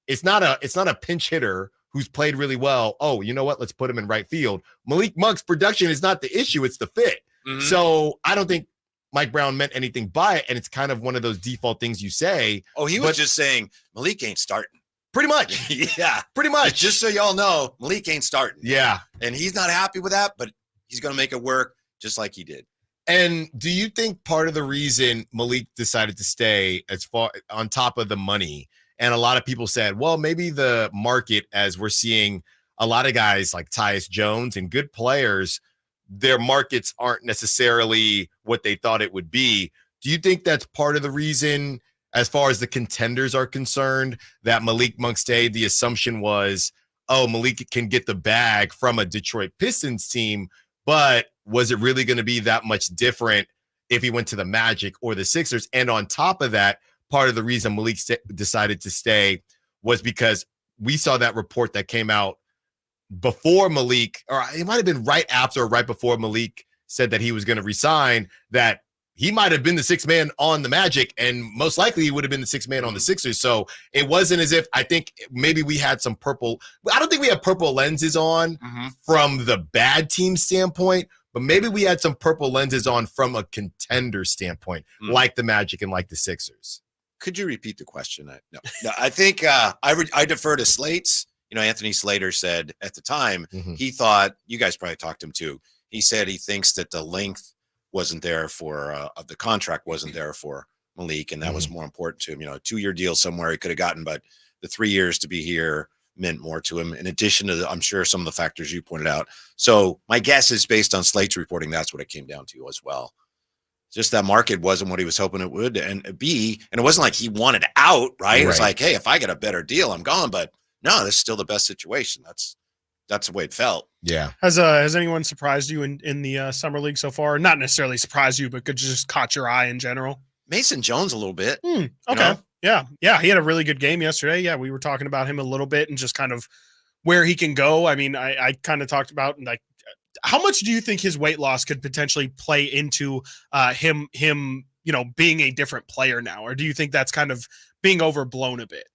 it's not a pinch hitter who's played really well. Oh, you know what? Let's put him in right field. Malik Monk's production is not the issue. It's the fit. Mhm. So I don't think Mike Brown meant anything by it. And it's kind of one of those default things you say. Oh, he was but- just saying Malik ain't starting. Pretty much. Yeah, Pretty much. just so y'all know, Malik ain't starting. Yeah. And he's not happy with that, but he's going to make it work just like he did. And do you think part of the reason Malik decided to stay, as far on top of the money, And a lot of people said, well, maybe the market, as we're seeing a lot of guys like Tyus Jones and good players, their markets aren't necessarily what they thought it would be. Do you think that's part of the reason, as far as the contenders are concerned, that Malik Monk stayed? The assumption was, oh, Malik can get the bag from a Detroit Pistons team, but was it really going to be that much different if he went to the Magic or the Sixers? And on top of that, part of the reason Malik decided to stay was because we saw that report that came out before Malik, or it might have been right after or right before Malik said that he was going to resign, that he might have been the sixth man on the Magic, and most likely he would have been the sixth man on the Sixers. So it wasn't as if, I think maybe we had some purple. I don't think we had purple lenses on from the bad team standpoint, but maybe we had some purple lenses on from a contender standpoint, like the Magic and like the Sixers. Could you repeat the question? No, I think I defer to Slate's. Anthony Slater said at the time, he thought, you guys probably talked to him too, he said he thinks that the length wasn't there for of the contract wasn't there for Malik, and that was more important to him. A 2-year deal somewhere he could have gotten, but the 3 years to be here meant more to him, in addition to, I'm sure, some of the factors you pointed out. So my guess is, based on Slate's reporting, that's what it came down to as well. Just that market wasn't what he was hoping it would and be, and it wasn't like he wanted out, right? It was like, hey, if I get a better deal, I'm gone. But no, this is still the best situation. That's the way it felt. Yeah. Has anyone surprised you in the summer league so far? Not necessarily surprised you, but just caught your eye in general? Mason Jones a little bit. Okay. Yeah. He had a really good game yesterday. Yeah, we were talking about him a little bit and just kind of where he can go. I mean, I kind of talked about, like, how much do you think his weight loss could potentially play into him being a different player now? Or do you think that's kind of being overblown a bit?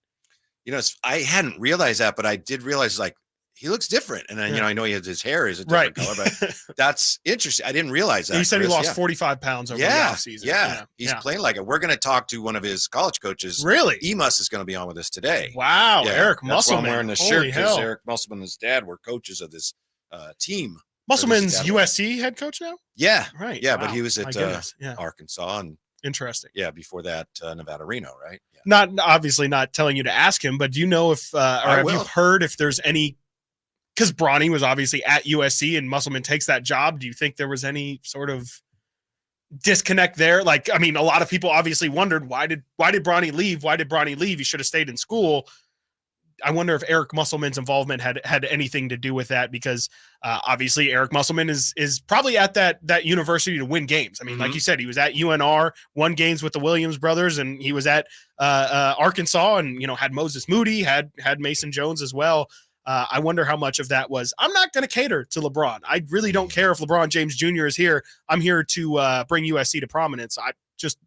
I hadn't realized that, but I did realize, like, he looks different. And then, I know his hair is a different color, but that's interesting. I didn't realize that. He said he lost 45 pounds over the offseason. Yeah. He's playing like it. We're going to talk to one of his college coaches. Really? Emus is going to be on with us today. Wow. Yeah, Eric that's why I'm Musselman. wearing this shirt, because Eric Musselman and his dad were coaches of this team. Musselman's USC head coach now? Yeah. Right. Yeah. Wow. But he was at Yeah. Arkansas and interesting. Yeah. Before that, Nevada, Reno, right? Yeah. Not obviously not telling you to ask him, but do you know if, or have you heard if there's any, because Bronny was obviously at USC and Musselman takes that job. Do you think there was any sort of disconnect there? Like, I mean, a lot of people obviously wondered, why did Bronny leave? Why did Bronny leave? He should have stayed in school. I wonder if Eric Musselman's involvement had anything to do with that, because obviously Eric Musselman is probably at that university to win games. I mean, like you said, he was at UNR, won games with the Williams brothers, and he was at Arkansas, and had Moses Moody, had Mason Jones as well. I wonder how much of that was, I'm not going to cater to LeBron. I really don't care if LeBron James Jr. is here. I'm here to bring USC to prominence. Just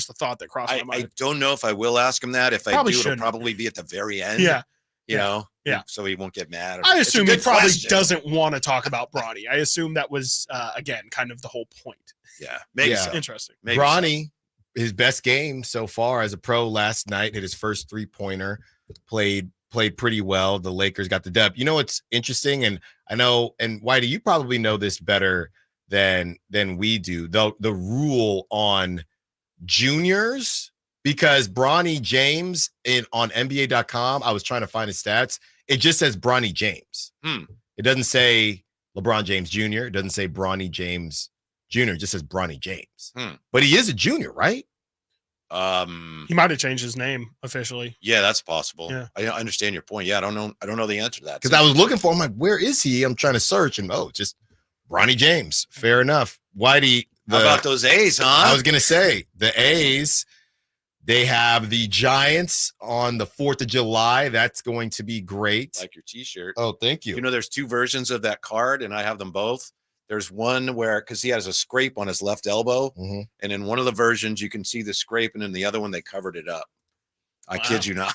a thought that crossed my mind. I don't know if I will ask him that. If I do, it'll probably be at the very end. Yeah. Yeah. So he won't get mad. I assume he probably doesn't want to talk about Bronny. I assume that was, again, kind of the whole point. Yeah. Maybe so. Interesting. Maybe Bronny, his best game so far as a pro last night, hit his first 3-pointer, played pretty well. The Lakers got the dub. What's interesting, and I know, and Whitey, you probably know this better than we do, the rule on juniors, because Bronny James on NBA.com, I was trying to find his stats. It just says Bronny James. It doesn't say LeBron James Jr. It doesn't say Bronny James Jr. It just says Bronny James. But he is a junior, right? He might have changed his name officially. Yeah, that's possible. Yeah. I understand your point. Yeah, I don't know the answer to that. Because I was looking for him, like, where is he? I'm trying to search, and just Bronny James. Fair enough. Whitey. How about those A's, huh? I was gonna say the A's. They have the Giants on the 4th of July. That's going to be great. Like your T-shirt. Oh, thank you. There's 2 versions of that card, and I have them both. There's one where, because he has a scrape on his left elbow, and in one of the versions you can see the scrape, and in the other one they covered it up. I kid you not.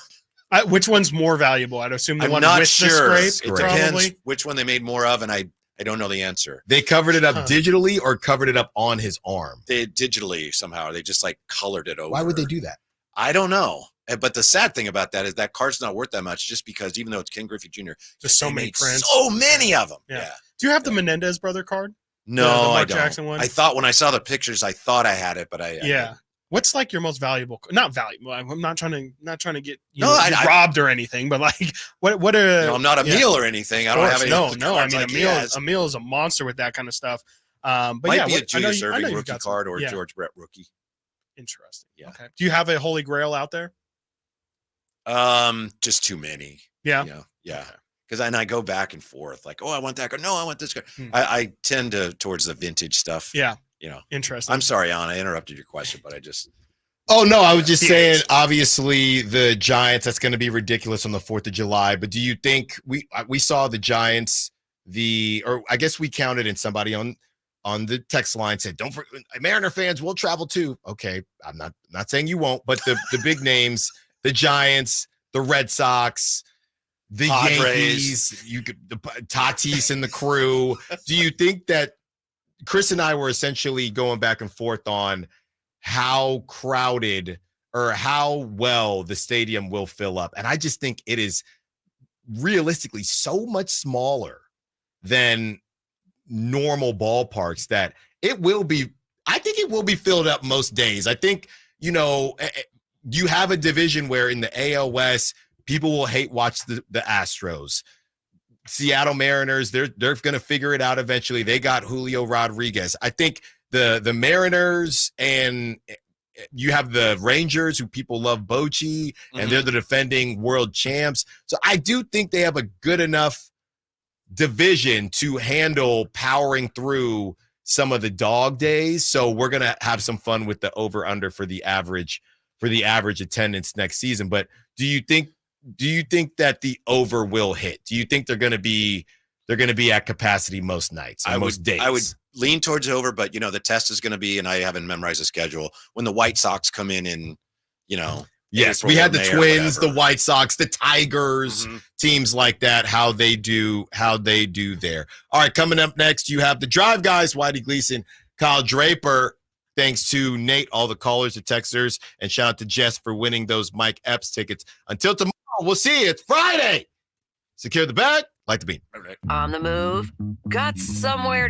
Which one's more valuable? I'd assume the I'm one not with sure. the scrape. It depends which one they made more of, and I don't know the answer. They covered it up digitally or covered it up on his arm? They digitally somehow. They just like colored it over. Why would they do that? I don't know. But the sad thing about that is that card's not worth that much, just because even though it's Ken Griffey Jr., just so many prints. So many of them. Yeah. Do you have the Menendez brother card? No, the Mark I don't. Jackson one? I thought when I saw the pictures, I thought I had it, but I yeah. What's like your most valuable? Not valuable. I'm not trying to get robbed or anything. But like, what are? I'm not a meal or anything. I don't have any. No. I mean, a meal is a monster with that kind of stuff. But might be a Julius Erving rookie card or George Brett rookie. Interesting. Yeah. Okay. Do you have a holy grail out there? Just too many. Yeah. Yeah. Because I go back and forth, like, oh, I want that card. No, I want this card. I tend towards the vintage stuff. Yeah. Interesting. I'm sorry, Anna, I interrupted your question, but I just. Oh no, I was just saying. Obviously, the Giants. That's going to be ridiculous on the 4th of July. But do you think we saw the Giants? Or I guess we counted, and somebody on the text line said, "Don't forget, Mariner fans will travel too." Okay, I'm not saying you won't, but the big names, the Giants, the Red Sox. The Padres. Yankees, the Tatis and the crew. Do you think that Chris and I were essentially going back and forth on how crowded or how well the stadium will fill up? And I just think it is realistically so much smaller than normal ballparks that it will be. I think it will be filled up most days. I think, you have a division where in the AL West, people will hate watch the Astros. Seattle Mariners, they're going to figure it out eventually. They got Julio Rodriguez. I think the Mariners, and you have the Rangers, who people love Bochy, and they're the defending world champs. So I do think they have a good enough division to handle powering through some of the dog days. So we're going to have some fun with the over-under for the average attendance next season. But do you think that the over will hit? Do you think they're going to be at capacity most nights, most days? I would lean towards over, but the test is going to be, and I haven't memorized the schedule, when the White Sox come in. Yes, we had the Twins, the White Sox, the Tigers, teams like that. How they do there. All right, coming up next, you have the Drive Guys, Whitey Gleason, Kyle Draper. Thanks to Nate, all the callers, the texters, and shout out to Jess for winning those Mike Epps tickets. Until tomorrow, we'll see you. It's Friday. Secure the bag, like the bean. On the move, got somewhere to